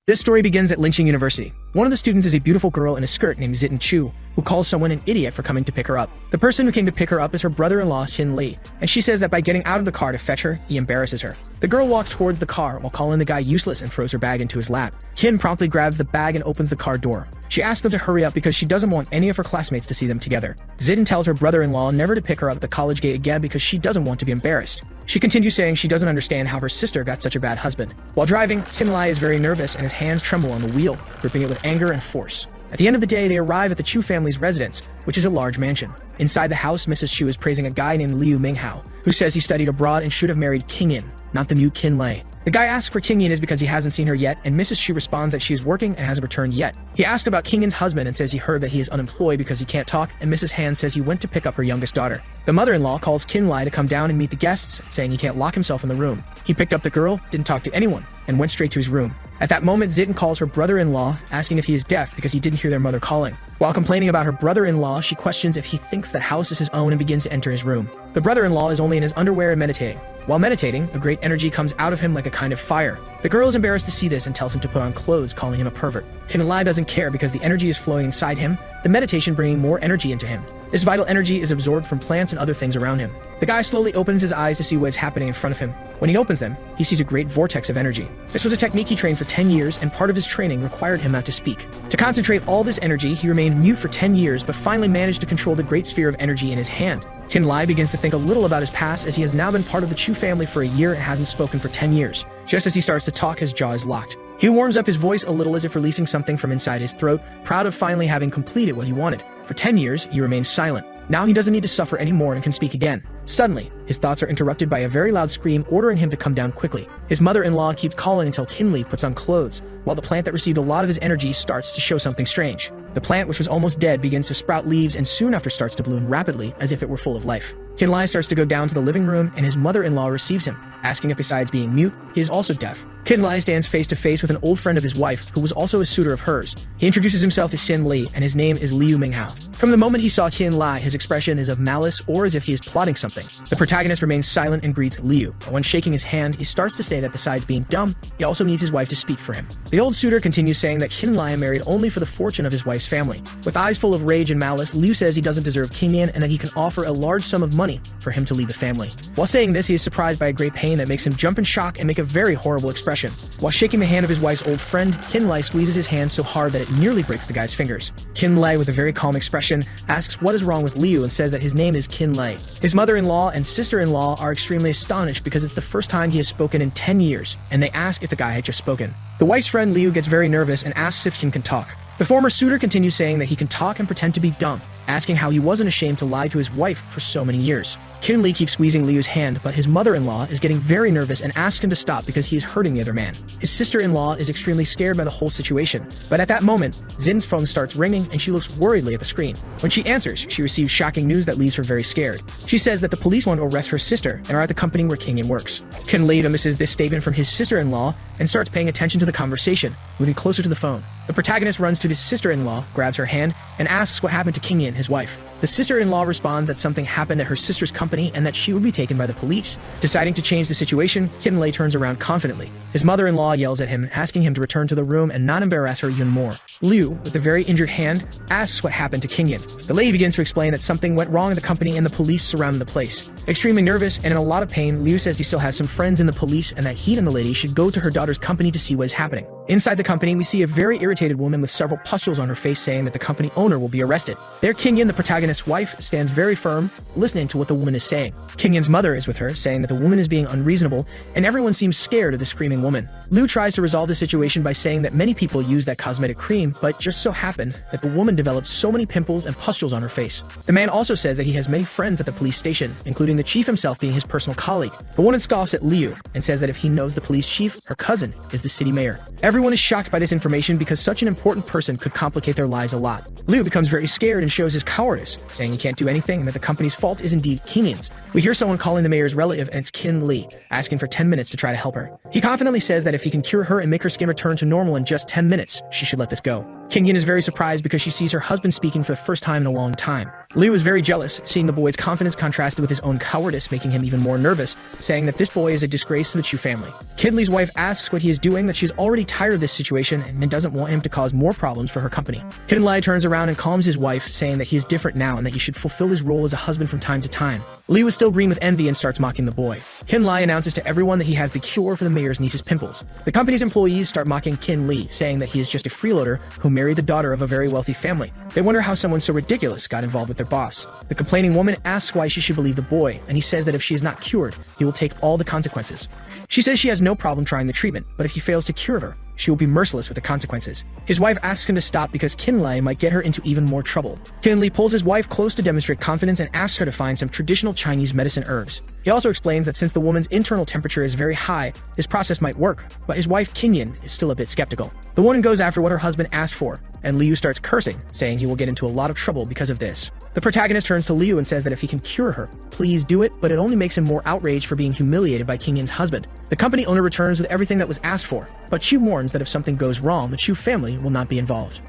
This story begins at Lynching University. One of the students is a beautiful girl in a skirt named Zitin Chu, who calls someone an idiot for coming to pick her up. The person who came to pick her up is her brother-in-law, Shin Lee, and she says that by getting out of the car to fetch her, he embarrasses her. The girl walks towards the car while calling the guy useless and throws her bag into his lap. Kin promptly grabs the bag and opens the car door. She asks them to hurry up because she doesn't want any of her classmates to see them together. Zitin tells her brother-in-law never to pick her up at the college gate again because she doesn't want to be embarrassed. She continues saying she doesn't understand how her sister got such a bad husband. While driving, Kin Lai is very nervous and his hands tremble on the wheel, gripping it with anger and force. At the end of the day, they arrive at the Chu family's residence, which is a large mansion. Inside the house, Mrs. Chu is praising a guy named Liu Minghao, who says he studied abroad and should have married King Yin, not the mute Kin Lai. The guy asks for King Yin is because he hasn't seen her yet, and Mrs. Chu responds that she is working and hasn't returned yet. He asks about King Yin's husband and says he heard that he is unemployed because he can't talk, and Mrs. Han says he went to pick up her youngest daughter. The mother-in-law calls Kin Lai to come down and meet the guests, saying he can't lock himself in the room. He picked up the girl, didn't talk to anyone, and went straight to his room. At that moment, Zitin calls her brother-in-law, asking if he is deaf because he didn't hear their mother calling. While complaining about her brother-in-law, she questions if he thinks that house is his own and begins to enter his room. The brother-in-law is only in his underwear and meditating. While meditating, a great energy comes out of him like a kind of fire. The girl is embarrassed to see this and tells him to put on clothes, calling him a pervert. Kin Lai doesn't care because the energy is flowing inside him, the meditation bringing more energy into him. This vital energy is absorbed from plants and other things around him. The guy slowly opens his eyes to see what is happening in front of him. When he opens them, he sees a great vortex of energy. This was a technique he trained for 10 years, and part of his training required him not to speak. To concentrate all this energy, he remained mute for 10 years, but finally managed to control the great sphere of energy in his hand. Kin Lai begins to think a little about his past, as he has now been part of the Chu family for a year and hasn't spoken for 10 years. Just as he starts to talk, his jaw is locked. He warms up his voice a little as if releasing something from inside his throat, proud of finally having completed what he wanted. For 10 years, he remains silent. Now he doesn't need to suffer anymore and can speak again. Suddenly, his thoughts are interrupted by a very loud scream ordering him to come down quickly. His mother-in-law keeps calling until Kin Lee puts on clothes, while the plant that received a lot of his energy starts to show something strange. The plant, which was almost dead, begins to sprout leaves and soon after starts to bloom rapidly as if it were full of life. Kin Lai starts to go down to the living room and his mother-in-law receives him, asking if besides being mute, he is also deaf. Kin Lai stands face to face with an old friend of his wife, who was also a suitor of hers. He introduces himself to Shin Lee, and his name is Liu Minghao. From the moment he saw Kin Lai, his expression is of malice or as if he is plotting something. The protagonist remains silent and greets Liu, but when shaking his hand, he starts to say that besides being dumb, he also needs his wife to speak for him. The old suitor continues saying that Kin Lai married only for the fortune of his wife's family. With eyes full of rage and malice, Liu says he doesn't deserve King Yin and that he can offer a large sum of money for him to leave the family. While saying this, he is surprised by a great pain that makes him jump in shock and make a very horrible expression. While shaking the hand of his wife's old friend, Kin Lai squeezes his hand so hard that it nearly breaks the guy's fingers. Kin Lai, with a very calm expression, asks what is wrong with Liu and says that his name is Kin Lai. His mother-in-law and sister-in-law are extremely astonished because it's the first time he has spoken in 10 years, and they ask if the guy had just spoken. The wife's friend Liu gets very nervous and asks if Kin can talk. The former suitor continues saying that he can talk and pretend to be dumb, asking how he wasn't ashamed to lie to his wife for so many years. Kin Lee keeps squeezing Liu's hand, but his mother-in-law is getting very nervous and asks him to stop because he is hurting the other man. His sister-in-law is extremely scared by the whole situation, but at that moment, Zin's phone starts ringing and she looks worriedly at the screen. When she answers, she receives shocking news that leaves her very scared. She says that the police want to arrest her sister and are at the company where King Yin works. Kin Lee misses this statement from his sister-in-law and starts paying attention to the conversation, moving closer to the phone. The protagonist runs to his sister-in-law, grabs her hand, and asks what happened to King Yin, his wife. The sister-in-law responds that something happened at her sister's company and that she would be taken by the police. Deciding to change the situation, Kin Lai turns around confidently. His mother-in-law yells at him, asking him to return to the room and not embarrass her even more. Liu, with a very injured hand, asks what happened to King Yin. The lady begins to explain that something went wrong in the company and the police surrounded the place. Extremely nervous and in a lot of pain, Liu says he still has some friends in the police and that he and the lady should go to her daughter's company to see what is happening. Inside the company, we see a very irritated woman with several pustules on her face saying that the company owner will be arrested. There, King Yin, the protagonist's wife, stands very firm, listening to what the woman is saying. King Yin's mother is with her, saying that the woman is being unreasonable, and everyone seems scared of the screaming woman. Liu tries to resolve the situation by saying that many people use that cosmetic cream, but just so happened that the woman developed so many pimples and pustules on her face. The man also says that he has many friends at the police station, including the chief himself being his personal colleague. The woman scoffs at Liu and says that if he knows the police chief, her cousin is the city mayor. Everyone is shocked by this information because such an important person could complicate their lives a lot. Liu becomes very scared and shows his cowardice, saying he can't do anything and that the company's fault is indeed King Yin's. We hear someone calling the mayor's relative, and it's Kin Lee, asking for 10 minutes to try to help her. He confidently says that if he can cure her and make her skin return to normal in just 10 minutes, she should let this go. King Yin is very surprised because she sees her husband speaking for the first time in a long time. Liu is very jealous, seeing the boy's confidence contrasted with his own cowardice, making him even more nervous, saying that this boy is a disgrace to the Chu family. Kid Li's wife asks what he is doing, that she's already tired of this situation and doesn't want him to cause more problems for her company. Kid Li turns around and calms his wife, saying that he is different now and that he should fulfill his role as a husband from time to time. Liu is still green with envy and starts mocking the boy. Qin Lai announces to everyone that he has the cure for the mayor's niece's pimples. The company's employees start mocking Qin Li, saying that he is just a freeloader who married the daughter of a very wealthy family. They wonder how someone so ridiculous got involved with their boss. The complaining woman asks why she should believe the boy, and he says that if she is not cured, he will take all the consequences. She says she has no problem trying the treatment, but if he fails to cure her, she will be merciless with the consequences. His wife asks him to stop because Qin Lai might get her into even more trouble. Qin Li pulls his wife close to demonstrate confidence and asks her to find some traditional Chinese medicine herbs. He also explains that since the woman's internal temperature is very high, this process might work, but his wife Qin Yin is still a bit skeptical. The woman goes after what her husband asked for, and Liu starts cursing, saying he will get into a lot of trouble because of this. The protagonist turns to Liu and says that if he can cure her, please do it, but it only makes him more outraged for being humiliated by Qin Yin's husband. The company owner returns with everything that was asked for, but she warns that if something goes wrong, the Chu family will not be involved.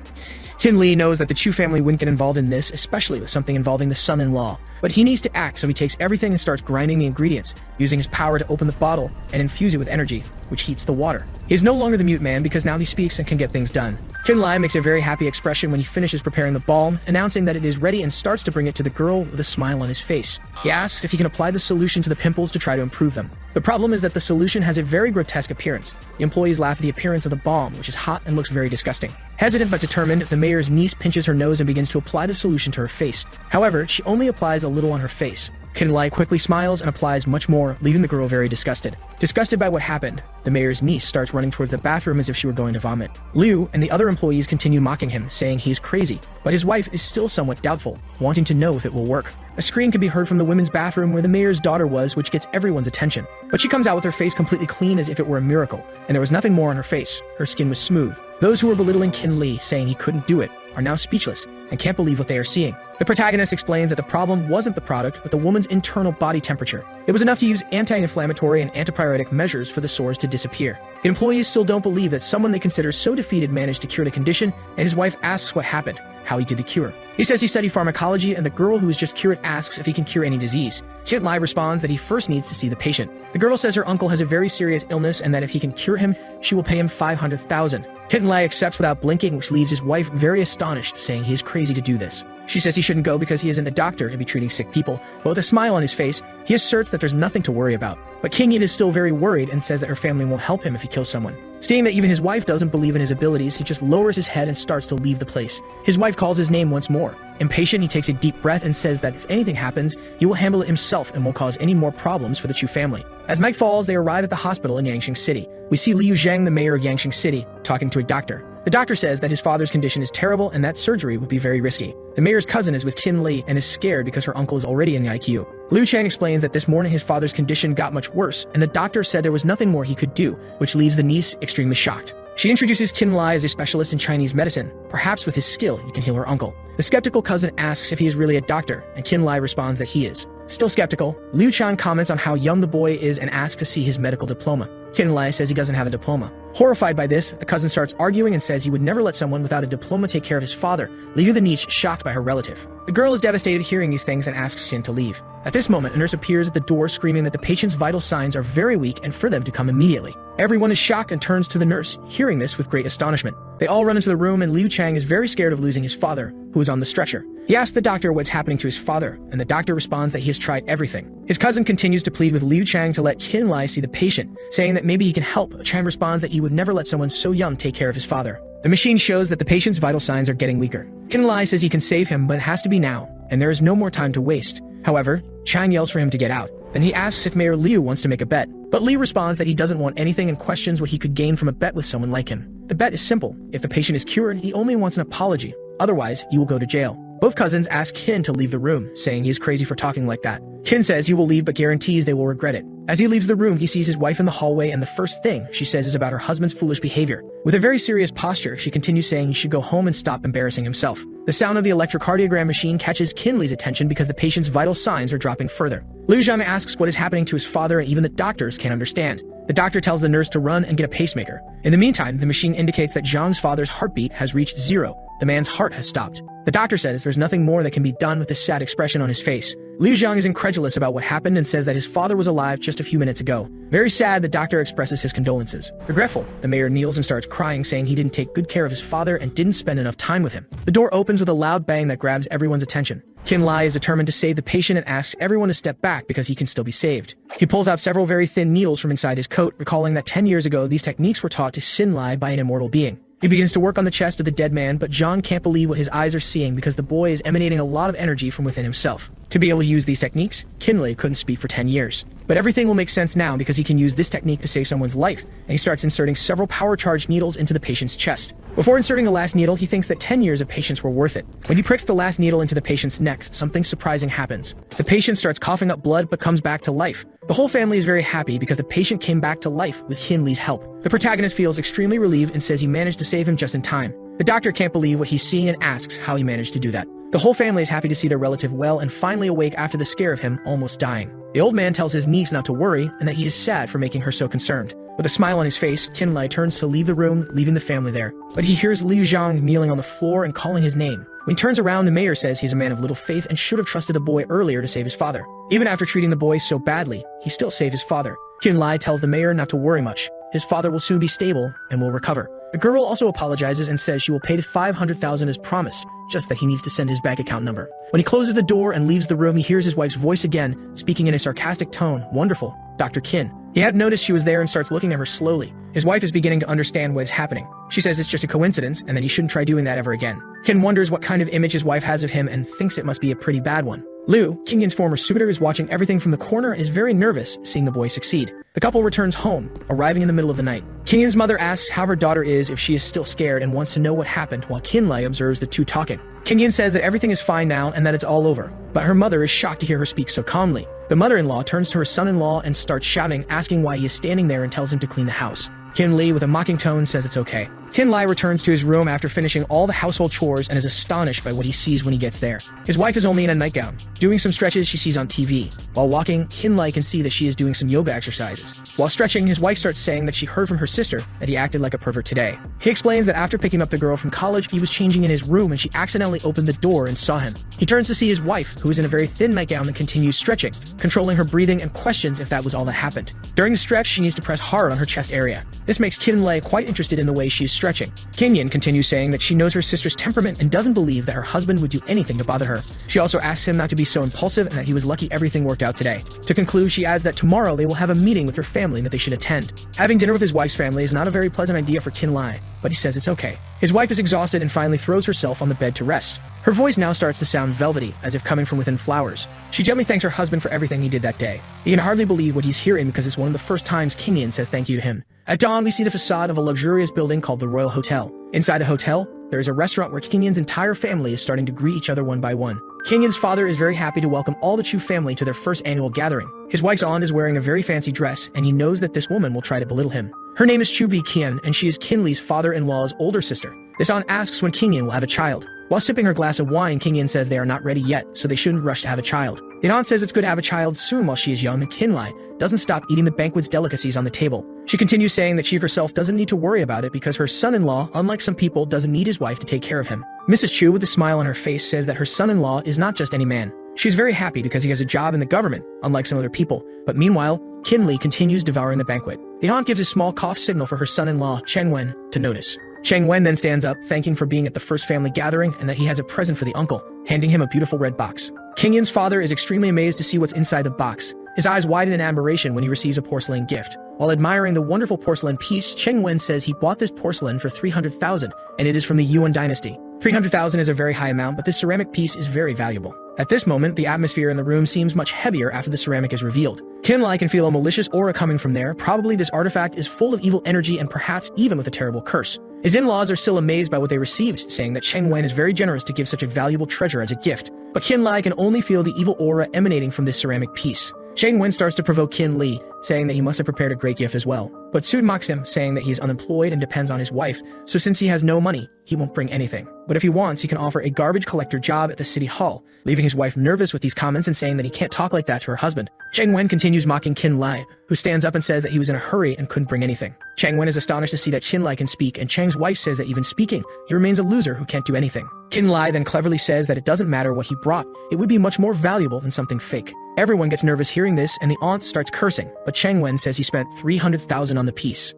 Qin Li knows that the Chu family wouldn't get involved in this, especially with something involving the son-in-law. But he needs to act, so he takes everything and starts grinding the ingredients, using his power to open the bottle and infuse it with energy, which heats the water. He is no longer the mute man because now he speaks and can get things done. Qin Lai makes a very happy expression when he finishes preparing the balm, announcing that it is ready and starts to bring it to the girl with a smile on his face. He asks if he can apply the solution to the pimples to try to improve them. The problem is that the solution has a very grotesque appearance. The employees laugh at the appearance of the balm, which is hot and looks very disgusting. Hesitant but determined, the mayor's niece pinches her nose and begins to apply the solution to her face. However, she only applies a little on her face. Qin Lai quickly smiles and applies much more, leaving the girl very disgusted. Disgusted by what happened, the mayor's niece starts running towards the bathroom as if she were going to vomit. Liu and the other employees continue mocking him, saying he's crazy, but his wife is still somewhat doubtful, wanting to know if it will work. A scream can be heard from the women's bathroom where the mayor's daughter was, which gets everyone's attention. But she comes out with her face completely clean as if it were a miracle, and there was nothing more on her face. Her skin was smooth. Those who were belittling Qin Li, saying he couldn't do it, are now speechless and can't believe what they are seeing. The protagonist explains that the problem wasn't the product, but the woman's internal body temperature. It was enough to use anti-inflammatory and antipyretic measures for the sores to disappear. The employees still don't believe that someone they consider so defeated managed to cure the condition, and his wife asks what happened, how he did the cure. He says he studied pharmacology, and the girl who was just cured asks if he can cure any disease. Qin Lai responds that he first needs to see the patient. The girl says her uncle has a very serious illness and that if he can cure him, she will pay him 500,000. Qin Lai accepts without blinking, which leaves his wife very astonished, saying he is crazy to do this. She says he shouldn't go because he isn't a doctor and be treating sick people, but with a smile on his face, he asserts that there's nothing to worry about. But Qin Yin is still very worried and says that her family won't help him if he kills someone. Seeing that even his wife doesn't believe in his abilities, he just lowers his head and starts to leave the place. His wife calls his name once more. Impatient, he takes a deep breath and says that if anything happens, he will handle it himself and won't cause any more problems for the Chu family. As night falls, they arrive at the hospital in Yangqing City. We see Liu Zhang, the mayor of Yangqing City, talking to a doctor. The doctor says that his father's condition is terrible and that surgery would be very risky. The mayor's cousin is with Qin Li and is scared because her uncle is already in the ICU. Liu Chang explains that this morning his father's condition got much worse, and the doctor said there was nothing more he could do, which leaves the niece extremely shocked. She introduces Qin Lai as a specialist in Chinese medicine. Perhaps with his skill, he can heal her uncle. The skeptical cousin asks if he is really a doctor, and Qin Lai responds that he is. Still skeptical, Liu Chang comments on how young the boy is and asks to see his medical diploma. Qin Lai says he doesn't have a diploma. Horrified by this, the cousin starts arguing and says he would never let someone without a diploma take care of his father, leaving the niece shocked by her relative. The girl is devastated hearing these things and asks Qin to leave. At this moment, a nurse appears at the door screaming that the patient's vital signs are very weak and for them to come immediately. Everyone is shocked and turns to the nurse, hearing this with great astonishment. They all run into the room and Liu Chang is very scared of losing his father, who is on the stretcher. He asks the doctor what's happening to his father, and the doctor responds that he has tried everything. His cousin continues to plead with Liu Chang to let Qin Lai see the patient, saying that maybe he can help. Chang responds that he would never let someone so young take care of his father. The machine shows that the patient's vital signs are getting weaker. Qin Lai says he can save him, but it has to be now, and there is no more time to waste. However, Chang yells for him to get out. Then he asks if Mayor Liu wants to make a bet. But Liu responds that he doesn't want anything and questions what he could gain from a bet with someone like him. The bet is simple. If the patient is cured, he only wants an apology. Otherwise, he will go to jail. Both cousins ask Qin to leave the room, saying he is crazy for talking like that. Qin says he will leave but guarantees they will regret it. As he leaves the room, he sees his wife in the hallway and the first thing she says is about her husband's foolish behavior. With a very serious posture, she continues saying he should go home and stop embarrassing himself. The sound of the electrocardiogram machine catches Kinley's attention because the patient's vital signs are dropping further. Liu Zhang asks what is happening to his father, and even the doctors can't understand. The doctor tells the nurse to run and get a pacemaker. In the meantime, the machine indicates that Zhang's father's heartbeat has reached 0. The man's heart has stopped. The doctor says there's nothing more that can be done with this sad expression on his face. Liu Zhang is incredulous about what happened and says that his father was alive just a few minutes ago. Very sad, the doctor expresses his condolences. Regretful, the mayor kneels and starts crying, saying he didn't take good care of his father and didn't spend enough time with him. The door opens with a loud bang that grabs everyone's attention. Qin Lai is determined to save the patient and asks everyone to step back because he can still be saved. He pulls out several very thin needles from inside his coat, recalling that 10 years ago these techniques were taught to Xin Lai by an immortal being. He begins to work on the chest of the dead man, but Zhang can't believe what his eyes are seeing because the boy is emanating a lot of energy from within himself. To be able to use these techniques, Kinley couldn't speak for 10 years. But everything will make sense now because he can use this technique to save someone's life, and he starts inserting several power-charged needles into the patient's chest. Before inserting the last needle, he thinks that 10 years of patience were worth it. When he pricks the last needle into the patient's neck, something surprising happens. The patient starts coughing up blood but comes back to life. The whole family is very happy because the patient came back to life with Kinley's help. The protagonist feels extremely relieved and says he managed to save him just in time. The doctor can't believe what he's seeing and asks how he managed to do that. The whole family is happy to see their relative well and finally awake after the scare of him almost dying. The old man tells his niece not to worry and that he is sad for making her so concerned. With a smile on his face, Kinley turns to leave the room, leaving the family there. But he hears Liu Zhang kneeling on the floor and calling his name. When he turns around, the mayor says he's a man of little faith and should have trusted the boy earlier to save his father. Even after treating the boy so badly, he still saved his father. Kinley tells the mayor not to worry much. His father will soon be stable and will recover. The girl also apologizes and says she will pay the 500,000 as promised, just that he needs to send his bank account number. When he closes the door and leaves the room, he hears his wife's voice again, speaking in a sarcastic tone. Wonderful, Dr. Qin. He hadn't noticed she was there and starts looking at her slowly. His wife is beginning to understand what is happening. She says it's just a coincidence and that he shouldn't try doing that ever again. Qin wonders what kind of image his wife has of him and thinks it must be a pretty bad one. Liu, Qinyan's former suitor, is watching everything from the corner and is very nervous seeing the boy succeed. The couple returns home, arriving in the middle of the night. Qinyan's mother asks how her daughter is, if she is still scared, and wants to know what happened while Kinley observes the two talking. Qinyan says that everything is fine now and that it's all over, but her mother is shocked to hear her speak so calmly. The mother-in-law turns to her son-in-law and starts shouting, asking why he is standing there, and tells him to clean the house. Kinley, with a mocking tone, says it's okay. Kinley returns to his room after finishing all the household chores and is astonished by what he sees when he gets there. His wife is only in a nightgown, doing some stretches she sees on TV. While walking, Kinley can see that she is doing some yoga exercises. While stretching, his wife starts saying that she heard from her sister that he acted like a pervert today. He explains that after picking up the girl from college, he was changing in his room and she accidentally opened the door and saw him. He turns to see his wife, who is in a very thin nightgown, and continues stretching, controlling her breathing, and questions if that was all that happened. During the stretch, she needs to press hard on her chest area. This makes Kinley quite interested in the way she is stretching. Kinyan continues saying that she knows her sister's temperament and doesn't believe that her husband would do anything to bother her. She also asks him not to be so impulsive and that he was lucky everything worked out today. To conclude, she adds that tomorrow they will have a meeting with her family that they should attend. Having dinner with his wife's family is not a very pleasant idea for Kinley, but he says it's okay. His wife is exhausted and finally throws herself on the bed to rest. Her voice now starts to sound velvety, as if coming from within flowers. She gently thanks her husband for everything he did that day. He can hardly believe what he's hearing because it's one of the first times Kinyan says thank you to him. At dawn, we see the facade of a luxurious building called the Royal Hotel. Inside the hotel, there is a restaurant where Kinyan's entire family is starting to greet each other one by one. Kinyan's father is very happy to welcome all the Chu family to their first annual gathering. His wife's aunt is wearing a very fancy dress, and he knows that this woman will try to belittle him. Her name is Chu Bi Qian, and she is Kinley's father-in-law's older sister. This aunt asks when Kinyan will have a child. While sipping her glass of wine, Kinyan says they are not ready yet, so they shouldn't rush to have a child. The aunt says it's good to have a child soon while she is young, and Kinley doesn't stop eating the banquet's delicacies on the table. She continues saying that she herself doesn't need to worry about it because her son-in-law, unlike some people, doesn't need his wife to take care of him. Mrs. Chu, with a smile on her face, says that her son-in-law is not just any man. She's very happy because he has a job in the government, unlike some other people. But meanwhile, Kinley continues devouring the banquet. The aunt gives a small cough signal for her son-in-law, Cheng Wen, to notice. Cheng Wen then stands up, thanking for being at the first family gathering and that he has a present for the uncle, handing him a beautiful red box. Kinyan's father is extremely amazed to see what's inside the box. His eyes widen in admiration when he receives a porcelain gift. While admiring the wonderful porcelain piece, Cheng Wen says he bought this porcelain for 300,000, and it is from the Yuan dynasty. 300,000 is a very high amount, but this ceramic piece is very valuable. At this moment, the atmosphere in the room seems much heavier after the ceramic is revealed. Kinley can feel a malicious aura coming from there. Probably this artifact is full of evil energy and perhaps even with a terrible curse. His in-laws are still amazed by what they received, saying that Cheng Wen is very generous to give such a valuable treasure as a gift. But Kinley can only feel the evil aura emanating from this ceramic piece. Chang Wen starts to provoke Qin Li, saying that he must have prepared a great gift as well. But Soon mocks him, saying that he's unemployed and depends on his wife, so since he has no money, he won't bring anything. But if he wants, he can offer a garbage collector job at the city hall, leaving his wife nervous with these comments and saying that he can't talk like that to her husband. Chang Wen continues mocking Qin Lai, who stands up and says that he was in a hurry and couldn't bring anything. Chang Wen is astonished to see that Qin Lai can speak, and Chang's wife says that even speaking, he remains a loser who can't do anything. Qin Lai then cleverly says that it doesn't matter what he brought, it would be much more valuable than something fake. Everyone gets nervous hearing this, and the aunt starts cursing, but Chang Wen says he spent 300,000 on the piece.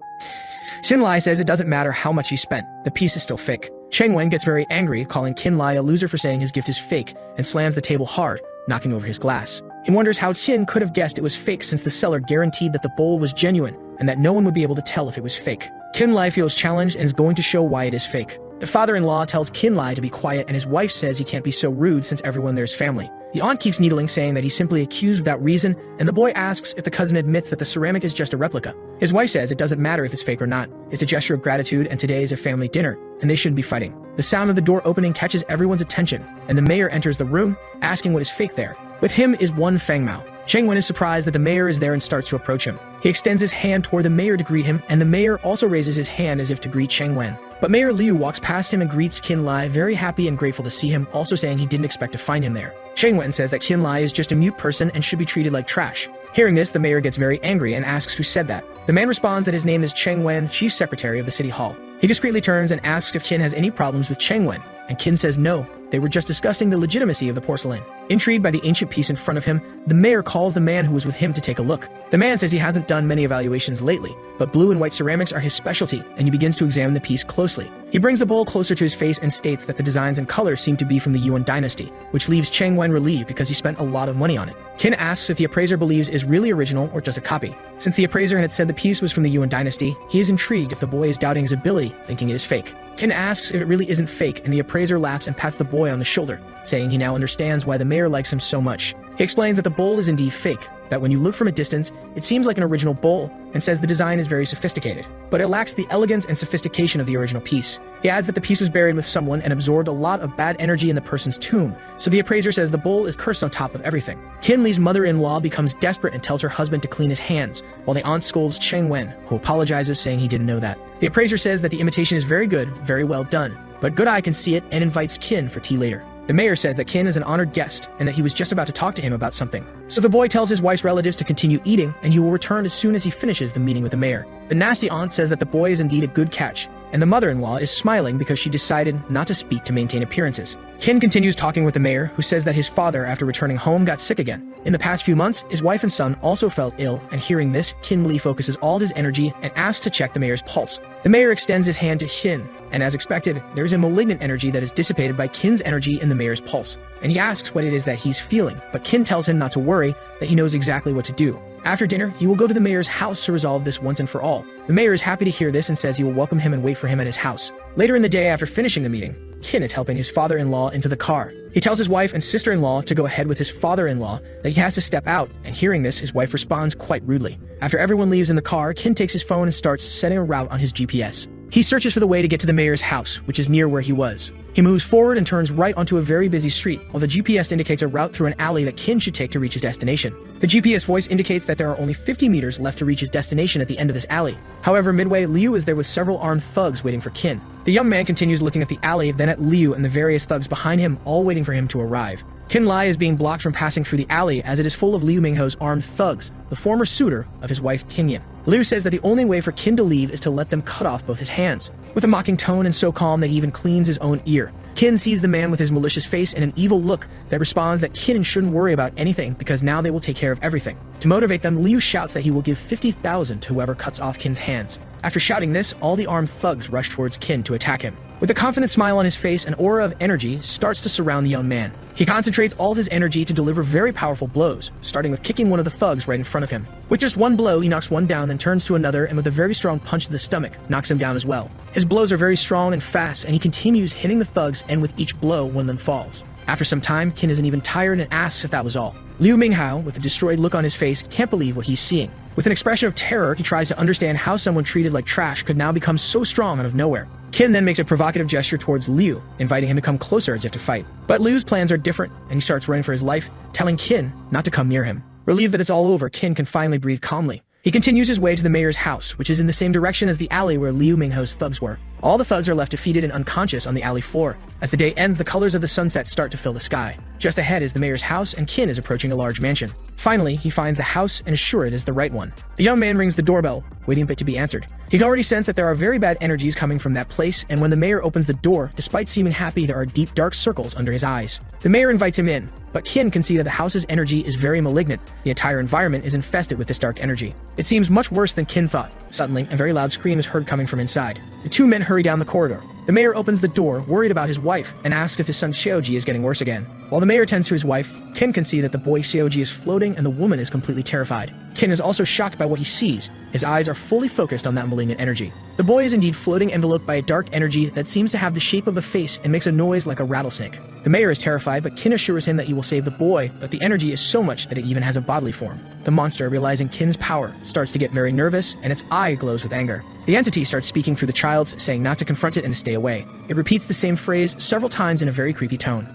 Qin Lai says it doesn't matter how much he spent, the piece is still fake. Chang Wen gets very angry, calling Qin Lai a loser for saying his gift is fake, and slams the table hard, knocking over his glass. He wonders how Qin could have guessed it was fake since the seller guaranteed that the bowl was genuine, and that no one would be able to tell if it was fake. Qin Lai feels challenged and is going to show why it is fake. The father-in-law tells Qin Lai to be quiet, and his wife says he can't be so rude since everyone there's family. The aunt keeps needling, saying that he's simply accused without reason, and the boy asks if the cousin admits that the ceramic is just a replica. His wife says it doesn't matter if it's fake or not. It's a gesture of gratitude, and today is a family dinner, and they shouldn't be fighting. The sound of the door opening catches everyone's attention, and the mayor enters the room, asking what is fake there. With him is one Fang Mao. Chang Wen is surprised that the mayor is there and starts to approach him. He extends his hand toward the mayor to greet him, and the mayor also raises his hand as if to greet Chang Wen. But Mayor Liu walks past him and greets Qin Lai, very happy and grateful to see him, also saying he didn't expect to find him there. Chang Wen says that Qin Lai is just a mute person and should be treated like trash. Hearing this, the mayor gets very angry and asks who said that. The man responds that his name is Chang Wen, chief secretary of the city hall. He discreetly turns and asks if Qin has any problems with Chang Wen, and Qin says no, they were just discussing the legitimacy of the porcelain. Intrigued by the ancient piece in front of him, the mayor calls the man who was with him to take a look. The man says he hasn't done many evaluations lately, but blue and white ceramics are his specialty, and he begins to examine the piece closely. He brings the bowl closer to his face and states that the designs and colors seem to be from the Yuan dynasty, which leaves Chang Wen relieved because he spent a lot of money on it. Qin asks if the appraiser believes is really original or just a copy. Since the appraiser had said the piece was from the Yuan dynasty, he is intrigued if the boy is doubting his ability, thinking it is fake. Qin asks if it really isn't fake, and the appraiser laughs and pats the boy on the shoulder, saying he now understands why the mayor likes him so much. He explains that the bowl is indeed fake, that when you look from a distance, it seems like an original bowl, and says the design is very sophisticated, but it lacks the elegance and sophistication of the original piece. He adds that the piece was buried with someone and absorbed a lot of bad energy in the person's tomb, so the appraiser says the bowl is cursed on top of everything. Qin Li's mother-in-law becomes desperate and tells her husband to clean his hands, while the aunt scolds Chang Wen, who apologizes, saying he didn't know that. The appraiser says that the imitation is very good, very well done, but Good Eye can see it and invites Qin for tea later. The mayor says that Qin is an honored guest and that he was just about to talk to him about something. So the boy tells his wife's relatives to continue eating, and he will return as soon as he finishes the meeting with the mayor. The nasty aunt says that the boy is indeed a good catch, and the mother-in-law is smiling because she decided not to speak to maintain appearances. Qin continues talking with the mayor, who says that his father, after returning home, got sick again. In the past few months, his wife and son also felt ill, and hearing this, Qin Li focuses all his energy and asks to check the mayor's pulse. The mayor extends his hand to Qin, and as expected, there is a malignant energy that is dissipated by Qin's energy in the mayor's pulse. And he asks what it is that he's feeling, but Qin tells him not to worry, that he knows exactly what to do. After dinner, he will go to the mayor's house to resolve this once and for all. The mayor is happy to hear this and says he will welcome him and wait for him at his house. Later in the day, after finishing the meeting, Qin is helping his father-in-law into the car. He tells his wife and sister-in-law to go ahead with his father-in-law, that he has to step out, and hearing this, his wife responds quite rudely. After everyone leaves in the car, Qin takes his phone and starts setting a route on his GPS. He searches for the way to get to the mayor's house, which is near where he was. He moves forward and turns right onto a very busy street, while the GPS indicates a route through an alley that Qin should take to reach his destination. The GPS voice indicates that there are only 50 meters left to reach his destination at the end of this alley. However, midway, Liu is there with several armed thugs waiting for Qin. The young man continues looking at the alley, then at Liu and the various thugs behind him, all waiting for him to arrive. Qin Lai is being blocked from passing through the alley as it is full of Liu Mingho's armed thugs, the former suitor of his wife Qingyan. Liu says that the only way for Qin to leave is to let them cut off both his hands. With a mocking tone and so calm that he even cleans his own ear. Qin sees the man with his malicious face and an evil look that responds that Qin shouldn't worry about anything because now they will take care of everything. To motivate them, Liu shouts that he will give 50,000 to whoever cuts off Qin's hands. After shouting this, all the armed thugs rush towards Qin to attack him. With a confident smile on his face, an aura of energy starts to surround the young man. He concentrates all of his energy to deliver very powerful blows, starting with kicking one of the thugs right in front of him. With just one blow, he knocks one down, then turns to another, and with a very strong punch to the stomach, knocks him down as well. His blows are very strong and fast, and he continues hitting the thugs, and with each blow, one of them falls. After some time, Qin isn't even tired and asks if that was all. Liu Minghao, with a destroyed look on his face, can't believe what he's seeing. With an expression of terror, he tries to understand how someone treated like trash could now become so strong out of nowhere. Qin then makes a provocative gesture towards Liu, inviting him to come closer as if to fight. But Liu's plans are different, and he starts running for his life, telling Qin not to come near him. Relieved that it's all over, Kin can finally breathe calmly. He continues his way to the mayor's house, which is in the same direction as the alley where Liu Mingho's thugs were. All the thugs are left defeated and unconscious on the alley floor. As the day ends, the colors of the sunset start to fill the sky. Just ahead is the mayor's house, and Kin is approaching a large mansion. Finally, he finds the house and is sure it is the right one. The young man rings the doorbell, waiting for it to be answered. He can already sense that there are very bad energies coming from that place, and when the mayor opens the door, despite seeming happy, there are deep dark circles under his eyes. The mayor invites him in, but Kin can see that the house's energy is very malignant. The entire environment is infested with this dark energy. It seems much worse than Kin thought. Suddenly, a very loud scream is heard coming from inside. The two men hurry down the corridor. The mayor opens the door, worried about his wife, and asks if his son Xiaoji is getting worse again. While the mayor tends to his wife, Kin can see that the boy Xiaoji is floating and the woman is completely terrified. Kin is also shocked by what he sees. His eyes are fully focused on that malignant energy. The boy is indeed floating, enveloped by a dark energy that seems to have the shape of a face and makes a noise like a rattlesnake. The mayor is terrified, but Kin assures him that he will save the boy, but the energy is so much that it even has a bodily form. The monster, realizing Kin's power, starts to get very nervous, and its eye glows with anger. The entity starts speaking through the child's, saying not to confront it and to stay away. It repeats the same phrase several times in a very creepy tone.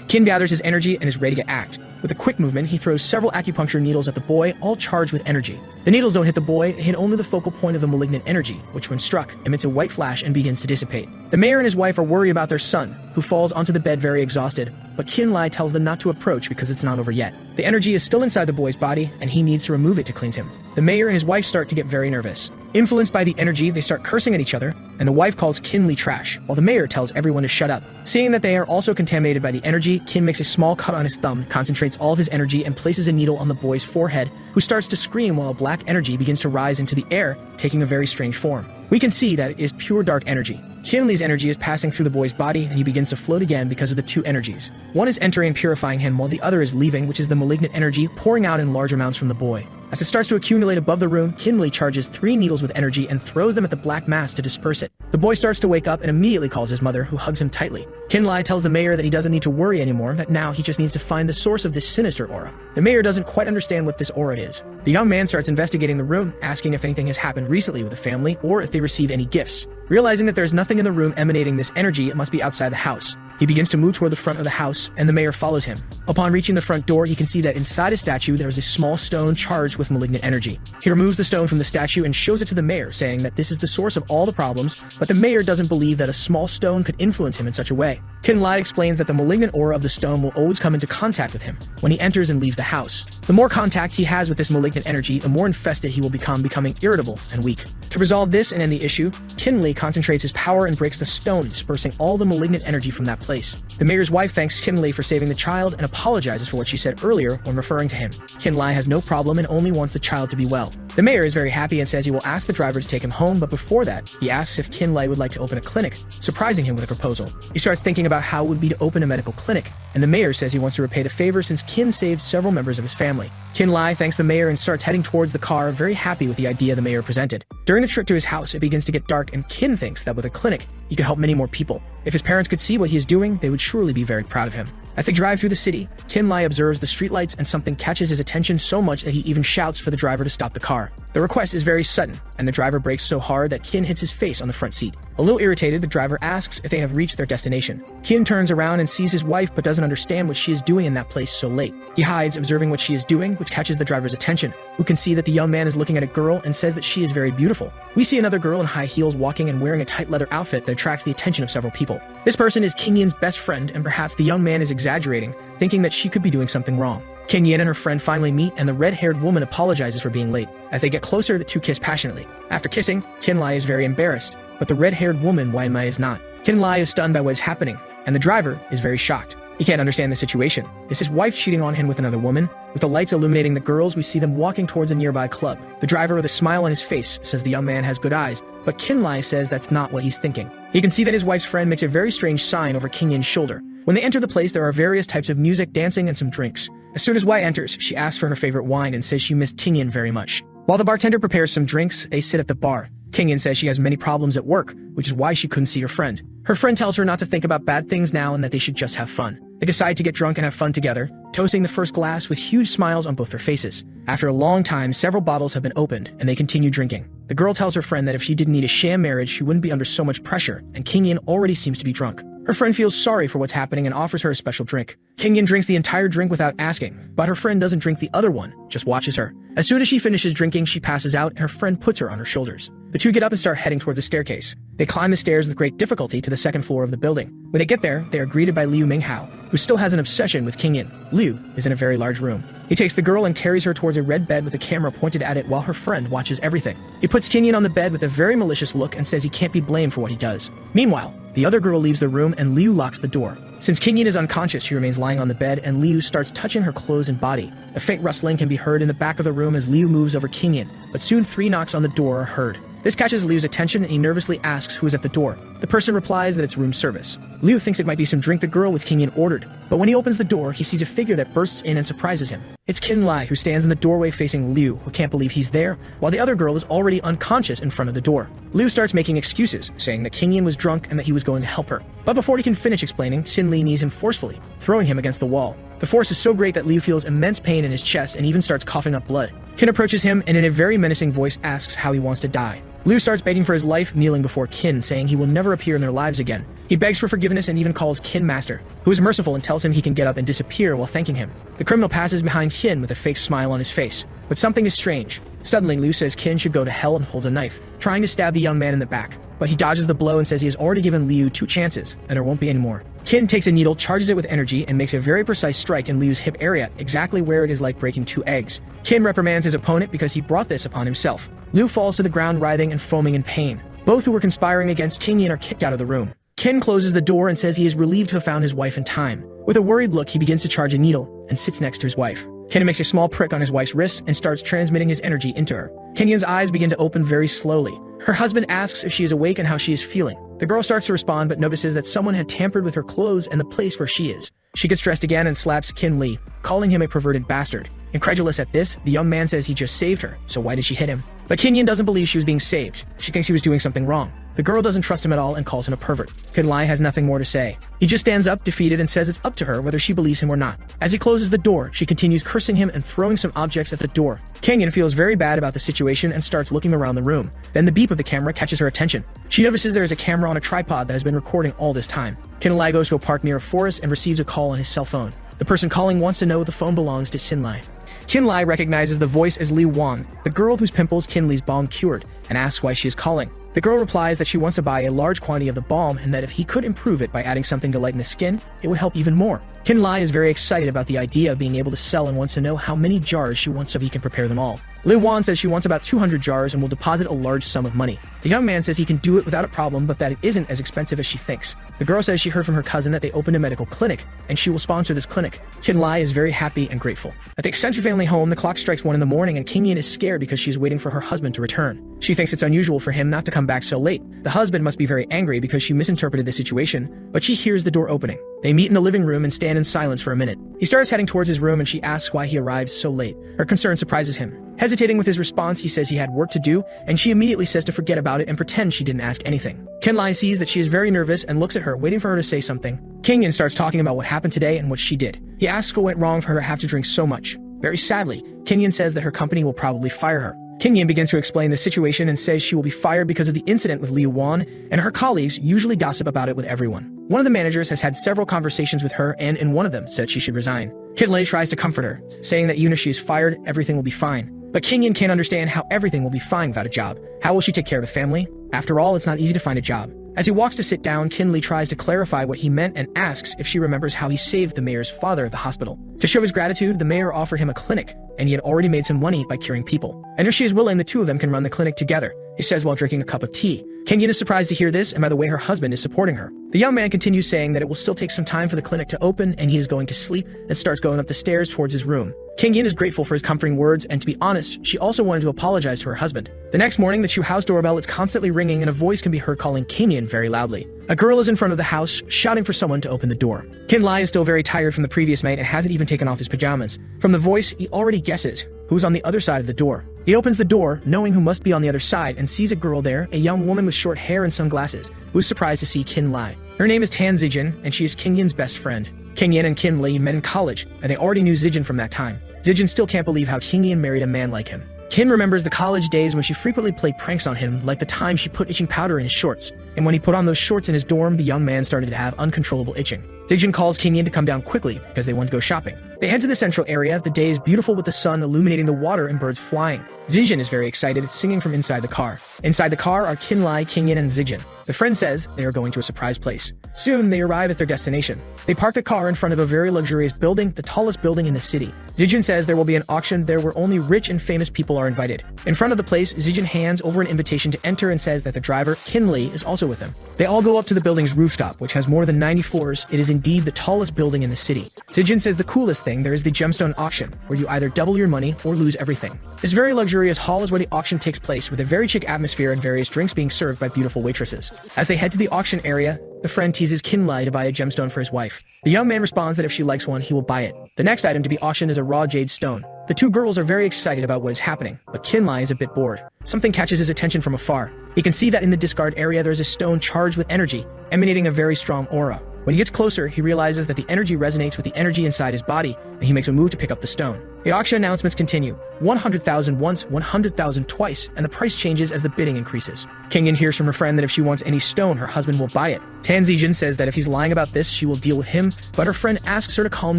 Kin gathers his energy and is ready to act. With a quick movement, he throws several acupuncture needles at the boy, all charged with energy. The needles don't hit the boy, they hit only the focal point of the malignant energy, which when struck, emits a white flash and begins to dissipate. The mayor and his wife are worried about their son, who falls onto the bed very exhausted, but Kin Lai tells them not to approach because it's not over yet. The energy is still inside the boy's body, and he needs to remove it to cleanse him. The mayor and his wife start to get very nervous. Influenced by the energy, they start cursing at each other, and the wife calls Kin Li trash, while the mayor tells everyone to shut up. Seeing that they are also contaminated by the energy, Kin makes a small cut on his thumb, concentrates all of his energy, and places a needle on the boy's forehead, who starts to scream while a black energy begins to rise into the air, taking a very strange form. We can see that it is pure dark energy. Kin Li's energy is passing through the boy's body, and he begins to float again because of the two energies. One is entering and purifying him, while the other is leaving, which is the malignant energy pouring out in large amounts from the boy. As it starts to accumulate above the room, Kin Li charges 3 needles with energy and throws them at the black mass to disperse it. The boy starts to wake up and immediately calls his mother, who hugs him tightly. Kin Li tells the mayor that he doesn't need to worry anymore, that now he just needs to find the source of this sinister aura. The mayor doesn't quite understand what this aura is. The young man starts investigating the room, asking if anything has happened recently with the family or if they received any gifts. Realizing that there's nothing in the room emanating this energy, it must be outside the house. He begins to move toward the front of the house, and the mayor follows him. Upon reaching the front door, he can see that inside a statue there is a small stone charged with malignant energy. He removes the stone from the statue and shows it to the mayor, saying that this is the source of all the problems, but the mayor doesn't believe that a small stone could influence him in such a way. Kin Lai explains that the malignant aura of the stone will always come into contact with him when he enters and leaves the house. The more contact he has with this malignant energy, the more infested he will become, becoming irritable and weak. To resolve this and end the issue, Kin Li concentrates his power and breaks the stone, dispersing all the malignant energy from that place. The mayor's wife thanks Kin Li for saving the child and apologizes for what she said earlier when referring to him. Kin Lai has no problem and only wants the child to be well. The mayor is very happy and says he will ask the driver to take him home, but before that, he asks if Kin Lai would like to open a clinic, surprising him with a proposal. He starts thinking about how it would be to open a medical clinic, and the mayor says he wants to repay the favor since Kin saved several members of his family. Kin Lai thanks the mayor and starts heading towards the car, very happy with the idea the mayor presented. During the trip to his house, it begins to get dark, and Kin thinks that with a clinic, he could help many more people. If his parents could see what he is doing, they would surely be very proud of him. As they drive through the city, Kin Lai observes the streetlights and something catches his attention so much that he even shouts for the driver to stop the car. The request is very sudden, and the driver brakes so hard that Kin hits his face on the front seat. A little irritated, the driver asks if they have reached their destination. Kin turns around and sees his wife but doesn't understand what she is doing in that place so late. He hides, observing what she is doing, which catches the driver's attention, who can see that the young man is looking at a girl and says that she is very beautiful. We see another girl in high heels walking and wearing a tight leather outfit that attracts the attention of several people. This person is King Yin's best friend, and perhaps the young man is exaggerating, thinking that she could be doing something wrong. King Yin and her friend finally meet, and the red-haired woman apologizes for being late. As they get closer, the two kiss passionately. After kissing, Kin Lai is very embarrassed, but the red-haired woman, Wai Mai, is not. Kin Lai is stunned by what is happening, and the driver is very shocked. He can't understand the situation. Is his wife cheating on him with another woman? With the lights illuminating the girls, we see them walking towards a nearby club. The driver, with a smile on his face, says the young man has good eyes, but Kin Lai says that's not what he's thinking. He can see that his wife's friend makes a very strange sign over King Yin's shoulder. When they enter the place, there are various types of music, dancing, and some drinks. As soon as Wai enters, she asks for her favorite wine and says she missed King Yin very much. While the bartender prepares some drinks, they sit at the bar. King Yin says she has many problems at work, which is why she couldn't see her friend. Her friend tells her not to think about bad things now and that they should just have fun. They decide to get drunk and have fun together, toasting the first glass with huge smiles on both their faces. After a long time, several bottles have been opened, and they continue drinking. The girl tells her friend that if she didn't need a sham marriage, she wouldn't be under so much pressure, and King Yin already seems to be drunk. Her friend feels sorry for what's happening and offers her a special drink. Kingyin drinks the entire drink without asking, but her friend doesn't drink the other one, just watches her. As soon as she finishes drinking, she passes out and her friend puts her on her shoulders. The two get up and start heading toward the staircase. They climb the stairs with great difficulty to the second floor of the building. When they get there, they are greeted by Liu Minghao, who still has an obsession with Kingyin. Liu is in a very large room. He takes the girl and carries her towards a red bed with a camera pointed at it while her friend watches everything. He puts Kingyin on the bed with a very malicious look and says he can't be blamed for what he does. Meanwhile, the other girl leaves the room and Liu locks the door. Since Kingyin is unconscious, she remains lying on the bed and Liu starts touching her clothes and body. A faint rustling can be heard in the back of the room as Liu moves over Kingyin, but soon 3 knocks on the door are heard. This catches Liu's attention and he nervously asks who is at the door. The person replies that it's room service. Liu thinks it might be some drink the girl with Kingyin ordered, but when he opens the door, he sees a figure that bursts in and surprises him. It's Kin Lai, who stands in the doorway facing Liu, who can't believe he's there, while the other girl is already unconscious in front of the door. Liu starts making excuses, saying that Kingyin was drunk and that he was going to help her. But before he can finish explaining, Xin Li knees him forcefully, throwing him against the wall. The force is so great that Liu feels immense pain in his chest and even starts coughing up blood. Qin approaches him and in a very menacing voice asks how he wants to die. Liu starts begging for his life, kneeling before Qin, saying he will never appear in their lives again. He begs for forgiveness and even calls Qin master, who is merciful and tells him he can get up and disappear while thanking him. The criminal passes behind Qin with a fake smile on his face, but something is strange. Suddenly, Liu says Qin should go to hell and holds a knife, trying to stab the young man in the back. But he dodges the blow and says he has already given Liu 2 chances, and there won't be any more. Qin takes a needle, charges it with energy, and makes a very precise strike in Liu's hip area, exactly where it is like breaking 2 eggs. Qin reprimands his opponent because he brought this upon himself. Liu falls to the ground writhing and foaming in pain. Both who were conspiring against Kingyin are kicked out of the room. Qin closes the door and says he is relieved to have found his wife in time. With a worried look, he begins to charge a needle and sits next to his wife. Qin makes a small prick on his wife's wrist and starts transmitting his energy into her. Kingyin's eyes begin to open very slowly. Her husband asks if she is awake and how she is feeling. The girl starts to respond but notices that someone had tampered with her clothes and the place where she is. She gets dressed again and slaps Qin Li, calling him a perverted bastard. Incredulous at this, the young man says he just saved her, so why did she hit him? But Kingyin doesn't believe she was being saved. She thinks he was doing something wrong. The girl doesn't trust him at all and calls him a pervert. Qin Lai has nothing more to say. He just stands up, defeated, and says it's up to her whether she believes him or not. As he closes the door, she continues cursing him and throwing some objects at the door. Kingyin feels very bad about the situation and starts looking around the room. Then the beep of the camera catches her attention. She notices there is a camera on a tripod that has been recording all this time. Qin Lai goes to a park near a forest and receives a call on his cell phone. The person calling wants to know if the phone belongs to Xin Lai. Qin Lai recognizes the voice as Li Wan, the girl whose pimples Qin Li's balm cured, and asks why she is calling. The girl replies that she wants to buy a large quantity of the balm and that if he could improve it by adding something to lighten the skin, it would help even more. Qin Lai is very excited about the idea of being able to sell and wants to know how many jars she wants so he can prepare them all. Li Wan says she wants about 200 jars and will deposit a large sum of money. The young man says he can do it without a problem, but that it isn't as expensive as she thinks. The girl says she heard from her cousin that they opened a medical clinic, and she will sponsor this clinic. Qin Lai is very happy and grateful. At the eccentric family home, the clock strikes 1 in the morning, and Kingyin is scared because she is waiting for her husband to return. She thinks it's unusual for him not to come back so late. The husband must be very angry because she misinterpreted the situation, but she hears the door opening. They meet in the living room and stand in silence for a minute. He starts heading towards his room and she asks why he arrived so late. Her concern surprises him. Hesitating with his response, he says he had work to do, and she immediately says to forget about it and pretend she didn't ask anything. Qin Lai sees that she is very nervous and looks at her, waiting for her to say something. Kingyin starts talking about what happened today and what she did. He asks what went wrong for her to have to drink so much. Very sadly, Kingyin says that her company will probably fire her. Kingyin begins to explain the situation and says she will be fired because of the incident with Liu Wan, and her colleagues usually gossip about it with everyone. One of the managers has had several conversations with her and in one of them said she should resign. Qin Lai tries to comfort her, saying that even if she is fired, everything will be fine. But Kingyin can't understand how everything will be fine without a job. How will she take care of the family? After all, it's not easy to find a job. As he walks to sit down, Qin Lai tries to clarify what he meant and asks if she remembers how he saved the mayor's father at the hospital. To show his gratitude, the mayor offered him a clinic, and he had already made some money by curing people. And if she is willing, the two of them can run the clinic together, he says while drinking a cup of tea. Kingyin is surprised to hear this, and by the way, her husband is supporting her. The young man continues saying that it will still take some time for the clinic to open, and he is going to sleep, and starts going up the stairs towards his room. Kingyin is grateful for his comforting words, and to be honest, she also wanted to apologize to her husband. The next morning, the Chu house doorbell is constantly ringing, and a voice can be heard calling Kingyin very loudly. A girl is in front of the house, shouting for someone to open the door. Qin Lai is still very tired from the previous night and hasn't even taken off his pajamas. From the voice, he already guesses who's on the other side of the door. He opens the door, knowing who must be on the other side, and sees a girl there, a young woman with short hair and sunglasses, who is surprised to see Qin Lai. Her name is Tan Zijin, and she is Kingyin's best friend. Kingyin and Qin Lai met in college, and they already knew Zijin from that time. Zijin still can't believe how Kingyin married a man like him. Kim remembers the college days when she frequently played pranks on him, like the time she put itching powder in his shorts. And when he put on those shorts in his dorm, the young man started to have uncontrollable itching. Zijin calls Kingyin to come down quickly because they want to go shopping. They head to the central area. The day is beautiful with the sun illuminating the water and birds flying. Zijin is very excited, singing from inside the car. Inside the car are Kinlai, Kingyin, and Zijin. The friend says they are going to a surprise place. Soon, they arrive at their destination. They park the car in front of a very luxurious building, the tallest building in the city. Zijin says there will be an auction there where only rich and famous people are invited. In front of the place, Zijin hands over an invitation to enter and says that the driver, Kinley, is also with him. They all go up to the building's rooftop, which has more than 90 floors. It is indeed the tallest building in the city. Zijin says the coolest thing there is the gemstone auction, where you either double your money or lose everything. This very luxurious hall is where the auction takes place, with a very chic atmosphere and various drinks being served by beautiful waitresses. As they head to the auction area, the friend teases Kinlai to buy a gemstone for his wife. The young man responds that if she likes one, he will buy it. The next item to be auctioned is a raw jade stone. The two girls are very excited about what is happening, but Kinlai is a bit bored. Something catches his attention from afar. He can see that in the discard area there is a stone charged with energy, emanating a very strong aura. When he gets closer, he realizes that the energy resonates with the energy inside his body, and he makes a move to pick up the stone. The auction announcements continue. 100,000 once, 100,000 twice, and the price changes as the bidding increases. Kingyin hears from her friend that if she wants any stone, her husband will buy it. Tan Zijin says that if he's lying about this, she will deal with him, but her friend asks her to calm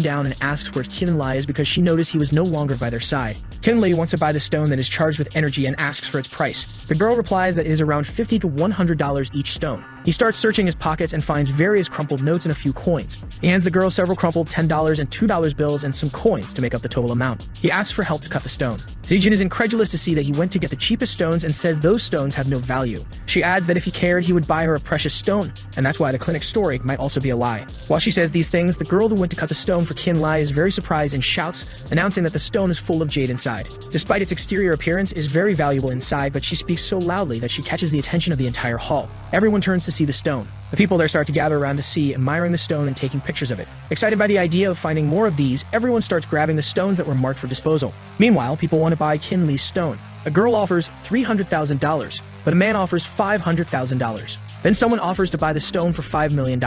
down and asks where Kinlai is because she noticed he was no longer by their side. Kinlai wants to buy the stone that is charged with energy and asks for its price. The girl replies that it is around $50 to $100 each stone. He starts searching his pockets and finds various crumpled notes and a few coins. He hands the girl several crumpled $10 and $2 bills and some coins to make up the total amount. He asks for help to cut the stone. Zijin is incredulous to see that he went to get the cheapest stones and says those stones have no value. She adds that if he cared, he would buy her a precious stone, and that's why the clinic story might also be a lie. While she says these things, the girl who went to cut the stone for Kinlai is very surprised and shouts, announcing that the stone is full of jade inside. Despite its exterior appearance, it is very valuable inside, but she speaks so loudly that she catches the attention of the entire hall. Everyone turns to see the stone. The people there start to gather around to see, admiring the stone and taking pictures of it. Excited by the idea of finding more of these, everyone starts grabbing the stones that were marked for disposal. Meanwhile, people want to buy Kinley's stone. A girl offers $300,000, but a man offers $500,000. Then someone offers to buy the stone for $5 million.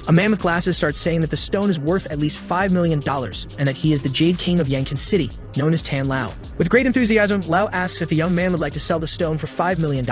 A man with glasses starts saying that the stone is worth at least $5 million, and that he is the Jade King of Yankin City, known as Tan Lao. With great enthusiasm, Lao asks if the young man would like to sell the stone for $5 million.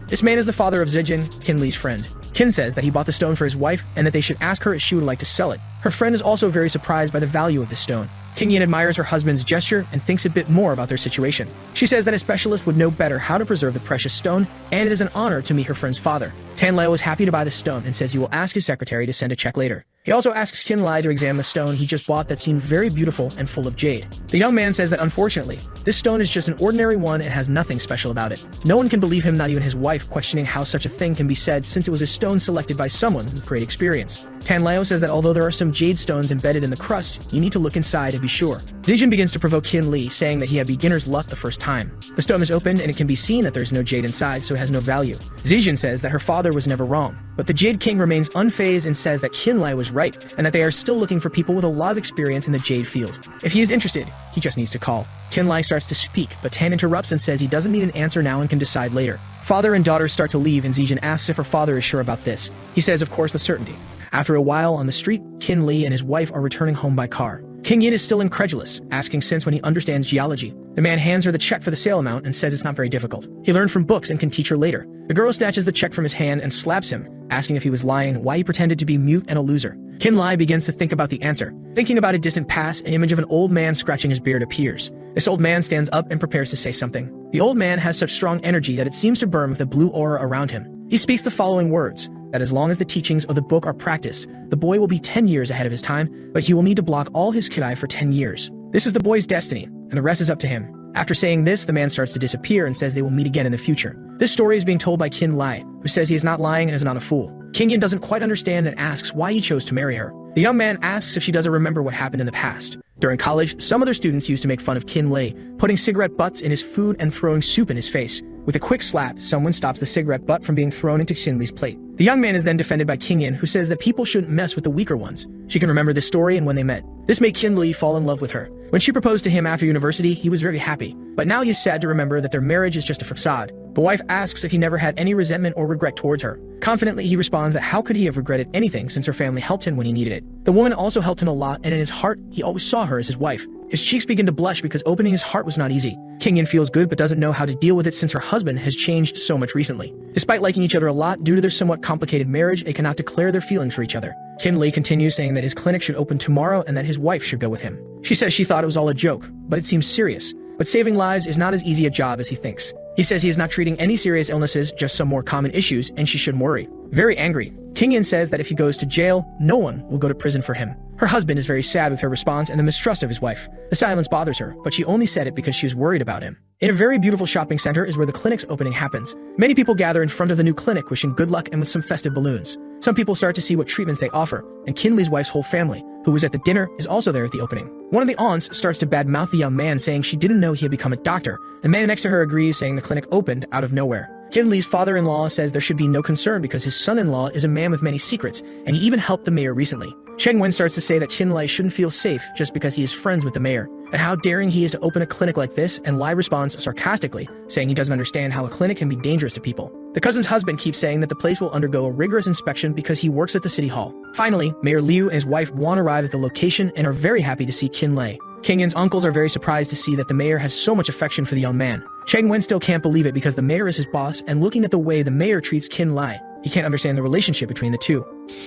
This man is the father of Zijin, Kinley's friend. Kin says that he bought the stone for his wife and that they should ask her if she would like to sell it. Her friend is also very surprised by the value of the stone. Kingyin admires her husband's gesture and thinks a bit more about their situation. She says that a specialist would know better how to preserve the precious stone, and it is an honor to meet her friend's father. Tan Lao is happy to buy the stone and says he will ask his secretary to send a check later. He also asks Kinlai to examine the stone he just bought that seemed very beautiful and full of jade. The young man says that unfortunately, this stone is just an ordinary one and has nothing special about it. No one can believe him, not even his wife, questioning how such a thing can be said since it was a stone selected by someone with great experience. Tan Lao says that although there are some jade stones embedded in the crust, you need to look inside and be sure. Zijin begins to provoke Kin Li, saying that he had beginner's luck the first time. The stone is opened and it can be seen that there is no jade inside, so it has no value. Zijin says that her father was never wrong, but the Jade King remains unfazed and says that Kinlai was right, and that they are still looking for people with a lot of experience in the jade field. If he is interested, he just needs to call. Kinlai starts to speak, but Tan interrupts and says he doesn't need an answer now and can decide later. Father and daughter start to leave and Zijin asks if her father is sure about this. He says of course with certainty. After a while on the street, Kin Li and his wife are returning home by car. King Yin is still incredulous, asking since when he understands geology. The man hands her the check for the sale amount and says it's not very difficult. He learned from books and can teach her later. The girl snatches the check from his hand and slaps him, asking if he was lying, why he pretended to be mute and a loser. Kinlai begins to think about the answer. Thinking about a distant past, an image of an old man scratching his beard appears. This old man stands up and prepares to say something. The old man has such strong energy that it seems to burn with a blue aura around him. He speaks the following words, that as long as the teachings of the book are practiced, the boy will be 10 years ahead of his time, but he will need to block all his kidai for 10 years. This is the boy's destiny, and the rest is up to him. After saying this, the man starts to disappear and says they will meet again in the future. This story is being told by Kin Lai, who says he is not lying and is not a fool. King Yin doesn't quite understand and asks why he chose to marry her. The young man asks if she doesn't remember what happened in the past. During college, some other students used to make fun of Kin Lei, putting cigarette butts in his food and throwing soup in his face. With a quick slap, someone stops the cigarette butt from being thrown into Xin Li's plate. The young man is then defended by King Yin, who says that people shouldn't mess with the weaker ones. She can remember this story and when they met. This made Kin Li fall in love with her. When she proposed to him after university, he was very happy. But now he is sad to remember that their marriage is just a facade. The wife asks if he never had any resentment or regret towards her. Confidently, he responds that how could he have regretted anything since her family helped him when he needed it. The woman also helped him a lot, and in his heart, he always saw her as his wife. His cheeks begin to blush because opening his heart was not easy. King-in feels good but doesn't know how to deal with it since her husband has changed so much recently. Despite liking each other a lot, due to their somewhat complicated marriage, they cannot declare their feelings for each other. Kin-Lee continues saying that his clinic should open tomorrow and that his wife should go with him. She says she thought it was all a joke, but it seems serious. But saving lives is not as easy a job as he thinks. He says he is not treating any serious illnesses, just some more common issues, and she shouldn't worry. Very angry, King-in says that if he goes to jail, no one will go to prison for him. Her husband is very sad with her response and the mistrust of his wife. The silence bothers her, but she only said it because she was worried about him. In a very beautiful shopping center is where the clinic's opening happens. Many people gather in front of the new clinic wishing good luck and with some festive balloons. Some people start to see what treatments they offer, and Kin-Lee's wife's whole family, who was at the dinner, is also there at the opening. One of the aunts starts to badmouth the young man, saying she didn't know he had become a doctor. The man next to her agrees, saying the clinic opened out of nowhere. Kin-Lee's father-in-law says there should be no concern because his son-in-law is a man with many secrets, and he even helped the mayor recently. Cheng-Wen starts to say that Kin-Lei shouldn't feel safe just because he is friends with the mayor, and how daring he is to open a clinic like this, and Lai responds sarcastically, saying he doesn't understand how a clinic can be dangerous to people. The cousin's husband keeps saying that the place will undergo a rigorous inspection because he works at the city hall. Finally, Mayor Liu and his wife Wan arrive at the location and are very happy to see Kin-Lei. King-in's uncles are very surprised to see that the mayor has so much affection for the young man. Cheng-Wen still can't believe it because the mayor is his boss, and looking at the way the mayor treats Kin-Lai, he can't understand the relationship between the two.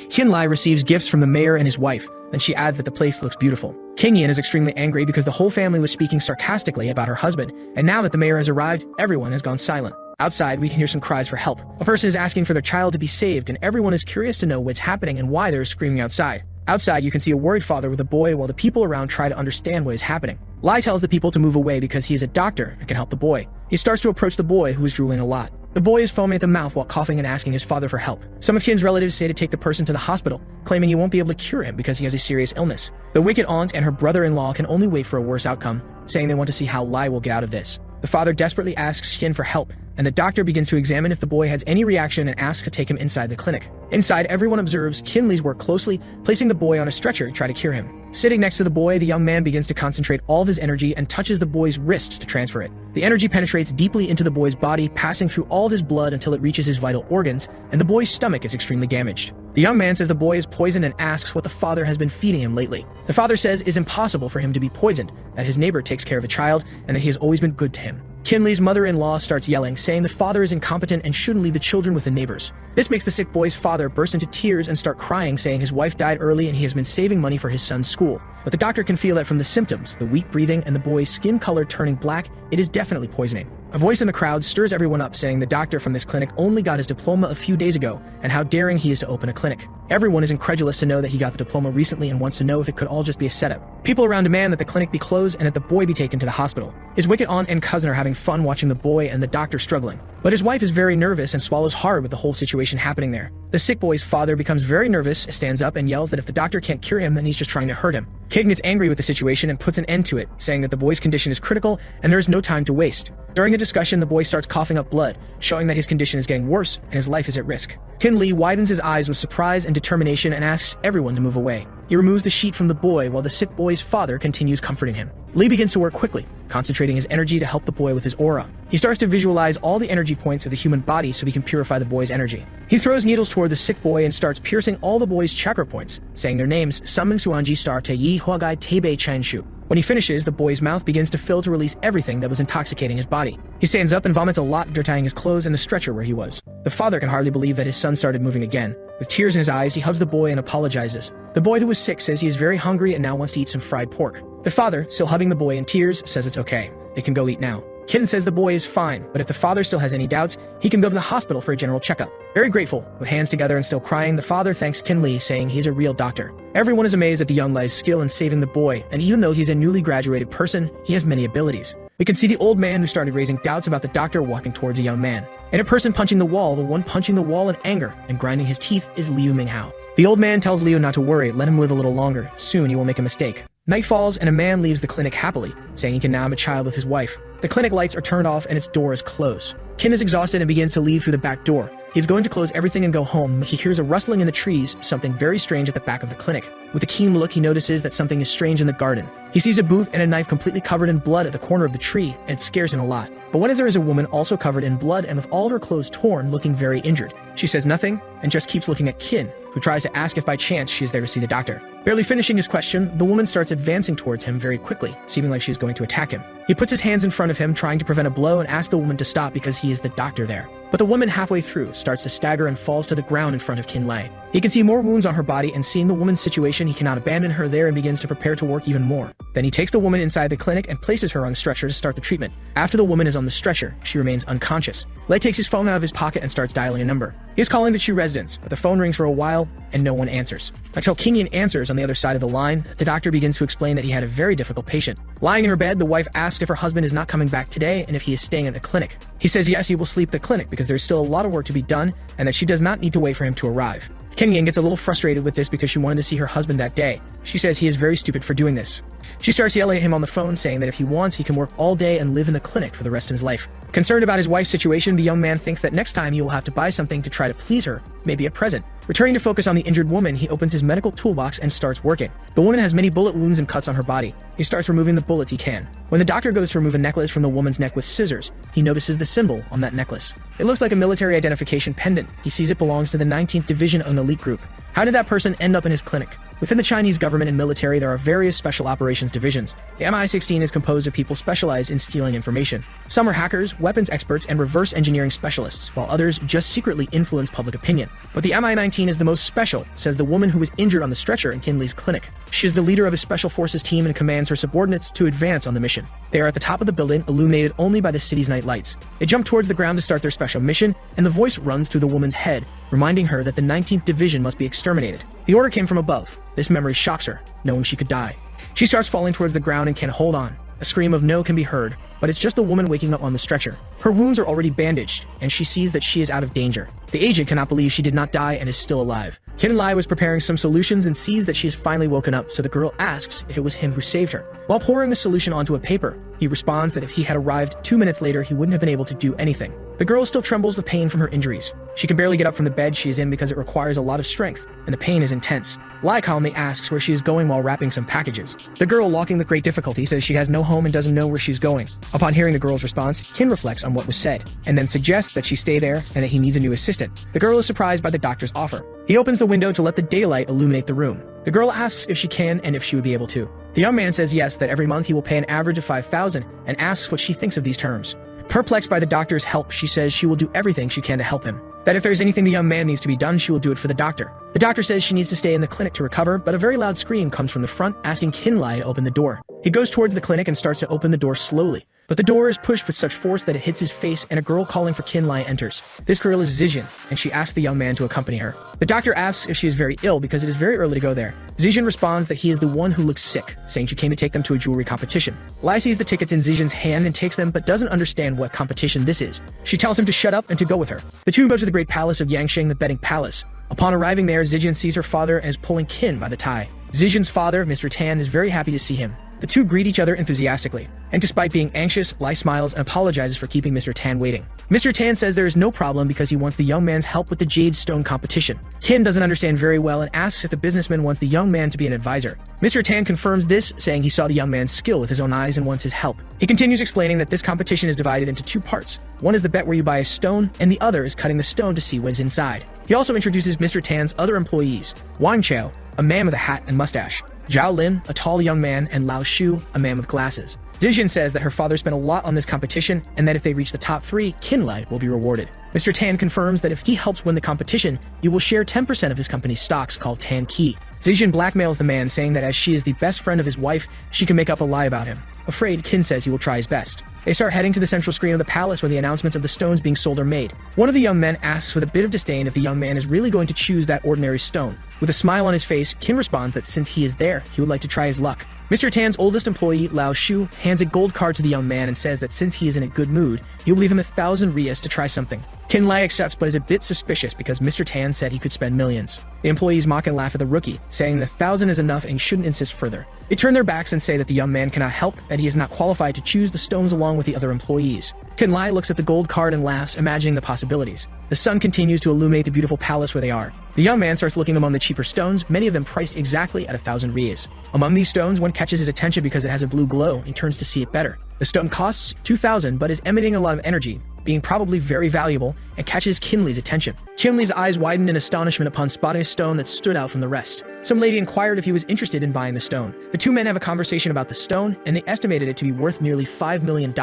Kin-Lai receives gifts from the mayor and his wife, and she adds that the place looks beautiful. King-in is extremely angry because the whole family was speaking sarcastically about her husband, and now that the mayor has arrived, everyone has gone silent. Outside, we can hear some cries for help. A person is asking for their child to be saved, and everyone is curious to know what's happening and why they're screaming outside. Outside, you can see a worried father with a boy while the people around try to understand what is happening. Lai tells the people to move away because he is a doctor and can help the boy. He starts to approach the boy, who is drooling a lot. The boy is foaming at the mouth while coughing and asking his father for help. Some of Kin's relatives say to take the person to the hospital, claiming he won't be able to cure him because he has a serious illness. The wicked aunt and her brother-in-law can only wait for a worse outcome, saying they want to see how Lai will get out of this. The father desperately asks Kin for help, and the doctor begins to examine if the boy has any reaction and asks to take him inside the clinic. Inside, everyone observes Kin-Lee's work closely, placing the boy on a stretcher to try to cure him. Sitting next to the boy, the young man begins to concentrate all of his energy and touches the boy's wrist to transfer it. The energy penetrates deeply into the boy's body, passing through all of his blood until it reaches his vital organs, and the boy's stomach is extremely damaged. The young man says the boy is poisoned and asks what the father has been feeding him lately. The father says it's impossible for him to be poisoned, that his neighbor takes care of the child, and that he has always been good to him. Kin-Lee's mother-in-law starts yelling, saying the father is incompetent and shouldn't leave the children with the neighbors. This makes the sick boy's father burst into tears and start crying, saying his wife died early and he has been saving money for his son's school. But the doctor can feel that from the symptoms, the weak breathing and the boy's skin color turning black, it is definitely poisoning. A voice in the crowd stirs everyone up, saying the doctor from this clinic only got his diploma a few days ago, and how daring he is to open a clinic. Everyone is incredulous to know that he got the diploma recently and wants to know if it could all just be a setup. People around demand that the clinic be closed and that the boy be taken to the hospital. His wicked aunt and cousin are having fun watching the boy and the doctor struggling. But his wife is very nervous and swallows hard with the whole situation happening there. The sick boy's father becomes very nervous, stands up and yells that if the doctor can't cure him, then he's just trying to hurt him. King gets angry with the situation and puts an end to it, saying that the boy's condition is critical and there is no time to waste. During the discussion, the boy starts coughing up blood, showing that his condition is getting worse and his life is at risk. Kin-Lee widens his eyes with surprise and determination and asks everyone to move away. He removes the sheet from the boy while the sick boy's father continues comforting him. Lee begins to work quickly, concentrating his energy to help the boy with his aura. He starts to visualize all the energy points of the human body so he can purify the boy's energy. He throws needles toward the sick boy and starts piercing all the boy's chakra points, saying their names, Summon Suanji Star Te Yi Huagai Tebe Chanshu. When he finishes, the boy's mouth begins to fill to release everything that was intoxicating his body. He stands up and vomits a lot after tying his clothes in the stretcher where he was. The father can hardly believe that his son started moving again. With tears in his eyes, he hugs the boy and apologizes. The boy who was sick says he is very hungry and now wants to eat some fried pork. The father, still hugging the boy in tears, says it's okay. They can go eat now. Kin says the boy is fine, but if the father still has any doubts, he can go to the hospital for a general checkup. Very grateful, with hands together and still crying, the father thanks Kin-Lee, saying he's a real doctor. Everyone is amazed at the young Lai's skill in saving the boy, and even though he's a newly graduated person, he has many abilities. We can see the old man who started raising doubts about the doctor walking towards a young man. And a person punching the wall, the one punching the wall in anger and grinding his teeth is Liu Minghao. The old man tells Liu not to worry, let him live a little longer. Soon he will make a mistake. Night falls and a man leaves the clinic happily, saying he can now have a child with his wife. The clinic lights are turned off and its door is closed. Kin is exhausted and begins to leave through the back door. He is going to close everything and go home, but he hears a rustling in the trees, something very strange at the back of the clinic. With a keen look, he notices that something is strange in the garden. He sees a booth and a knife completely covered in blood at the corner of the tree, and it scares him a lot. But what is there is a woman also covered in blood and with all her clothes torn, looking very injured. She says nothing and just keeps looking at Kin, who tries to ask if by chance she is there to see the doctor. Barely finishing his question, the woman starts advancing towards him very quickly, seeming like she's going to attack him. He puts his hands in front of him, trying to prevent a blow, and asks the woman to stop because he is the doctor there. But the woman halfway through starts to stagger and falls to the ground in front of Kin Lai. He can see more wounds on her body, and seeing the woman's situation, he cannot abandon her there and begins to prepare to work even more. Then he takes the woman inside the clinic and places her on a stretcher to start the treatment. After the woman is on the stretcher, she remains unconscious. Lai takes his phone out of his pocket and starts dialing a number. He is calling the Chu residence, but the phone rings for a while and no one answers. Until King Yin answers on the other side of the line, the doctor begins to explain that he had a very difficult patient. Lying in her bed, the wife asks if her husband is not coming back today and if he is staying at the clinic. He says yes, he will sleep at the clinic because there's still a lot of work to be done and that she does not need to wait for him to arrive. King Yin gets a little frustrated with this because she wanted to see her husband that day. She says he is very stupid for doing this. She starts yelling at him on the phone, saying that if he wants, he can work all day and live in the clinic for the rest of his life. Concerned about his wife's situation, the young man thinks that next time he will have to buy something to try to please her, maybe a present. Returning to focus on the injured woman, he opens his medical toolbox and starts working. The woman has many bullet wounds and cuts on her body. He starts removing the bullets he can. When the doctor goes to remove a necklace from the woman's neck with scissors, he notices the symbol on that necklace. It looks like a military identification pendant. He sees it belongs to the 19th Division, an elite group. How did that person end up in his clinic? Within the Chinese government and military, there are various special operations divisions. The MI-16 is composed of people specialized in stealing information. Some are hackers, weapons experts, and reverse engineering specialists, while others just secretly influence public opinion. But the MI-19 is the most special, says the woman who was injured on the stretcher in Kinley's clinic. She is the leader of a special forces team and commands her subordinates to advance on the mission. They are at the top of the building, illuminated only by the city's night lights. They jump towards the ground to start their special mission, and the voice runs through the woman's head, reminding her that the 19th Division must be exterminated. The order came from above. This memory shocks her, knowing she could die. She starts falling towards the ground and can't hold on. A scream of no can be heard, but it's just the woman waking up on the stretcher. Her wounds are already bandaged, and she sees that she is out of danger. The agent cannot believe she did not die and is still alive. Kin Lai was preparing some solutions and sees that she has finally woken up, so the girl asks if it was him who saved her. While pouring the solution onto a paper, he responds that if he had arrived 2 minutes later, he wouldn't have been able to do anything. The girl still trembles with pain from her injuries. She can barely get up from the bed she is in because it requires a lot of strength, and the pain is intense. Lai calmly asks where she is going while wrapping some packages. The girl, walking with great difficulty, says she has no home and doesn't know where she's going. Upon hearing the girl's response, Kin reflects on what was said, and then suggests that she stay there and that he needs a new assistant. The girl is surprised by the doctor's offer. He opens the window to let the daylight illuminate the room. The girl asks if she can and if she would be able to. The young man says yes, that every month he will pay an average of 5,000 and asks what she thinks of these terms. Perplexed by the doctor's help, she says she will do everything she can to help him. That if there's anything the young man needs to be done, she will do it for the doctor. The doctor says she needs to stay in the clinic to recover, but a very loud scream comes from the front, asking Kin Lai to open the door. He goes towards the clinic and starts to open the door slowly. But the door is pushed with such force that it hits his face, and a girl calling for Kin Lai enters. This girl is Zijin, and she asks the young man to accompany her. The doctor asks if she is very ill because it is very early to go there. Zijin responds that he is the one who looks sick, saying she came to take them to a jewelry competition. Lai sees the tickets in Zijin's hand and takes them, but doesn't understand what competition this is. She tells him to shut up and to go with her. The two go to the great palace of Yangsheng, the betting palace. Upon arriving there, Zijin sees her father and is pulling Kin by the tie. Zijin's father, Mr. Tan, is very happy to see him. The two greet each other enthusiastically, and despite being anxious, Lai smiles and apologizes for keeping Mr. Tan waiting. Mr. Tan says there is no problem because he wants the young man's help with the Jade Stone competition. Kin doesn't understand very well and asks if the businessman wants the young man to be an advisor. Mr. Tan confirms this, saying he saw the young man's skill with his own eyes and wants his help. He continues explaining that this competition is divided into two parts. One is the bet where you buy a stone, and the other is cutting the stone to see what's inside. He also introduces Mr. Tan's other employees, Wang Chao, a man with a hat and mustache, Zhao Lin, a tall young man, and Lao Shu, a man with glasses. Zijin says that her father spent a lot on this competition, and that if they reach the top 3, Kin Lai will be rewarded. Mr. Tan confirms that if he helps win the competition, he will share 10% of his company's stocks called Tan Ki. Zijin blackmails the man, saying that as she is the best friend of his wife, she can make up a lie about him. Afraid, Kin says he will try his best. They start heading to the central screen of the palace where the announcements of the stones being sold are made. One of the young men asks with a bit of disdain if the young man is really going to choose that ordinary stone. With a smile on his face, Kin responds that since he is there, he would like to try his luck. Mr. Tan's oldest employee, Lao Shu, hands a gold card to the young man and says that since he is in a good mood, he will leave him 1,000 riyas to try something. Kin Lai accepts but is a bit suspicious because Mr. Tan said he could spend millions. The employees mock and laugh at the rookie, saying the 1,000 is enough and he shouldn't insist further. They turn their backs and say that the young man cannot help, that he is not qualified to choose the stones along with the other employees. Kin Lai looks at the gold card and laughs, imagining the possibilities. The sun continues to illuminate the beautiful palace where they are. The young man starts looking among the cheaper stones, many of them priced exactly at 1,000 riyas. Among these stones, one catches his attention because it has a blue glow and turns to see it better. The stone costs 2,000 but is emitting a lot of energy, being probably very valuable, and catches Kinley's attention. Kinley's eyes widen in astonishment upon spotting a stone that stood out from the rest. Some lady inquired if he was interested in buying the stone. The two men have a conversation about the stone, and they estimated it to be worth nearly $5 million,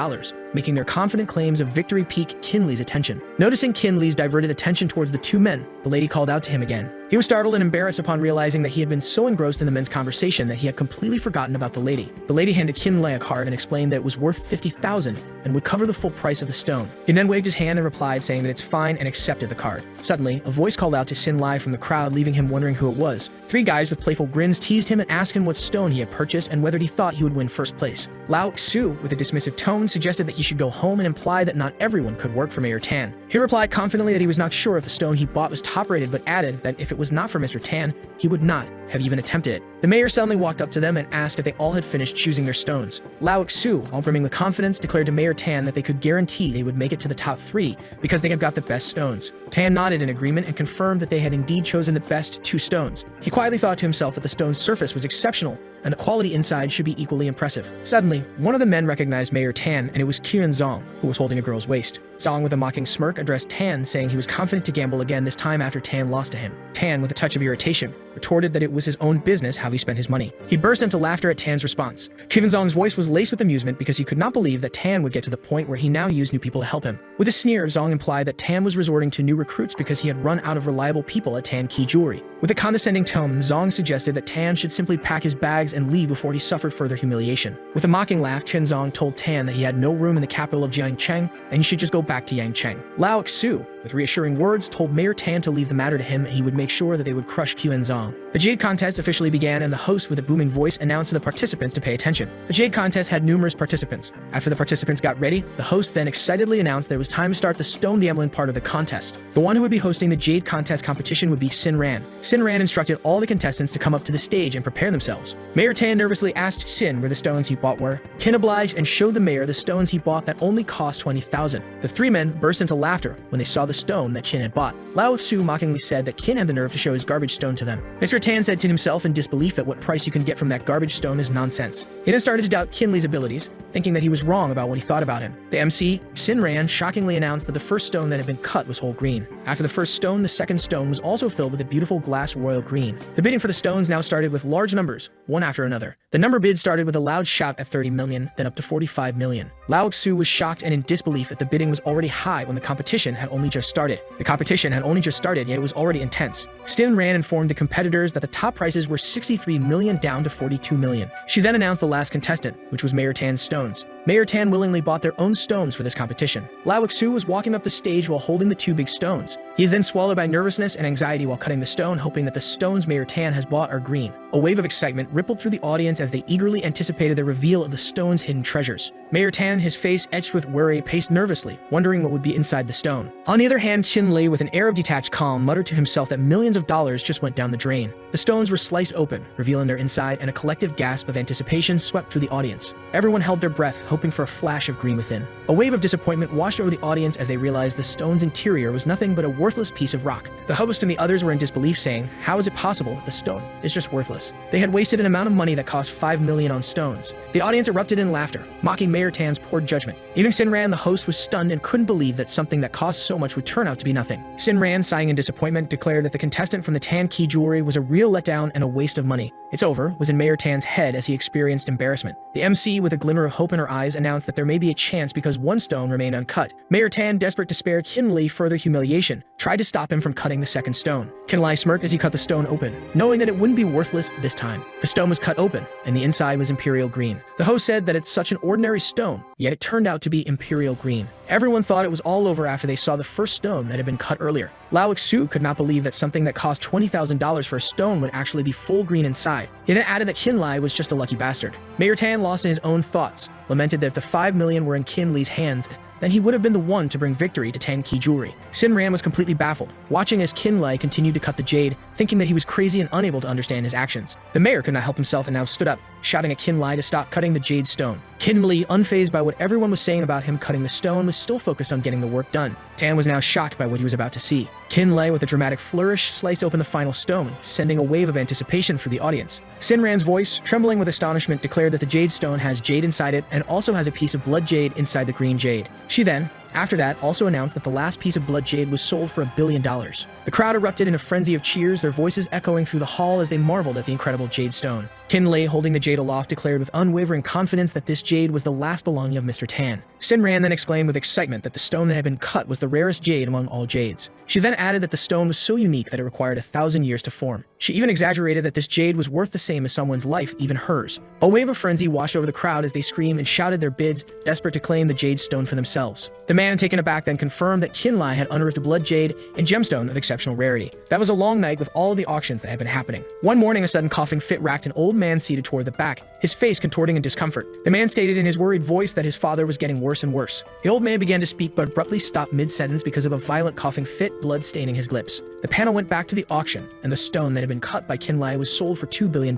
making their confident claims of victory pique Kinley's attention. Noticing Kinley's diverted attention towards the two men, the lady called out to him again. He was startled and embarrassed upon realizing that he had been so engrossed in the men's conversation that he had completely forgotten about the lady. The lady handed Kinley a card and explained that it was worth $50,000 and would cover the full price of the stone. He then waved his hand and replied, saying that it's fine, and accepted the card. Suddenly, a voice called out to Kinley from the crowd, leaving him wondering who it was. Three guys with playful grins teased him and asked him what stone he had purchased and whether he thought he would win first place. Lao Xu, with a dismissive tone, suggested that he should go home and implied that not everyone could work for Mayor Tan. He replied confidently that he was not sure if the stone he bought was top-rated, but added that if it was not for Mr. Tan, he would not have even attempted it. The mayor suddenly walked up to them and asked if they all had finished choosing their stones. Lao Xu, all brimming with confidence, declared to Mayor Tan that they could guarantee they would make it to the top 3 because they had got the best stones. Tan nodded in agreement and confirmed that they had indeed chosen the best 2 stones. He quietly thought to himself that the stone's surface was exceptional and the quality inside should be equally impressive. Suddenly, one of the men recognized Mayor Tan, and it was Kyun Zong, who was holding a girl's waist. Zong, with a mocking smirk, addressed Tan, saying he was confident to gamble again, this time after Tan lost to him. Tan, with a touch of irritation, retorted that it was his own business how he spent his money. He burst into laughter at Tan's response. Kyun Zong's voice was laced with amusement because he could not believe that Tan would get to the point where he now used new people to help him. With a sneer, Zong implied that Tan was resorting to new recruits because he had run out of reliable people at Tan Key Jewelry. With a condescending tone, Zong suggested that Tan should simply pack his bags and leave before he suffered further humiliation. With a mocking laugh, Kyun Zong told Tan that he had no room in the capital of Jiangcheng and he should just go back to Yangcheng. Lao Xu, with reassuring words, told Mayor Tan to leave the matter to him and he would make sure that they would crush Kyun Zong. The Jade Contest officially began, and the host with a booming voice announced to the participants to pay attention. The Jade Contest had numerous participants. After the participants got ready, the host then excitedly announced that it was time to start the stone gambling part of the contest. The one who would be hosting the Jade Contest competition would be Sin Ran. Sin Ran instructed all the contestants to come up to the stage and prepare themselves. Mayor Tan nervously asked Sin where the stones he bought were. Kin obliged and showed the mayor the stones he bought that only cost $20,000. The 3 men burst into laughter when they saw the stone that Qin had bought. Lao Xu mockingly said that Qin had the nerve to show his garbage stone to them. Mr. Tan said to himself in disbelief that what price you can get from that garbage stone is nonsense. He then started to doubt Kinley's abilities, thinking that he was wrong about what he thought about him. The MC, Sin Ran, shockingly announced that the first stone that had been cut was whole green. After the first stone, the second stone was also filled with a beautiful glass royal green. The bidding for the stones now started with large numbers, one after another. The number bid started with a loud shout at 30 million, then up to 45 million. Lao Xu was shocked and in disbelief that the bidding was already high when the competition had only just started. The competition had only just started, yet it was already intense. Sin Ran informed the competitors that the top prices were 63 million down to 42 million. She then announced the last contestant, which was Mayor Tan's stones. Mayor Tan willingly bought their own stones for this competition. Lao Xu was walking up the stage while holding the 2 big stones. He is then swallowed by nervousness and anxiety while cutting the stone, hoping that the stones Mayor Tan has bought are green. A wave of excitement rippled through the audience as they eagerly anticipated the reveal of the stone's hidden treasures. Mayor Tan, his face etched with worry, paced nervously, wondering what would be inside the stone. On the other hand, Qin Li, with an air of detached calm, muttered to himself that millions of dollars just went down the drain. The stones were sliced open, revealing their inside, and a collective gasp of anticipation swept through the audience. Everyone held their breath, hoping for a flash of green within. A wave of disappointment washed over the audience as they realized the stone's interior was nothing but a worthless piece of rock. The host and the others were in disbelief, saying, "How is it possible that the stone is just worthless?" They had wasted an amount of money that cost 5 million on stones. The audience erupted in laughter, mocking Mayor Tan's poor judgment. Even Sin Ran, the host, was stunned and couldn't believe that something that cost so much would turn out to be nothing. Sin Ran, sighing in disappointment, declared that the contestant from the Tan Key Jewelry was a real letdown and a waste of money. "It's over," was in Mayor Tan's head as he experienced embarrassment. The MC, with a glimmer of hope in her eyes, announced that there may be a chance because one stone remained uncut. Mayor Tan, desperate to spare Kinley further humiliation, tried to stop him from cutting the second stone. Kinley smirked as he cut the stone open, knowing that it wouldn't be worthless this time. The stone was cut open, and the inside was imperial green. The host said that it's such an ordinary stone, yet it turned out to be imperial green. Everyone thought it was all over after they saw the first stone that had been cut earlier. Lao Xu could not believe that something that cost $20,000 for a stone would actually be full green inside. He then added that Kinley was just a lucky bastard. Mayor Tan, lost in his own thoughts, lamented that if the 5 million were in Kinley's hands, then he would have been the one to bring victory to Tan Key Jewelry. Sin Ran was completely baffled, watching as Kinley continued to cut the jade, thinking that he was crazy and unable to understand his actions. The mayor could not help himself and now stood up, shouting at Kinley to stop cutting the jade stone. Kinley, unfazed by what everyone was saying about him cutting the stone, was still focused on getting the work done. Tan was now shocked by what he was about to see. Kinley, with a dramatic flourish, sliced open the final stone, sending a wave of anticipation for the audience. Sin Ran's voice, trembling with astonishment, declared that the jade stone has jade inside it and also has a piece of blood jade inside the green jade. She then, after that also announced that the last piece of blood jade was sold for $1 billion. The crowd erupted in a frenzy of cheers, their voices echoing through the hall as they marveled at the incredible jade stone. Qin Lei, holding the jade aloft, declared with unwavering confidence that this jade was the last belonging of Mr. Tan. Sin Ran then exclaimed with excitement that the stone that had been cut was the rarest jade among all jades. She then added that the stone was so unique that it required 1,000 years to form. She even exaggerated that this jade was worth the same as someone's life, even hers. A wave of frenzy washed over the crowd as they screamed and shouted their bids, desperate to claim the jade stone for themselves. The man, taken aback, then confirmed that Qin Lei had unearthed a blood jade and gemstone of exceptional rarity. That was a long night with all of the auctions that had been happening. One morning, a sudden coughing fit racked an old man seated toward the back, his face contorting in discomfort. The man stated in his worried voice that his father was getting worse and worse. The old man began to speak but abruptly stopped mid-sentence because of a violent coughing fit, blood staining his lips. The panel went back to the auction, and the stone that had been cut by Qin Lei was sold for $2 billion.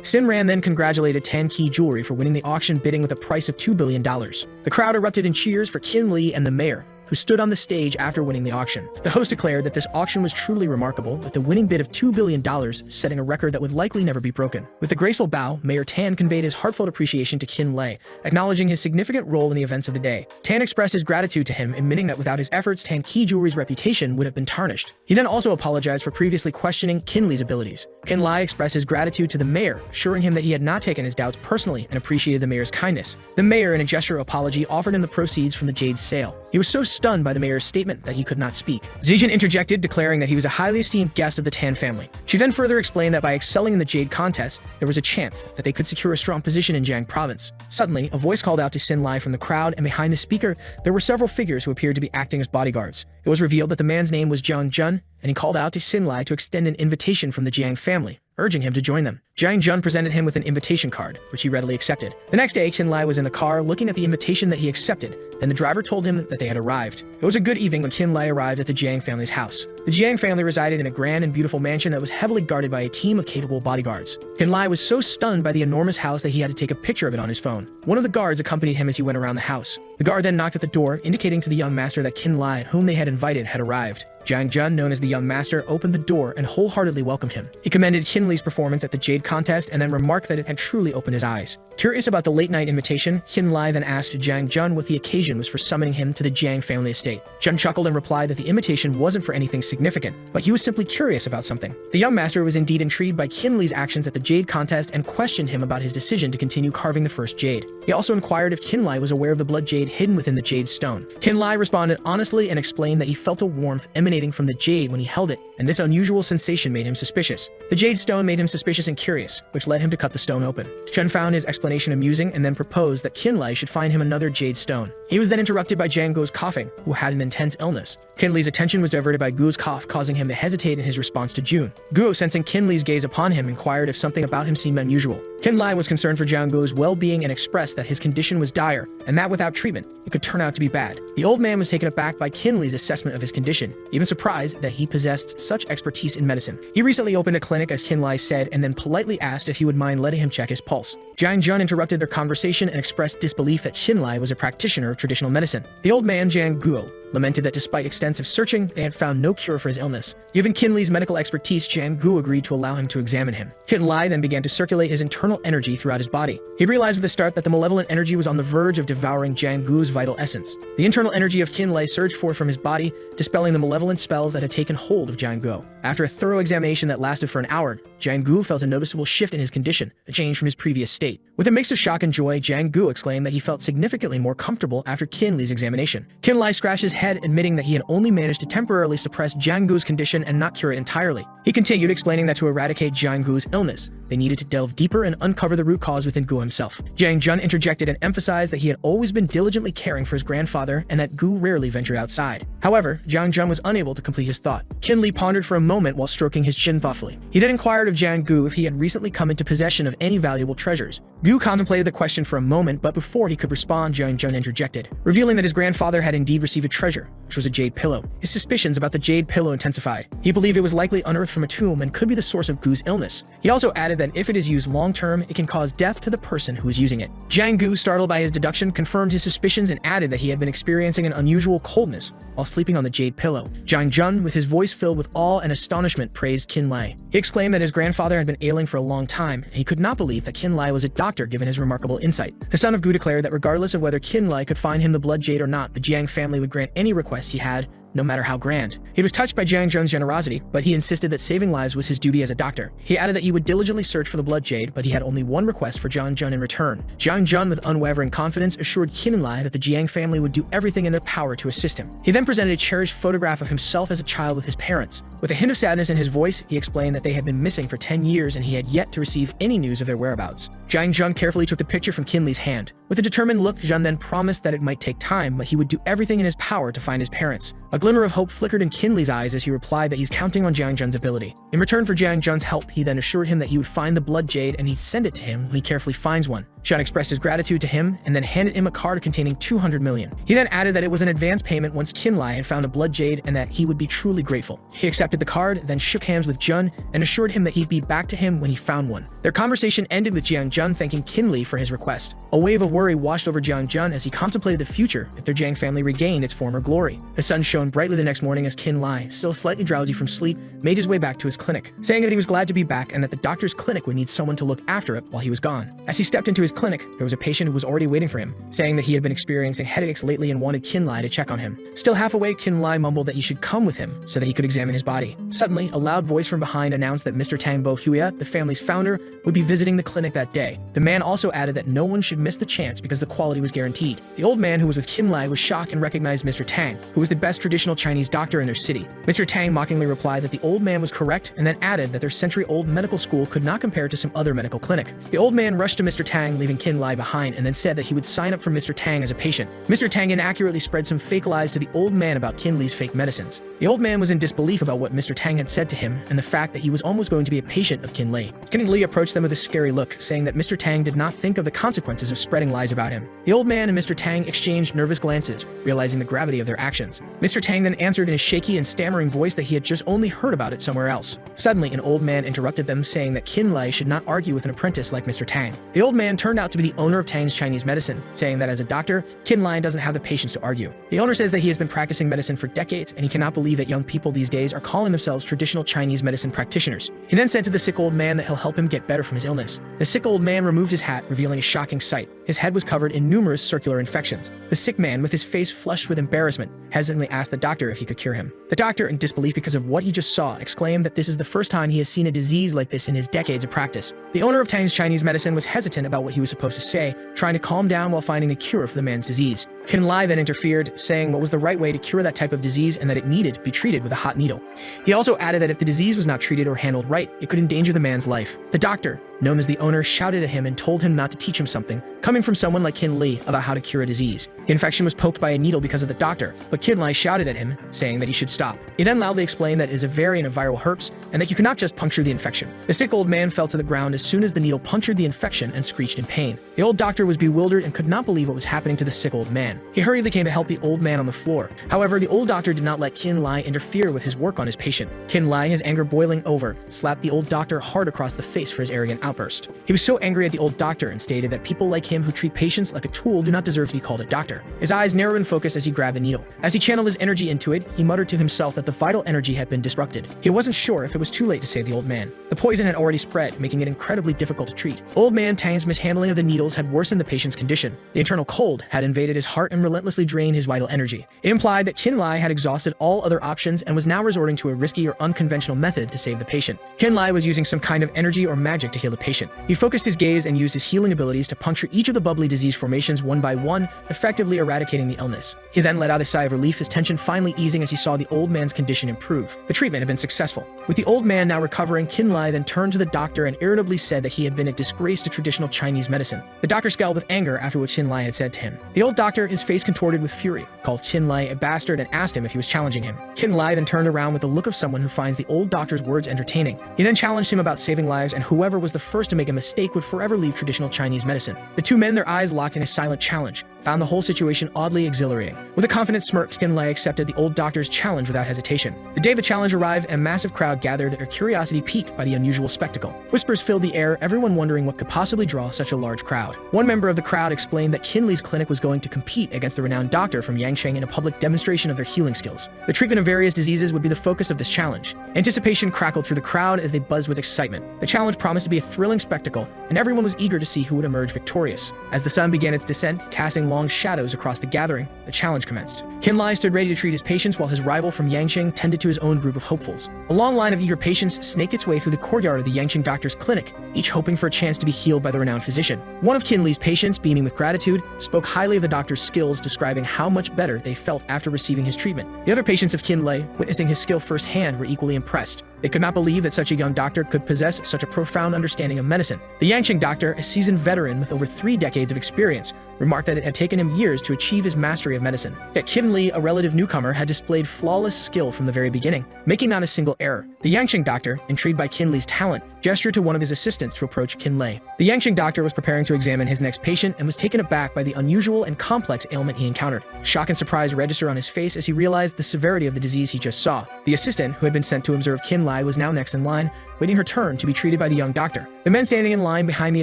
Sin Ran then congratulated Tan Ki Jewelry for winning the auction, bidding with a price of $2 billion. The crowd erupted in cheers for Qin Li and the mayor, who stood on the stage after winning the auction. The host declared that this auction was truly remarkable, with the winning bid of $2 billion setting a record that would likely never be broken. With a graceful bow, Mayor Tan conveyed his heartfelt appreciation to Qin Lei, acknowledging his significant role in the events of the day. Tan expressed his gratitude to him, admitting that without his efforts, Tan Ki Jewelry's reputation would have been tarnished. He then also apologized for previously questioning Qin Li's abilities. Qin Lei expressed his gratitude to the mayor, assuring him that he had not taken his doubts personally and appreciated the mayor's kindness. The mayor, in a gesture of apology, offered him the proceeds from the jade's sale. He was so stunned by the mayor's statement that he could not speak. Zijin interjected, declaring that he was a highly esteemed guest of the Tan family. She then further explained that by excelling in the jade contest, there was a chance that they could secure a strong position in Jiang province. Suddenly, a voice called out to Sin Lai from the crowd, and behind the speaker, there were several figures who appeared to be acting as bodyguards. It was revealed that the man's name was Jiang Jun, and he called out to Sin Lai to extend an invitation from the Jiang family, urging him to join them. Jiang Jun presented him with an invitation card, which he readily accepted. The next day, Qin Lai was in the car looking at the invitation that he accepted, and the driver told him that they had arrived. It was a good evening when Qin Lai arrived at the Jiang family's house. The Jiang family resided in a grand and beautiful mansion that was heavily guarded by a team of capable bodyguards. Qin Lai was so stunned by the enormous house that he had to take a picture of it on his phone. One of the guards accompanied him as he went around the house. The guard then knocked at the door, indicating to the young master that Qin Lai, whom they had invited, had arrived. Jiang Jun, known as the young master, opened the door and wholeheartedly welcomed him. He commended Qin Li's performance at the jade contest and then remarked that it had truly opened his eyes. Curious about the late-night invitation, Qin Lai then asked Jiang Jun what the occasion was for summoning him to the Jiang family estate. Jun chuckled and replied that the invitation wasn't for anything significant, but he was simply curious about something. The young master was indeed intrigued by Qin Li's actions at the jade contest and questioned him about his decision to continue carving the first jade. He also inquired if Qin Lai was aware of the blood jade hidden within the jade stone. Qin Lai responded honestly and explained that he felt a warmth emanating from the jade when he held it, and this unusual sensation made him suspicious. The jade stone made him suspicious and curious, which led him to cut the stone open. Chun found his explanation amusing and then proposed that Qin Lai should find him another jade stone. He was then interrupted by Jiang Guo's coughing, who had an intense illness. Qin Li's attention was diverted by Guo's cough, causing him to hesitate in his response to Jun. Guo, sensing Qin Li's gaze upon him, inquired if something about him seemed unusual. Qin Lai was concerned for Jiang Guo's well-being and expressed that his condition was dire, and that without treatment, it could turn out to be bad. The old man was taken aback by Qin Li's assessment of his condition, even surprised that he possessed such expertise in medicine. He recently opened a clinic, as Qin Lai said, and then politely asked if he would mind letting him check his pulse. Jiang Jun interrupted their conversation and expressed disbelief that Qin Lai was a practitioner of traditional medicine. The old man, Jiang Guo, lamented that despite extensive searching, they had found no cure for his illness. Given Qin Li's medical expertise, Jiang Guo agreed to allow him to examine him. Qin Lai then began to circulate his internal energy throughout his body. He realized at the start that the malevolent energy was on the verge of devouring Jiang Guo's vital essence. The internal energy of Qin Lai surged forth from his body, dispelling the malevolent spells that had taken hold of Jiang Guo. After a thorough examination that lasted for an hour, Jiang Guo felt a noticeable shift in his condition, a change from his previous state. With a mix of shock and joy, Jiang Guo exclaimed that he felt significantly more comfortable after Qin Li's examination. Qin Lai scratched his head, admitting that he had only managed to temporarily suppress Jiang Guo's condition and not cure it entirely. He continued, explaining that to eradicate Jiang Guo's illness, they needed to delve deeper and uncover the root cause within Guo himself. Jiang Jun interjected and emphasized that he had always been diligently caring for his grandfather and that Guo rarely ventured outside. However, Jiang Jun was unable to complete his thought. Qin Li pondered for a moment while stroking his chin thoughtfully. He then inquired of Jiang Guo if he had recently come into possession of any valuable treasures. Guo contemplated the question for a moment, but before he could respond, Jiang Jun interjected, revealing that his grandfather had indeed received a treasure, which was a jade pillow. His suspicions about the jade pillow intensified. He believed it was likely unearthed from a tomb and could be the source of Guo's illness. He also added that if it is used long-term, it can cause death to the person who is using it. Jiang Guo, startled by his deduction, confirmed his suspicions and added that he had been experiencing an unusual coldness while sleeping on the jade pillow. Jiang Jun, with his voice filled with awe and astonishment, praised Qin Lai. He exclaimed that his grandfather had been ailing for a long time, and he could not believe that Qin Lai was a doctor doctor given his remarkable insight. The son of Gu declared that regardless of whether Qin Lai could find him the blood jade or not, the Jiang family would grant any request he had, no matter how grand. He was touched by Jiang Jun's generosity, but he insisted that saving lives was his duty as a doctor. He added that he would diligently search for the blood jade, but he had only one request for Jiang Jun in return. Jiang Jun, with unwavering confidence, assured Qin Lai that the Jiang family would do everything in their power to assist him. He then presented a cherished photograph of himself as a child with his parents. With a hint of sadness in his voice, he explained that they had been missing for 10 years and he had yet to receive any news of their whereabouts. Jiang Jun carefully took the picture from Qin Li's hand. With a determined look, Jun then promised that it might take time, but he would do everything in his power to find his parents. A glimmer of hope flickered in Qin Li's eyes as he replied that he's counting on Jiang Jun's ability. In return for Jiang Jun's help, he then assured him that he would find the blood jade and he'd send it to him when he carefully finds one. Jun expressed his gratitude to him and then handed him a card containing 200 million. He then added that it was an advance payment once Qin Lai had found the blood jade and that he would be truly grateful. He accepted the card, then shook hands with Jun and assured him that he'd be back to him when he found one. Their conversation ended with Jiang Jun thanking Qin Li for his request. A wave of worry washed over Jiang Jun as he contemplated the future if their Jiang family regained its former glory. The sun shone brightly the next morning as Qin Lai, still slightly drowsy from sleep, made his way back to his clinic, saying that he was glad to be back and that the doctor's clinic would need someone to look after it while he was gone. As he stepped into his clinic, there was a patient who was already waiting for him, saying that he had been experiencing headaches lately and wanted Qin Lai to check on him. Still half awake, Qin Lai mumbled that he should come with him so that he could examine his body. Suddenly, a loud voice from behind announced that Mr. Tang Bo Huya, the family's founder, would be visiting the clinic that day. The man also added that no one should miss the chance because the quality was guaranteed. The old man who was with Qin Lai was shocked and recognized Mr. Tang, who was the best traditional Chinese doctor in their city. Mr. Tang mockingly replied that the old man was correct and then added that their century-old medical school could not compare to some other medical clinic. The old man rushed to Mr. Tang, leaving Qin Lai behind, and then said that he would sign up for Mr. Tang as a patient. Mr. Tang inaccurately spread some fake lies to the old man about Qin Li's fake medicines. The old man was in disbelief about what Mr. Tang had said to him and the fact that he was almost going to be a patient of Qin Li. Qin Li approached them with a scary look, saying that Mr. Tang did not think of the consequences of spreading lies about him. The old man and Mr. Tang exchanged nervous glances, realizing the gravity of their actions. Mr. Tang then answered in a shaky and stammering voice that he had just only heard about it somewhere else. Suddenly, an old man interrupted them, saying that Qin Lai should not argue with an apprentice like Mr. Tang. The old man turned out to be the owner of Tang's Chinese medicine, saying that as a doctor, Qin Lai doesn't have the patience to argue. The owner says that he has been practicing medicine for decades and he cannot believe that young people these days are calling themselves traditional Chinese medicine practitioners. He then said to the sick old man that he'll help him get better from his illness. The sick old man removed his hat, revealing a shocking sight. His head was covered in numerous circular infections. The sick man, with his face flushed with embarrassment, hesitantly asked the doctor if he could cure him. The doctor, in disbelief because of what he just saw, exclaimed that this is the first time he has seen a disease like this in his decades of practice. The owner of Tang's Chinese medicine was hesitant about what he was supposed to say, trying to calm down while finding a cure for the man's disease. Qin Lai then interfered, saying what was the right way to cure that type of disease and that it needed to be treated with a hot needle. He also added that if the disease was not treated or handled right, it could endanger the man's life. The doctor, known as the owner, shouted at him and told him not to teach him something, coming from someone like Qin Li, about how to cure a disease. The infection was poked by a needle because of the doctor, but Qin Lai shouted at him, saying that he should stop. He then loudly explained that it is a variant of viral herpes and that you cannot just puncture the infection. The sick old man fell to the ground as soon as the needle punctured the infection and screeched in pain. The old doctor was bewildered and could not believe what was happening to the sick old man. He hurriedly came to help the old man on the floor. However, the old doctor did not let Qin Lai interfere with his work on his patient. Qin Lai, his anger boiling over, slapped the old doctor hard across the face for his arrogant outburst. He was so angry at the old doctor and stated that people like him who treat patients like a tool do not deserve to be called a doctor. His eyes narrowed in focus as he grabbed a needle. As he channeled his energy into it, he muttered to himself that the vital energy had been disrupted. He wasn't sure if it was too late to save the old man. The poison had already spread, making it incredibly difficult to treat. Old man Tang's mishandling of the needles had worsened the patient's condition. The internal cold had invaded his heart and relentlessly drained his vital energy. It implied that Qin Lai had exhausted all other options and was now resorting to a risky or unconventional method to save the patient. Qin Lai was using some kind of energy or magic to heal the patient. He focused his gaze and used his healing abilities to puncture each of the bubbly disease formations one by one, effectively eradicating the illness. He then let out a sigh of relief, his tension finally easing as he saw the old man's condition improve. The treatment had been successful. With the old man now recovering, Qin Lai then turned to the doctor and irritably said that he had been a disgrace to traditional Chinese medicine. The doctor scowled with anger after what Qin Lai had said to him. The old doctor, his face contorted with fury, called Qin Lai a bastard and asked him if he was challenging him. Qin Lai then turned around with the look of someone who finds the old doctor's words entertaining. He then challenged him about saving lives, and whoever was the first to make a mistake would forever leave traditional Chinese medicine. The two men, their eyes locked in a silent challenge, found the whole situation oddly exhilarating. With a confident smirk, Qin Lai accepted the old doctor's challenge without hesitation. The day the challenge arrived, a massive crowd gathered, their curiosity piqued by the unusual spectacle. Whispers filled the air, everyone wondering what could possibly draw such a large crowd. One member of the crowd explained that Qin Li's clinic was going to compete against the renowned doctor from Yangcheng in a public demonstration of their healing skills. The treatment of various diseases would be the focus of this challenge. Anticipation crackled through the crowd as they buzzed with excitement. The challenge promised to be a thrilling spectacle, and everyone was eager to see who would emerge victorious. As the sun began its descent, casting long shadows across the gathering, the challenge commenced. Qin Lai stood ready to treat his patients while his rival from Yangqing tended to his own group of hopefuls. A long line of eager patients snaked its way through the courtyard of the Yangqing doctor's clinic, each hoping for a chance to be healed by the renowned physician. One of Qin Li's patients, beaming with gratitude, spoke highly of the doctor's skills, describing how much better they felt after receiving his treatment. The other patients of Qin Lai, witnessing his skill firsthand, were equally impressed. They could not believe that such a young doctor could possess such a profound understanding of medicine. The Yangqing doctor, a seasoned veteran with over 3 decades of experience, remarked that it had taken him years to achieve his mastery of medicine. Yet Qin Li, a relative newcomer, had displayed flawless skill from the very beginning, making not a single error. The Yangqing doctor, intrigued by Qin Li's talent, gestured to one of his assistants to approach Qin Lai. The Yangqing doctor was preparing to examine his next patient and was taken aback by the unusual and complex ailment he encountered. Shock and surprise registered on his face as he realized the severity of the disease he just saw. The assistant, who had been sent to observe Qin Lai, was now next in line, waiting her turn to be treated by the young doctor. The men standing in line behind the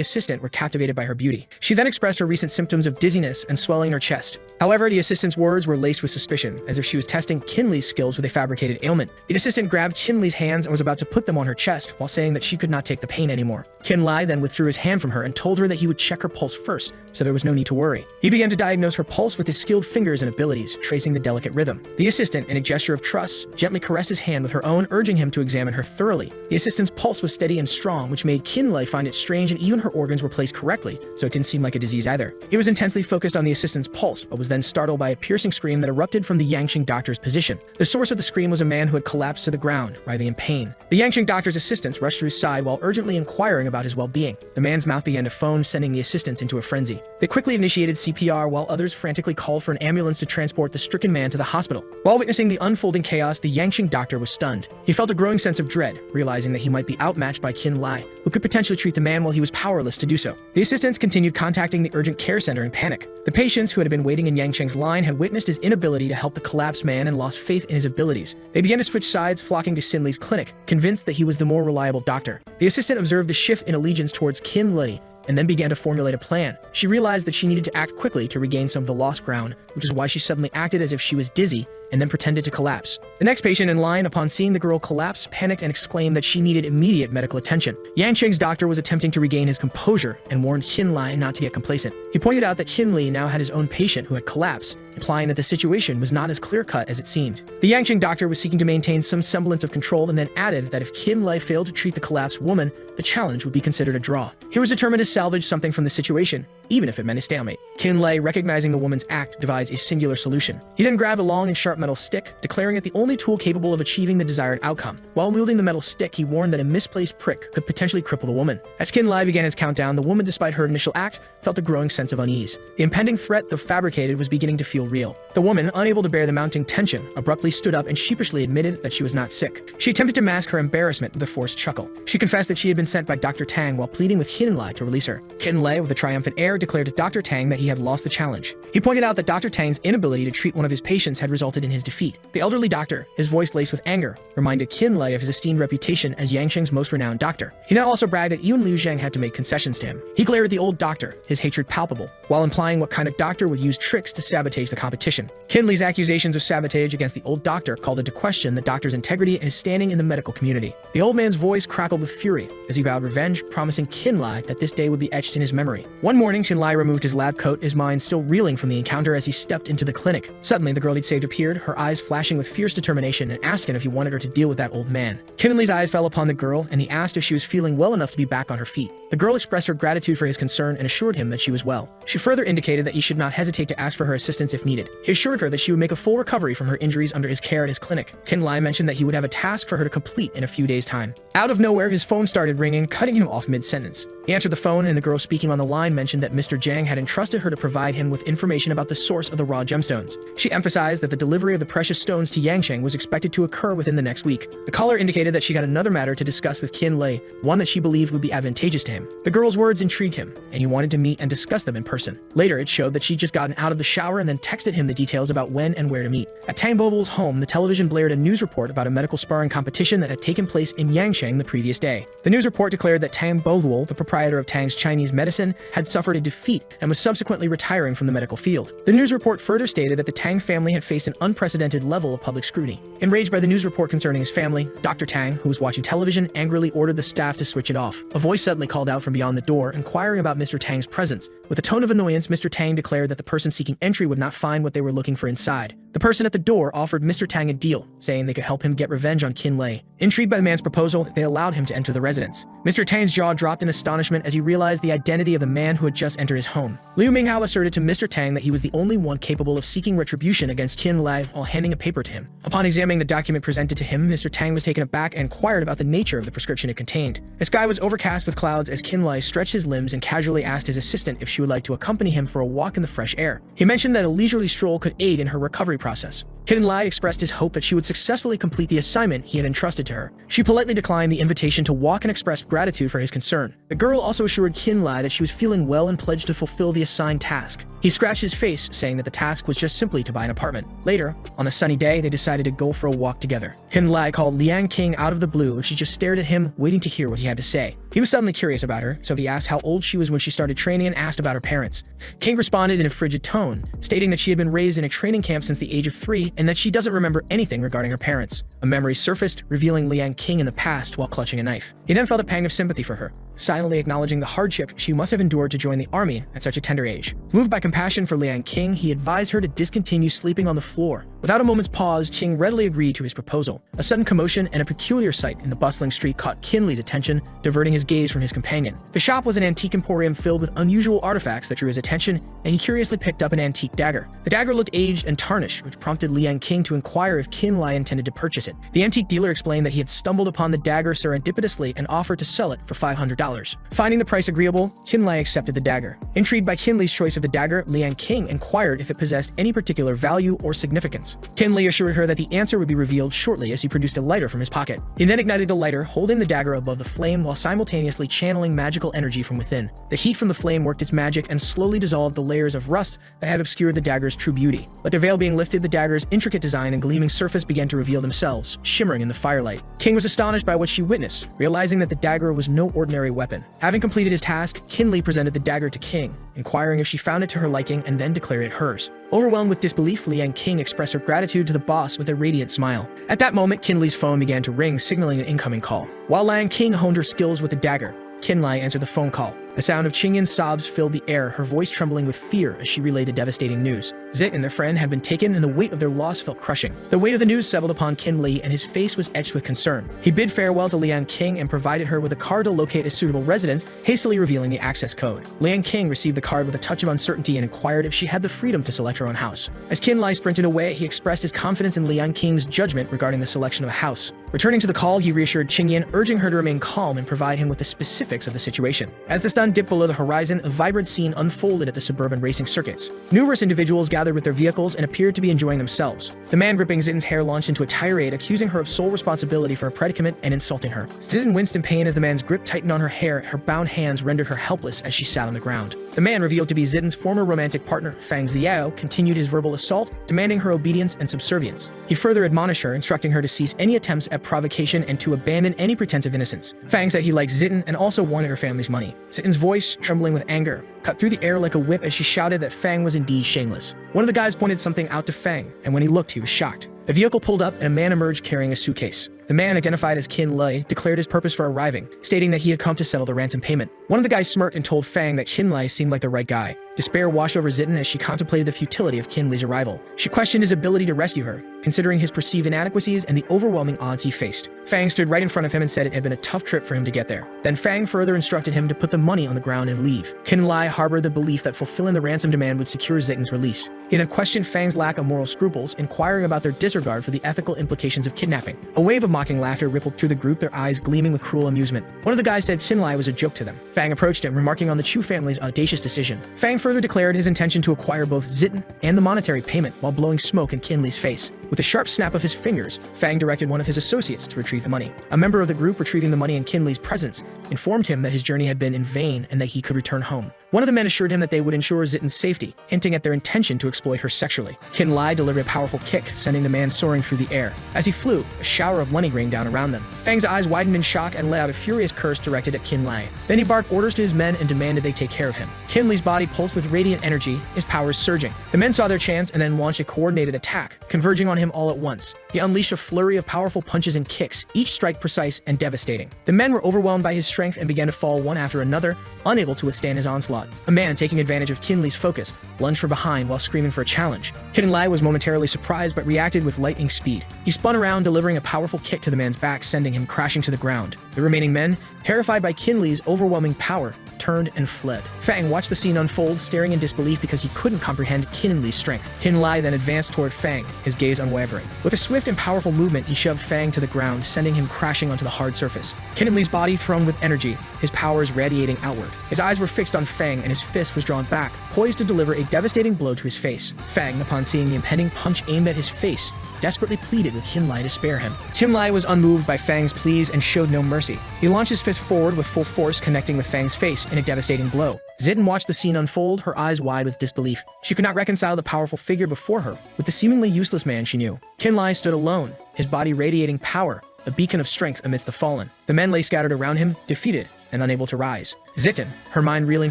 assistant were captivated by her beauty. She then expressed her recent symptoms of dizziness and swelling in her chest. However, the assistant's words were laced with suspicion, as if she was testing Qin Li's skills with a fabricated ailment. The assistant grabbed Qin Li's hands and was about to put them on her chest, while saying that she could not take the pain anymore. Qin Lai then withdrew his hand from her and told her that he would check her pulse first, so there was no need to worry. He began to diagnose her pulse with his skilled fingers and abilities, tracing the delicate rhythm. The assistant, in a gesture of trust, gently caressed his hand with her own, urging him to examine her thoroughly. The assistant's pulse was steady and strong, which made Qin Lai find it strange, and even her organs were placed correctly, so it didn't seem like a disease either. He was intensely focused on the assistant's pulse, but was then startled by a piercing scream that erupted from the Yangqing doctor's position. The source of the scream was a man who had collapsed to the ground, writhing in pain. The Yangqing doctor's assistants rushed to his side while urgently inquiring about his well-being. The man's mouth began to foam, sending the assistants into a frenzy. They quickly initiated CPR while others frantically called for an ambulance to transport the stricken man to the hospital. While witnessing the unfolding chaos, the Yangqing doctor was stunned. He felt a growing sense of dread, realizing that he might be outmatched by Qin Lai, who could potentially treat the man while he was powerless to do so. The assistants continued contacting the urgent care center in panic. The patients who had been waiting in Yangqing's line had witnessed his inability to help the collapsed man and lost faith in his abilities. They began to switch sides, flocking to Qin Li's clinic, convinced that he was the more reliable doctor. The assistant observed the shift in allegiance towards Qin Li and then began to formulate a plan. She realized that she needed to act quickly to regain some of the lost ground, which is why she suddenly acted as if she was dizzy and then pretended to collapse. The next patient in line, upon seeing the girl collapse, panicked and exclaimed that she needed immediate medical attention. Yangqing's doctor was attempting to regain his composure and warned Qin Lai not to get complacent. He pointed out that Qin Li now had his own patient who had collapsed, implying that the situation was not as clear-cut as it seemed. The Yangqing doctor was seeking to maintain some semblance of control and then added that if Qin Lai failed to treat the collapsed woman, the challenge would be considered a draw. He was determined to salvage something from the situation, even if it meant a stalemate. Qin Lai, recognizing the woman's act, devised a singular solution. He then grabbed a long and sharp metal stick, declaring it the only tool capable of achieving the desired outcome. While wielding the metal stick, he warned that a misplaced prick could potentially cripple the woman. As Qin Lai began his countdown, the woman, despite her initial act, felt a growing sense of unease. The impending threat, though fabricated, was beginning to feel real. The woman, unable to bear the mounting tension, abruptly stood up and sheepishly admitted that she was not sick. She attempted to mask her embarrassment with a forced chuckle. She confessed that she had been sent by Dr. Tang while pleading with Qin Lai to release her. Qin Lai, with a triumphant air, declared to Dr. Tang that he had lost the challenge. He pointed out that Dr. Tang's inability to treat one of his patients had resulted in his defeat. The elderly doctor, his voice laced with anger, reminded Qin Lai of his esteemed reputation as Yangqing's most renowned doctor. He then also bragged that even Liu Zhang had to make concessions to him. He glared at the old doctor, his hatred palpable, while implying what kind of doctor would use tricks to sabotage the competition. Qin Li's accusations of sabotage against the old doctor called into question the doctor's integrity and his standing in the medical community. The old man's voice crackled with fury as he vowed revenge, promising Qin Lai that this day would be etched in his memory. One morning, Qin Lai removed his lab coat, his mind still reeling from the encounter as he stepped into the clinic. Suddenly, the girl he'd saved appeared, her eyes flashing with fierce determination, and asked him if he wanted her to deal with that old man. Qin Li's eyes fell upon the girl, and he asked if she was feeling well enough to be back on her feet. The girl expressed her gratitude for his concern and assured him that she was well. She further indicated that he should not hesitate to ask for her assistance if needed. He assured her that she would make a full recovery from her injuries under his care at his clinic. Qin Lai mentioned that he would have a task for her to complete in a few days' time. Out of nowhere, his phone started ringing, cutting him off mid-sentence. He answered the phone, and the girl speaking on the line mentioned that Mr. Zhang had entrusted her to provide him with information about the source of the raw gemstones. She emphasized that the delivery of the precious stones to Yangqing was expected to occur within the next week. The caller indicated that she got another matter to discuss with Qin Lai, one that she believed would be advantageous to him. The girl's words intrigued him, and he wanted to meet and discuss them in person. Later, it showed that she'd just gotten out of the shower and then texted him the details about when and where to meet. At Tang Bovel's home, the television blared a news report about a medical sparring competition that had taken place in Yangqing the previous day. The news report declared that Tang Bovel, the proprietor proprietor of Tang's Chinese medicine, had suffered a defeat and was subsequently retiring from the medical field. The news report further stated that the Tang family had faced an unprecedented level of public scrutiny. Enraged by the news report concerning his family, Dr. Tang, who was watching television, angrily ordered the staff to switch it off. A voice suddenly called out from beyond the door, inquiring about Mr. Tang's presence. With a tone of annoyance, Mr. Tang declared that the person seeking entry would not find what they were looking for inside. The person at the door offered Mr. Tang a deal, saying they could help him get revenge on Qin Lei. Intrigued by the man's proposal, they allowed him to enter the residence. Mr. Tang's jaw dropped in astonishment as he realized the identity of the man who had just entered his home. Liu Minghao asserted to Mr. Tang that he was the only one capable of seeking retribution against Qin Lei while handing a paper to him. Upon examining the document presented to him, Mr. Tang was taken aback and inquired about the nature of the prescription it contained. The sky was overcast with clouds as Qin Lei stretched his limbs and casually asked his assistant if she would like to accompany him for a walk in the fresh air. He mentioned that a leisurely stroll could aid in her recovery process. Qin Lei expressed his hope that she would successfully complete the assignment he had entrusted to her. She politely declined the invitation to walk and expressed gratitude for his concern. The girl also assured Qin Lei that she was feeling well and pledged to fulfill the assigned task. He scratched his face, saying that the task was just simply to buy an apartment. Later, on a sunny day, they decided to go for a walk together. Qin Lei called Liang King out of the blue and she just stared at him, waiting to hear what he had to say. He was suddenly curious about her, so he asked how old she was when she started training and asked about her parents. King responded in a frigid tone, stating that she had been raised in a training camp since the age of 3 and that she doesn't remember anything regarding her parents. A memory surfaced, revealing Liang King in the past while clutching a knife. He then felt a pang of sympathy for her, silently acknowledging the hardship she must have endured to join the army at such a tender age. Moved by compassion for Liang King, he advised her to discontinue sleeping on the floor. Without a moment's pause, King readily agreed to his proposal. A sudden commotion and a peculiar sight in the bustling street caught Qin Lei's attention, diverting his gaze from his companion. The shop was an antique emporium filled with unusual artifacts that drew his attention, and he curiously picked up an antique dagger. The dagger looked aged and tarnished, which prompted Liang King to inquire if Qin Lei intended to purchase it. The antique dealer explained that he had stumbled upon the dagger serendipitously and offered to sell it for $500. Finding the price agreeable, Qin Lei accepted the dagger. Intrigued by Qin Lei's choice of the dagger, Liang King inquired if it possessed any particular value or significance. Qin Lei assured her that the answer would be revealed shortly as he produced a lighter from his pocket. He then ignited the lighter, holding the dagger above the flame while simultaneously channeling magical energy from within. The heat from the flame worked its magic and slowly dissolved the layers of rust that had obscured the dagger's true beauty. Like the veil being lifted, the dagger's intricate design and gleaming surface began to reveal themselves, shimmering in the firelight. King was astonished by what she witnessed, realizing that the dagger was no ordinary weapon. Having completed his task, Qin Lei presented the dagger to King, inquiring if she found it to her liking and then declared it hers. Overwhelmed with disbelief, Liang King expressed her gratitude to the boss with a radiant smile. At that moment, Qin Lei's phone began to ring, signaling an incoming call. While Liang King honed her skills with the dagger, Qin Lei answered the phone call. The sound of Qingyan's sobs filled the air, her voice trembling with fear as she relayed the devastating news. Zit and their friend had been taken and the weight of their loss felt crushing. The weight of the news settled upon Qin Lei and his face was etched with concern. He bid farewell to Liang King and provided her with a card to locate a suitable residence, hastily revealing the access code. Liang King received the card with a touch of uncertainty and inquired if she had the freedom to select her own house. As Qin Lei sprinted away, he expressed his confidence in Liang King's judgment regarding the selection of a house. Returning to the call, he reassured Qingyan, urging her to remain calm and provide him with the specifics of the situation. As the sun dipped below the horizon, a vibrant scene unfolded at the suburban racing circuits. Numerous individuals gathered with their vehicles and appeared to be enjoying themselves. The man gripping Zitten's hair launched into a tirade, accusing her of sole responsibility for her predicament and insulting her. Zitten winced in pain as the man's grip tightened on her hair. Her bound hands rendered her helpless as she sat on the ground. The man, revealed to be Zitten's former romantic partner, Fang Xiao, continued his verbal assault, demanding her obedience and subservience. He further admonished her, instructing her to cease any attempts at provocation and to abandon any pretense of innocence. Fang said he liked Zitten and also wanted her family's money. Zitten's voice, trembling with anger, cut through the air like a whip as she shouted that Fang was indeed shameless. One of the guys pointed something out to Fang, and when he looked, he was shocked. The vehicle pulled up and a man emerged carrying a suitcase. The man, identified as Qin Lei, declared his purpose for arriving, stating that he had come to settle the ransom payment. One of the guys smirked and told Fang that Qin Lei seemed like the right guy. Despair washed over Zitten as she contemplated the futility of Qin Lei's arrival. She questioned his ability to rescue her, considering his perceived inadequacies and the overwhelming odds he faced. Fang stood right in front of him and said it had been a tough trip for him to get there. Then Fang further instructed him to put the money on the ground and leave. Qin Lei harbored the belief that fulfilling the ransom demand would secure Zitten's release. He then questioned Fang's lack of moral scruples, inquiring about their disregard for the ethical implications of kidnapping. A wave of mocking laughter rippled through the group, their eyes gleaming with cruel amusement. One of the guys said Qin Lei was a joke to them. Fang approached him, remarking on the Chu family's audacious decision. Fang further declared his intention to acquire both Zitten and the monetary payment while blowing smoke in Qin Lei's face. With a sharp snap of his fingers, Fang directed one of his associates to retrieve the money. A member of the group retrieving the money in Qin Li's presence informed him that his journey had been in vain and that he could return home. One of the men assured him that they would ensure Zitten's safety, hinting at their intention to exploit her sexually. Qin Li delivered a powerful kick, sending the man soaring through the air. As he flew, a shower of money rained down around them. Fang's eyes widened in shock and let out a furious curse directed at Qin Li. Then he barked orders to his men and demanded they take care of him. Qin Li's body pulsed with radiant energy, his powers surging. The men saw their chance and then launched a coordinated attack, converging on him all at once. He unleashed a flurry of powerful punches and kicks, each strike precise and devastating. The men were overwhelmed by his strength and began to fall one after another, unable to withstand his onslaught. A man, taking advantage of Qin Li's focus, lunged from behind while screaming for a challenge. Qin Li was momentarily surprised but reacted with lightning speed. He spun around, delivering a powerful kick to the man's back, sending him crashing to the ground. The remaining men, terrified by Qin Li's overwhelming power, turned and fled. Fang watched the scene unfold, staring in disbelief because he couldn't comprehend Qin Li's strength. Qin Li then advanced toward Fang, his gaze unwavering. With a swift and powerful movement, he shoved Fang to the ground, sending him crashing onto the hard surface. Qin Li's body thrummed with energy, his powers radiating outward. His eyes were fixed on Fang and his fist was drawn back, poised to deliver a devastating blow to his face. Fang, upon seeing the impending punch aimed at his face, desperately pleaded with Qin Li to spare him. Qin Li was unmoved by Fang's pleas and showed no mercy. He launched his fist forward with full force, connecting with Fang's face in a devastating blow. Zitten watched the scene unfold, her eyes wide with disbelief. She could not reconcile the powerful figure before her with the seemingly useless man she knew. Qin Li stood alone, his body radiating power, a beacon of strength amidst the fallen. The men lay scattered around him, defeated and unable to rise. Zitten, her mind reeling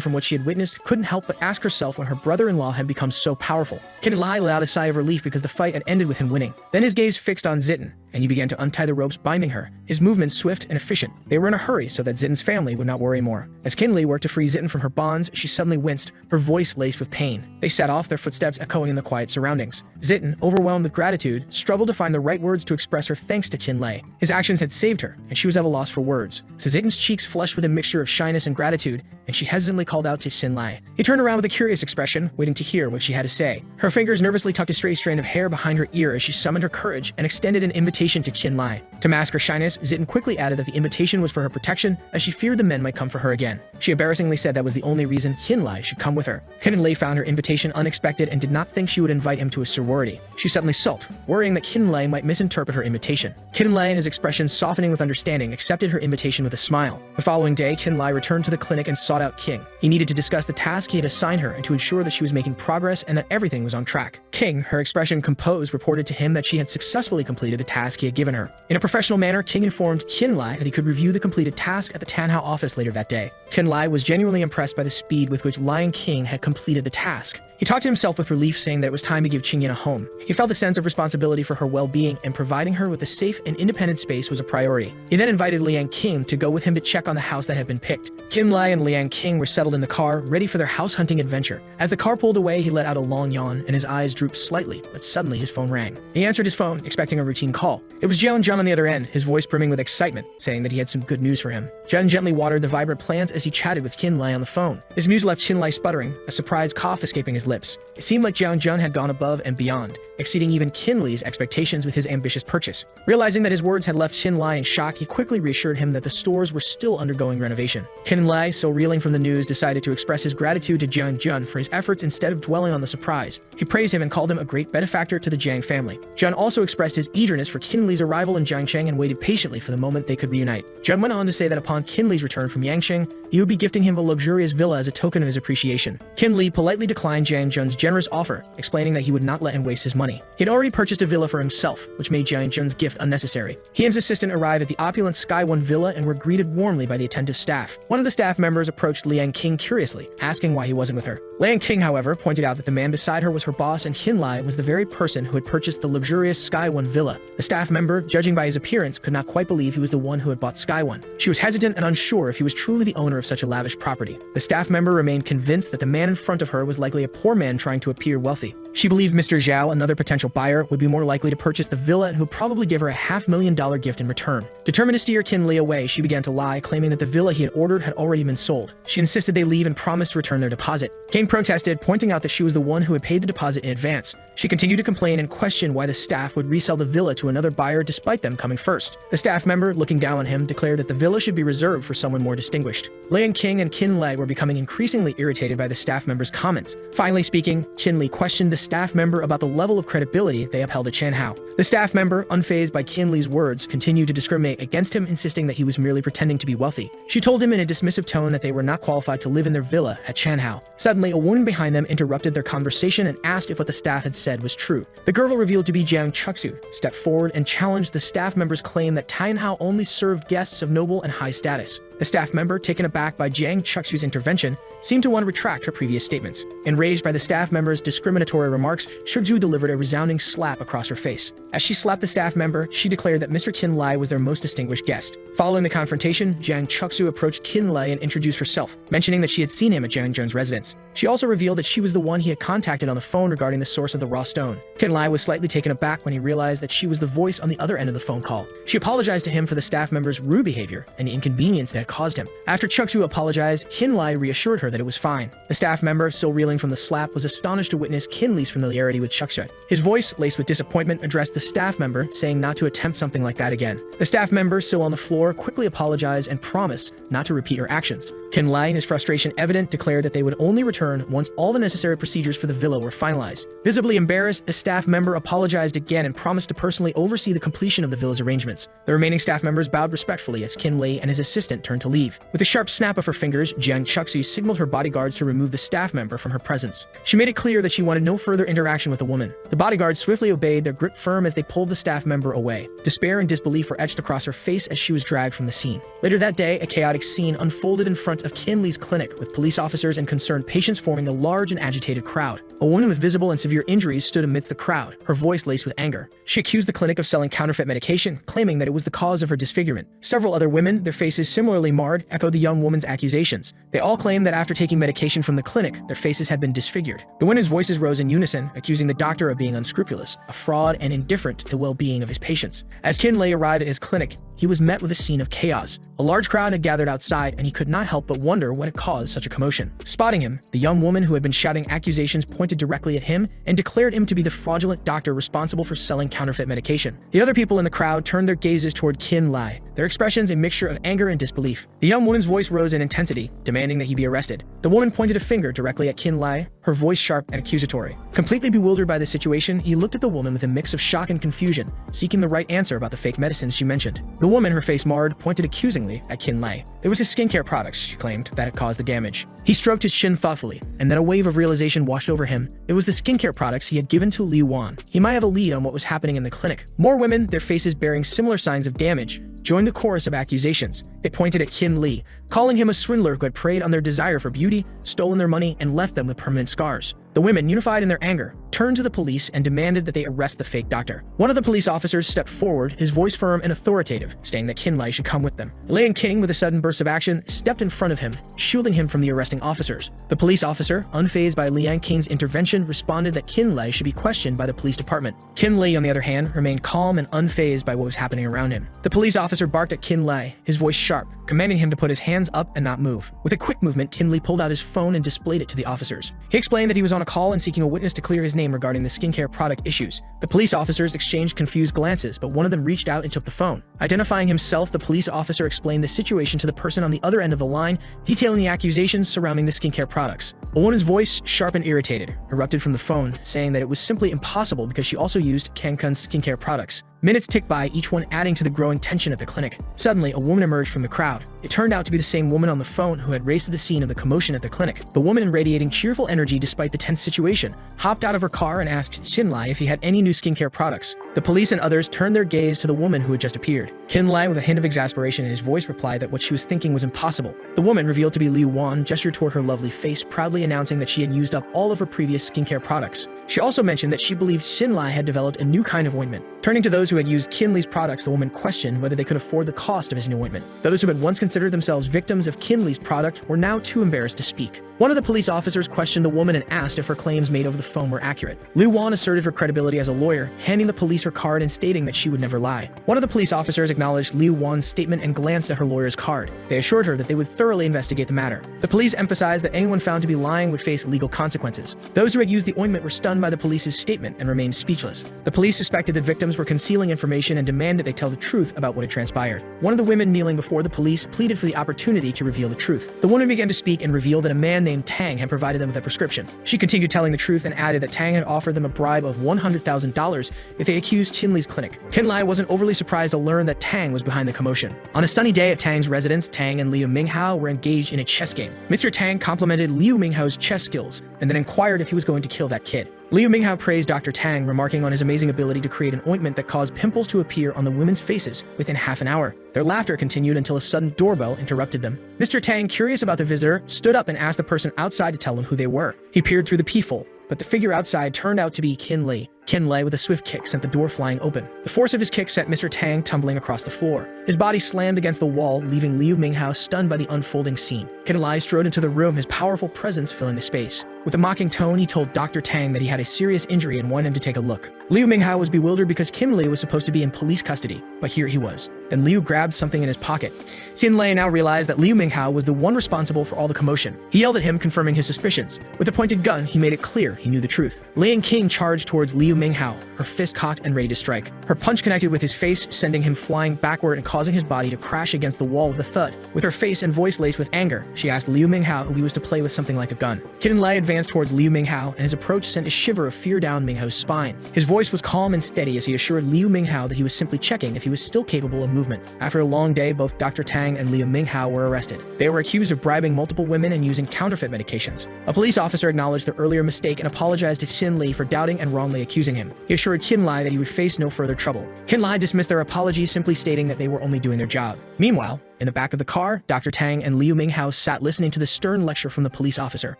from what she had witnessed, couldn't help but ask herself when her brother-in-law had become so powerful. Qin Li let out a sigh of relief because the fight had ended with him winning. Then his gaze fixed on Zitten, and he began to untie the ropes binding her, his movements swift and efficient. They were in a hurry so that Zitten's family would not worry more. As Qin Li worked to free Zitten from her bonds, she suddenly winced, her voice laced with pain. They set off, their footsteps echoing in the quiet surroundings. Zitten, overwhelmed with gratitude, struggled to find the right words to express her thanks to Qin Li. His actions had saved her, and she was at a loss for words. So Zitten's cheeks flushed with a mixture of shyness and gratitude, and she hesitantly called out to Qin Li. He turned around with a curious expression, waiting to hear what she had to say. Her fingers nervously tucked a stray strand of hair behind her ear as she summoned her courage and extended an invitation to Qin Li. To mask her shyness, Zitten quickly added that the invitation was for her protection, as she feared the men might come for her again. She embarrassingly said that was the only reason Qin Li should come with her. Qin Li found her invitation unexpected and did not think she would invite him to a sorority. She suddenly sulked, worrying that Qin Li might misinterpret her invitation. Qin Li, his expression softening with understanding, accepted her invitation with a smile. The following day, Qin Li returned to the clinic and sought out King. He needed to discuss the task he had assigned her and to ensure that she was making progress and that everything was on track. King, her expression composed, reported to him that she had successfully completed the task he had given her. In a professional manner, King informed Qin Li that he could review the completed task at the Tanhao office later that day. Qin Li was genuinely impressed by the speed with which Lion King had completed the task. He talked to himself with relief, saying that it was time to give Qingyan a home. He felt a sense of responsibility for her well-being, and providing her with a safe and independent space was a priority. He then invited Liang King to go with him to check on the house that had been picked. Qin Li and Liang King were settled in the car, ready for their house-hunting adventure. As the car pulled away, he let out a long yawn, and his eyes drooped slightly, but suddenly his phone rang. He answered his phone, expecting a routine call. It was Jian Jun on the other end, his voice brimming with excitement, saying that he had some good news for him. Jian gently watered the vibrant plants as he chatted with Qin Li on the phone. His news left Qin Li sputtering, a surprised cough escaping his lips. It seemed like Jian Jun had gone above and beyond, exceeding even Qin Li's expectations with his ambitious purchase. Realizing that his words had left Qin Li in shock, he quickly reassured him that the stores were still undergoing renovation. Qin Li, still reeling from the news, decided to express his gratitude to Jian Jun for his efforts instead of dwelling on the surprise. He praised him and called him a great benefactor to the Jiang family. Jun also expressed his eagerness for Qin Li's arrival in Jiangsheng and waited patiently for the moment they could reunite. Jun went on to say that upon Qin Li's return from Yangsheng, he would be gifting him a luxurious villa as a token of his appreciation. Qin Li politely declined Jiang Jun's generous offer, explaining that he would not let him waste his money. He had already purchased a villa for himself, which made Jiang Jun's gift unnecessary. He and his assistant arrived at the opulent Sky One villa and were greeted warmly by the attentive staff. One of the staff members approached Liang King curiously, asking why he wasn't with her. Liang King, however, pointed out that the man beside her was her boss and Qin Li was the very person who had purchased the luxurious Sky One villa. The staff member, judging by his appearance, could not quite believe he was the one who had bought Sky One. She was hesitant and unsure if he was truly the owner of such a lavish property. The staff member remained convinced that the man in front of her was likely a poor man trying to appear wealthy. She believed Mr. Zhao, another potential buyer, would be more likely to purchase the villa and would probably give her a $500,000 gift in return. Determined to steer Qin Li away, she began to lie, claiming that the villa he had ordered had already been sold. She insisted they leave and promised to return their deposit. King protested, pointing out that she was the one who had paid the deposit in advance. She continued to complain and question why the staff would resell the villa to another buyer despite them coming first. The staff member, looking down on him, declared that the villa should be reserved for someone more distinguished. Liang King and Qin Li were becoming increasingly irritated by the staff member's comments. Finally speaking, Qin Li questioned the staff member about the level of credibility they upheld at Chanhao. The staff member, unfazed by Kin Lee's words, continued to discriminate against him, insisting that he was merely pretending to be wealthy. She told him in a dismissive tone that they were not qualified to live in their villa at Chanhao. Suddenly, a woman behind them interrupted their conversation and asked if what the staff had said was true. The girl, revealed to be Jiang Chuksu, stepped forward and challenged the staff member's claim that Tianhao only served guests of noble and high status. The staff member, taken aback by Jiang Chuksu's intervention, seemed to want to retract her previous statements. Enraged by the staff member's discriminatory remarks, Shuzhu delivered a resounding slap across her face. As she slapped the staff member, she declared that Mr. Kin Lai was their most distinguished guest. Following the confrontation, Jiang Chuksu approached Kin Lai and introduced herself, mentioning that she had seen him at Jiang Zheng's residence. She also revealed that she was the one he had contacted on the phone regarding the source of the raw stone. Kin Lai was slightly taken aback when he realized that she was the voice on the other end of the phone call. She apologized to him for the staff member's rude behavior and the inconvenience that had caused him. After Chuksu apologized, Kin Lai reassured her that it was fine. The staff member, still reeling from the slap, was astonished to witness Kin Lei's familiarity with Chuksu. His voice, laced with disappointment, addressed the staff member, saying not to attempt something like that again. The staff member, still on the floor, quickly apologized and promised not to repeat her actions. Kin Lai, his frustration evident, declared that they would only return once all the necessary procedures for the villa were finalized. Visibly embarrassed, the staff member apologized again and promised to personally oversee the completion of the villa's arrangements. The remaining staff members bowed respectfully as Kin Lai and his assistant turned to leave. With a sharp snap of her fingers, Jiang Chuksu signaled her bodyguards to remove the staff member from her presence. She made it clear that she wanted no further interaction with the woman. The bodyguards swiftly obeyed, their grip firm as they pulled the staff member away. Despair and disbelief were etched across her face as she was dragged from the scene. Later that day, a chaotic scene unfolded in front of Kin Lei's clinic, with police officers and concerned patients forming a large and agitated crowd. A woman with visible and severe injuries stood amidst the crowd, her voice laced with anger. She accused the clinic of selling counterfeit medication, claiming that it was the cause of her disfigurement. Several other women, their faces similarly marred, echoed the young woman's accusations. They all claimed that after taking medication from the clinic, their faces had been disfigured. The women's voices rose in unison, accusing the doctor of being unscrupulous, a fraud, and indifferent to the well-being of his patients. As Kin Lai arrived at his clinic, he was met with a scene of chaos. A large crowd had gathered outside, and he could not help but wonder what had caused such a commotion. Spotting him, the young woman who had been shouting accusations pointed directly at him and declared him to be the fraudulent doctor responsible for selling counterfeit medication. The other people in the crowd turned their gazes toward Kin Lai, their expressions a mixture of anger and disbelief. The young woman's voice rose in intensity, demanding that he be arrested. The woman pointed a finger directly at Kin Lai, her voice sharp and accusatory. Completely bewildered by the situation, he looked at the woman with a mix of shock and confusion, seeking the right answer about the fake medicines she mentioned. The woman, her face marred, pointed accusingly at Kin Lai. It was his skincare products, she claimed, that had caused the damage. He stroked his chin thoughtfully, and then a wave of realization washed over him. It was the skincare products he had given to Li Wan. He might have a lead on what was happening in the clinic. More women, their faces bearing similar signs of damage, joined the chorus of accusations. They pointed at Kin Lai, calling him a swindler who had preyed on their desire for beauty, stolen their money, and left them with permanent scars. The women, unified in their anger, turned to the police and demanded that they arrest the fake doctor. One of the police officers stepped forward, his voice firm and authoritative, saying that Kin Lai should come with them. Liang King, with a sudden burst of action, stepped in front of him, shielding him from the arresting officers. The police officer, unfazed by Liang King's intervention, responded that Kin Lai should be questioned by the police department. Kin Lai, on the other hand, remained calm and unfazed by what was happening around him. The police officer barked at Kin Lai, his voice sharp, commanding him to put his hands up and not move. With a quick movement, Kin Lai pulled out his phone and displayed it to the officers. He explained that he was on a call and seeking a witness to clear his name regarding the skincare product issues. The police officers exchanged confused glances, but one of them reached out and took the phone. Identifying himself, the police officer explained the situation to the person on the other end of the line, detailing the accusations surrounding the skincare products. A woman's voice, sharp and irritated, erupted from the phone, saying that it was simply impossible because she also used Kankun's skincare products. Minutes ticked by, each one adding to the growing tension at the clinic. Suddenly, a woman emerged from the crowd. It turned out to be the same woman on the phone who had raced to the scene of the commotion at the clinic. The woman, radiating cheerful energy despite the tense situation, hopped out of her car and asked Kin Lai if he had any new skincare products. The police and others turned their gaze to the woman who had just appeared. Kin Lai, with a hint of exasperation in his voice, replied that what she was thinking was impossible. The woman, revealed to be Li Wan, gestured toward her lovely face, proudly announcing that she had used up all of her previous skincare products. She also mentioned that she believed Kin Lai had developed a new kind of ointment. Turning to those who had used Kin Lei's products, the woman questioned whether they could afford the cost of his new ointment. Those who had once considered themselves victims of Kin Lei's product were now too embarrassed to speak. One of the police officers questioned the woman and asked if her claims made over the phone were accurate. Li Wan asserted her credibility as a lawyer, handing the police her card and stating that she would never lie. One of the police officers acknowledged Li Wan's statement and glanced at her lawyer's card. They assured her that they would thoroughly investigate the matter. The police emphasized that anyone found to be lying would face legal consequences. Those who had used the ointment were stunned by the police's statement and remained speechless. The police suspected the victims were concealing information and demanded they tell the truth about what had transpired. One of the women kneeling before the police pleaded for the opportunity to reveal the truth. The woman began to speak and revealed that a man named named Tang had provided them with a prescription. She continued telling the truth and added that Tang had offered them a bribe of $100,000 if they accused Qinli's clinic. Qinli wasn't overly surprised to learn that Tang was behind the commotion. On a sunny day at Tang's residence, Tang and Liu Minghao were engaged in a chess game. Mr. Tang complimented Liu Minghao's chess skills and then inquired if he was going to kill that kid. Liu Minghao praised Dr. Tang, remarking on his amazing ability to create an ointment that caused pimples to appear on the women's faces within half an hour. Their laughter continued until a sudden doorbell interrupted them. Mr. Tang, curious about the visitor, stood up and asked the person outside to tell him who they were. He peered through the peephole, but the figure outside turned out to be Qinli. Qinli, with a swift kick, sent the door flying open. The force of his kick sent Mr. Tang tumbling across the floor. His body slammed against the wall, leaving Liu Minghao stunned by the unfolding scene. Qinli strode into the room, his powerful presence filling the space. With a mocking tone, he told Dr. Tang that he had a serious injury and wanted him to take a look. Liu Minghao was bewildered because Qinli was supposed to be in police custody, but here he was. Then Liu grabbed something in his pocket. Qinli now realized that Liu Minghao was the one responsible for all the commotion. He yelled at him, confirming his suspicions. With a pointed gun, he made it clear he knew the truth. Liang King charged towards Liu Minghao, her fist cocked and ready to strike. Her punch connected with his face, sending him flying backward and causing his body to crash against the wall with a thud. With her face and voice laced with anger, she asked Liu Minghao if he was to play with something like a gun. Qinli advanced towards Liu Minghao, and his approach sent a shiver of fear down Minghao's spine. His voice was calm and steady as he assured Liu Minghao that he was simply checking if he was still capable of movement. After a long day, both Dr. Tang and Liu Minghao were arrested. They were accused of bribing multiple women and using counterfeit medications. A police officer acknowledged their earlier mistake and apologized to Qinli for doubting and wrongly accusing him. He assured Qinli that he would face no further trouble. Qinli dismissed their apologies, simply stating that they were only doing their job. Meanwhile, in the back of the car, Dr. Tang and Liu Minghao sat listening to the stern lecture from the police officer.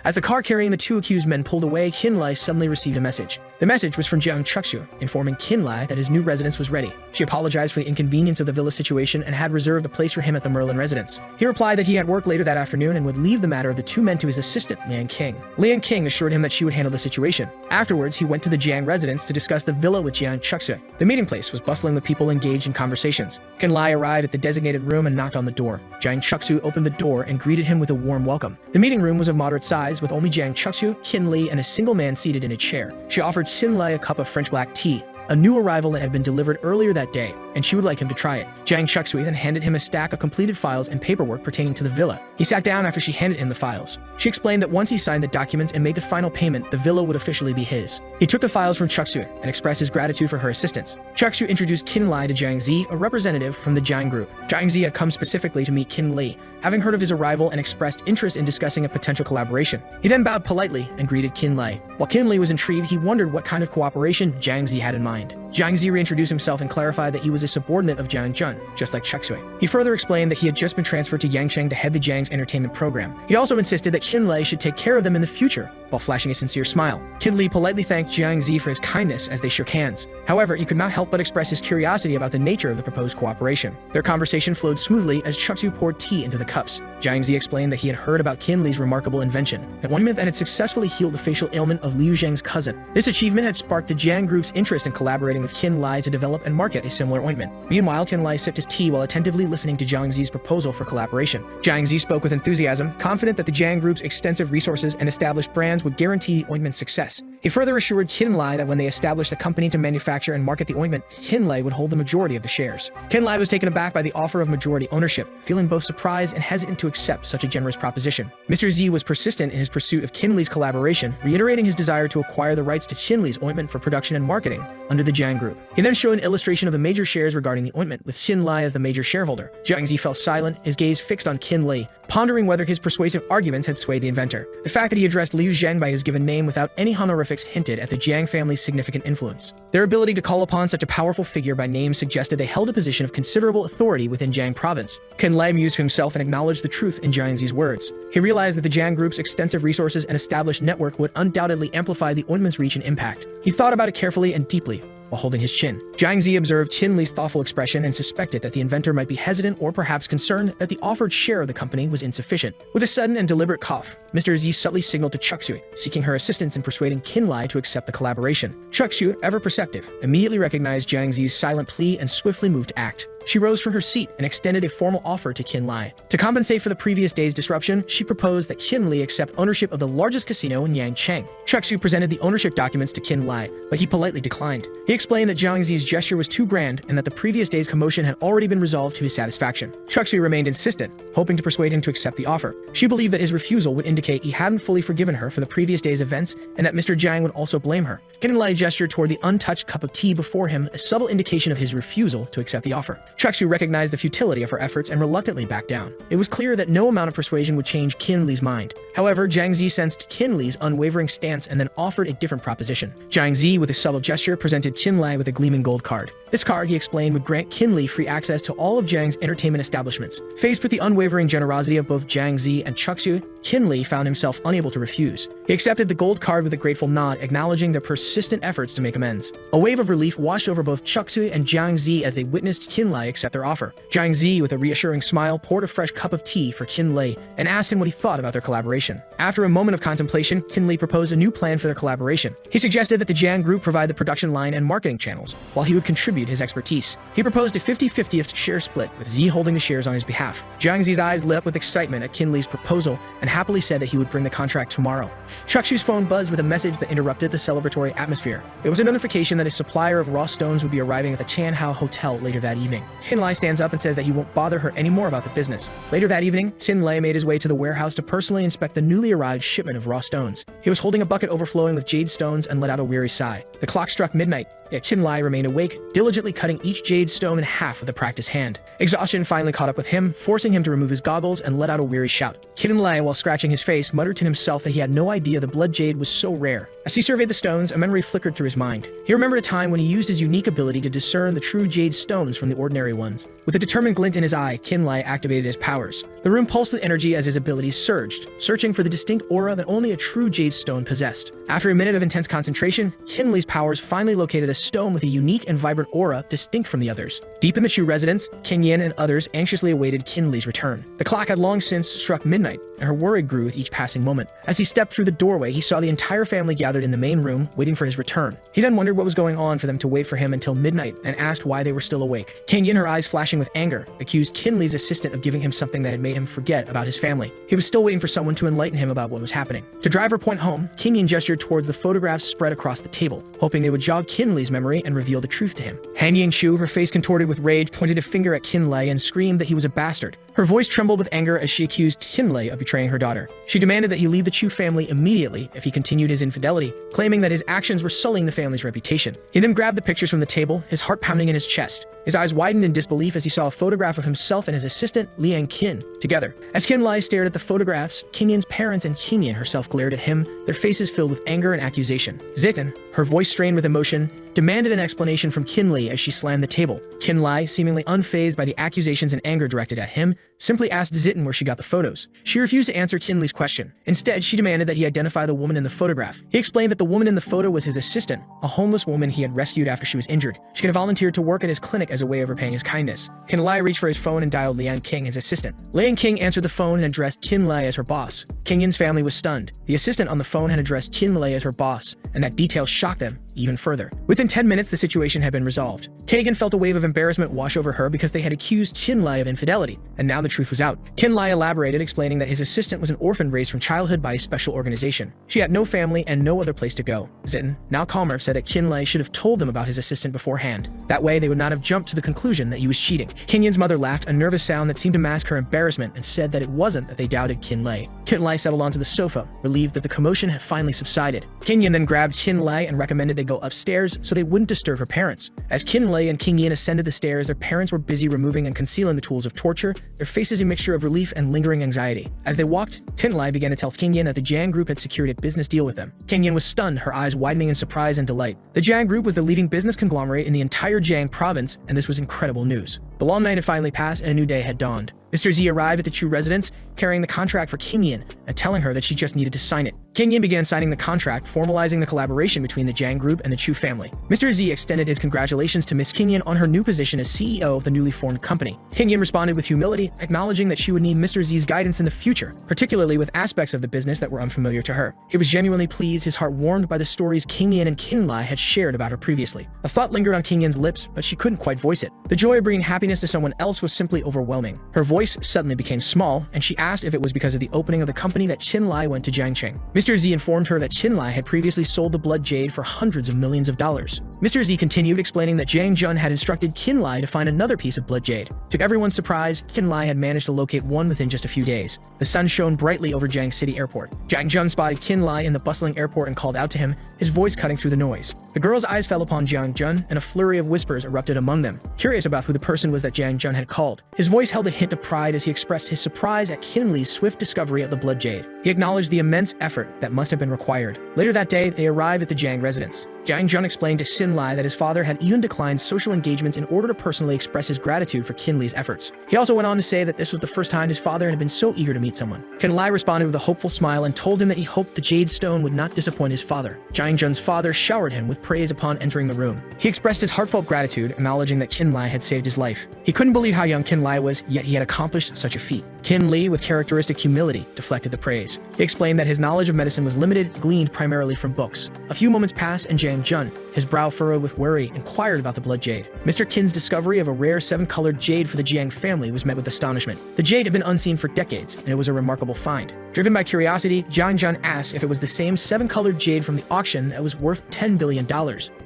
As the car carrying the two accused men pulled away, Qinli suddenly received a message. The message was from Jiang Chuxu, informing Qinli that his new residence was ready. She apologized for the inconvenience of the villa situation and had reserved a place for him at the Merlin residence. He replied that he had work later that afternoon and would leave the matter of the two men to his assistant, Liang King. Liang King assured him that she would handle the situation. Afterwards, he went to the Jiang residence to discuss the villa with Jiang Chuxu. The meeting place was bustling with people engaged in conversations. Qinli arrived at the designated room and knocked on the door. Jiang Chuxu opened the door and greeted him with a warm welcome. The meeting room was of moderate size, with only Jiang Chuxu, Qinli, and a single man seated in a chair. She offered Qinli a cup of French black tea, a new arrival that had been delivered earlier that day, and she would like him to try it. Jiang Chuxui then handed him a stack of completed files and paperwork pertaining to the villa. He sat down after she handed him the files. She explained that once he signed the documents and made the final payment, the villa would officially be his. He took the files from Chuxu and expressed his gratitude for her assistance. Chuxu introduced Qinli to Jiang Zi, a representative from the Jiang group. Jiang Zi had come specifically to meet Qinli, having heard of his arrival and expressed interest in discussing a potential collaboration. He then bowed politely and greeted Qinli. While Qinli was intrigued, he wondered what kind of cooperation Jiang Zi had in mind. Jiang Zi reintroduced himself and clarified that he was a subordinate of Jiang Jun, just like Chuxui. He further explained that he had just been transferred to Yangcheng to head the Jiang's entertainment program. He also insisted that Qinli should take care of them in the future, while flashing a sincere smile. Qinli politely thanked Jiang Zi for his kindness as they shook hands. However, he could not help but express his curiosity about the nature of the proposed cooperation. Their conversation flowed smoothly as Chuxu poured tea into the cups. Jiang Zi explained that he had heard about Qinli's remarkable invention, an ointment that had successfully healed the facial ailment of Liu Zheng's cousin. This achievement had sparked the Jiang group's interest in collaborating with Qinli to develop and market a similar ointment. Meanwhile, Qinli sipped his tea while attentively listening to Jiang Zi's proposal for collaboration. Jiang Zi spoke with enthusiasm, confident that the Jiang group's extensive resources and established brands would guarantee the ointment's success. He further assured Qinli that when they established a company to manufacture and market the ointment, Qinli would hold the majority of the shares. Qinli was taken aback by the offer of majority ownership, feeling both surprised and hesitant to accept such a generous proposition. Mr. Zi was persistent in his pursuit of Qinli's collaboration, reiterating his desire to acquire the rights to Qinli's ointment for production and marketing under the Jiang group. He then showed an illustration of the major shares regarding the ointment, with Qinli as the major shareholder. Jiang Zi fell silent, his gaze fixed on Qinli, pondering whether his persuasive arguments had swayed the inventor. The fact that he addressed Liu Zheng by his given name without any honorifics hinted at the Jiang family's significant influence. Their ability to call upon such a powerful figure by name suggested they held a position of considerable authority within Jiang province. Qinli mused to himself and acknowledged the truth in Jiang Zi's words. He realized that the Jiang group's extensive resources and established network would undoubtedly amplify the ointment's reach and impact. He thought about it carefully and deeply, while holding his chin. Jiang Zi observed Qinli's thoughtful expression and suspected that the inventor might be hesitant or perhaps concerned that the offered share of the company was insufficient. With a sudden and deliberate cough, Mr. Zi subtly signaled to Chuxu, seeking her assistance in persuading Qinli to accept the collaboration. Chuxu, ever perceptive, immediately recognized Jiang Zi's silent plea and swiftly moved to act. She rose from her seat and extended a formal offer to Kin Lai. To compensate for the previous day's disruption, she proposed that Kin Li accept ownership of the largest casino in Yangcheng. Chuk-soo presented the ownership documents to Kin Lai, but he politely declined. He explained that Jiang Zi's gesture was too grand and that the previous day's commotion had already been resolved to his satisfaction. Chuk-soo remained insistent, hoping to persuade him to accept the offer. She believed that his refusal would indicate he hadn't fully forgiven her for the previous day's events and that Mr. Jiang would also blame her. Kin Lai gestured toward the untouched cup of tea before him, a subtle indication of his refusal to accept the offer. Chuk-soo recognized the futility of her efforts and reluctantly backed down. It was clear that no amount of persuasion would change Kin Li's mind. However, Jiang Zi sensed Kin Li's unwavering stance and then offered a different proposition. Jiang Zi, with a subtle gesture, presented Kin Lai with a gleaming gold card. This card, he explained, would grant Kin Li free access to all of Jiang's entertainment establishments. Faced with the unwavering generosity of both Jiang Zi and Chuk-soo, Kin Li found himself unable to refuse. He accepted the gold card with a grateful nod, acknowledging their persistent efforts to make amends. A wave of relief washed over both Chuk-soo and Jiang Zi as they witnessed Kin Lai accept their offer. Jiang Zi, with a reassuring smile, poured a fresh cup of tea for Kin Li and asked him what he thought about their collaboration. After a moment of contemplation, Kin Li proposed a new plan for their collaboration. He suggested that the Jiang Group provide the production line and marketing channels, while he would contribute his expertise. He proposed a 50-50 share split, with Zi holding the shares on his behalf. Jiang Zi's eyes lit up with excitement at Kin Li's proposal and happily said that he would bring the contract tomorrow. Chuk-soo's phone buzzed with a message that interrupted the celebratory atmosphere. It was a notification that a supplier of raw stones would be arriving at the Chanhao Hotel later that evening. Kin Lai stands up and says that he won't bother her anymore about the business. Later that evening, Kin Lai made his way to the warehouse to personally inspect the newly arrived shipment of raw stones. He was holding a bucket overflowing with jade stones and let out a weary sigh. The clock struck midnight, yet Kin Lai remained awake, diligently cutting each jade stone in half with a practiced hand. Exhaustion finally caught up with him, forcing him to remove his goggles and let out a weary shout. Kin Lai, while scratching his face, muttered to himself that he had no idea the blood jade was so rare. As he surveyed the stones, a memory flickered through his mind. He remembered a time when he used his unique ability to discern the true jade stones from the ordinary ones. With a determined glint in his eye, Kin Lai activated his powers. The room pulsed with energy as his abilities surged, searching for the distinct aura that only a true jade stone possessed. After a minute of intense concentration, Kin Li's powers finally located a stone with a unique and vibrant aura distinct from the others. Deep in the Chu residence, King Yin and others anxiously awaited Kin Li's return. The clock had long since struck midnight, and her worry grew with each passing moment. As he stepped through the doorway, he saw the entire family gathered in the main room, waiting for his return. He then wondered what was going on for them to wait for him until midnight and asked why they were still awake. King Yin, her eyes flashing with anger, accused Kin Li's assistant of giving him something that had made him forget about his family. He was still waiting for someone to enlighten him about what was happening. To drive her point home, King Yin gestured towards the photographs spread across the table, hoping they would jog Kin Li's memory and reveal the truth to him. Han Ying-chu, her face contorted with rage, pointed a finger at Kin Lai and screamed that he was a bastard. Her voice trembled with anger as she accused Kin Lai of betraying her daughter. She demanded that he leave the Chu family immediately if he continued his infidelity, claiming that his actions were sullying the family's reputation. He then grabbed the pictures from the table, his heart pounding in his chest. His eyes widened in disbelief as he saw a photograph of himself and his assistant, Liang Qin, together. As Kin Lai stared at the photographs, King Yin's parents and King Yin herself glared at him, their faces filled with anger and accusation. Zitin, her voice strained with emotion, demanded an explanation from Kin Li as she slammed the table. Kin Lai, seemingly unfazed by the accusations and anger directed at him, simply asked Zitin where she got the photos. She refused to answer Kin Li's question. Instead, she demanded that he identify the woman in the photograph. He explained that the woman in the photo was his assistant, a homeless woman he had rescued after she was injured. She had volunteered to work at his clinic as a way of repaying his kindness. Kin Lai reached for his phone and dialed Liang King, his assistant. Liang King answered the phone and addressed Kin Lai as her boss. King Yin's family was stunned. The assistant on the phone had addressed Kin Lai as her boss, and that detail shocked them even further. Within 10 minutes, the situation had been resolved. Kagan felt a wave of embarrassment wash over her because they had accused Kin Lai of infidelity, and now the truth was out. Kin Lai elaborated, explaining that his assistant was an orphan raised from childhood by a special organization. She had no family and no other place to go. Zitin, now calmer, said that Kin Lai should have told them about his assistant beforehand. That way, they would not have jumped to the conclusion that he was cheating. King Yin's mother laughed, a nervous sound that seemed to mask her embarrassment, and said that it wasn't that they doubted Kin Lai. Kin Lai settled onto the sofa, relieved that the commotion had finally subsided. King Yin then grabbed Kin Lai and recommended they go upstairs so they wouldn't disturb her parents. As Kin Lai and King Yin ascended the stairs, their parents were busy removing and concealing the tools of torture, their faces a mixture of relief and lingering anxiety. As they walked, Kin Lai began to tell King Yin that the Jiang Group had secured a business deal with them. King Yin was stunned, her eyes widening in surprise and delight. The Jiang Group was the leading business conglomerate in the entire Jiang province, and this was incredible news. The long night had finally passed and a new day had dawned. Mr. Z arrived at the Chu residence, carrying the contract for King Yin and telling her that she just needed to sign it. King Yin began signing the contract, formalizing the collaboration between the Jiang Group and the Chu family. Mr. Z extended his congratulations to Miss King Yin on her new position as CEO of the newly formed company. King Yin responded with humility, acknowledging that she would need Mr. Z's guidance in the future, particularly with aspects of the business that were unfamiliar to her. He was genuinely pleased, his heart warmed by the stories King Yin and Kin Lai had shared about her previously. A thought lingered on King Yin's lips, but she couldn't quite voice it. The joy of bringing happiness happiness to someone else was simply overwhelming. Her voice suddenly became small, and she asked if it was because of the opening of the company that Qinlai went to Jiangcheng. Mr. Z informed her that Qinlai had previously sold the blood jade for hundreds of millions of dollars. Mr. Z continued, explaining that Jiang Jun had instructed Qinlai to find another piece of blood jade. To everyone's surprise, Qinlai had managed to locate one within just a few days. The sun shone brightly over Jiang City Airport. Jiang Jun spotted Qinlai in the bustling airport and called out to him, his voice cutting through the noise. The girl's eyes fell upon Jiang Jun, and a flurry of whispers erupted among them, curious about who the person was that Jiang Jun had called. His voice held a hint of pride as he expressed his surprise at Qinlai's swift discovery of the blood jade. He acknowledged the immense effort that must have been required. Later that day, they arrived at the Jiang residence. Jiang Jun explained to Qinlai that his father had even declined social engagements in order to personally express his gratitude for Qinlai's efforts. He also went on to say that this was the first time his father had been so eager to meet someone. Qinlai responded with a hopeful smile and told him that he hoped the jade stone would not disappoint his father. Jiang Jun's father showered him with praise upon entering the room. He expressed his heartfelt gratitude, acknowledging that Qinlai had saved his life. He couldn't believe how young Qinlai was, yet he had accomplished such a feat. Qinlai, with characteristic humility, deflected the praise. He explained that his knowledge of medicine was limited, gleaned primarily from books. A few moments passed, and Jiang Jun, his brow furrowed with worry, inquired about the blood jade. Mr. Qin's discovery of a rare 7-colored jade for the Jiang family was met with astonishment. The jade had been unseen for decades, and it was a remarkable find. Driven by curiosity, Jiang Jun asked if it was the same 7-colored jade from the auction that was worth $10 billion.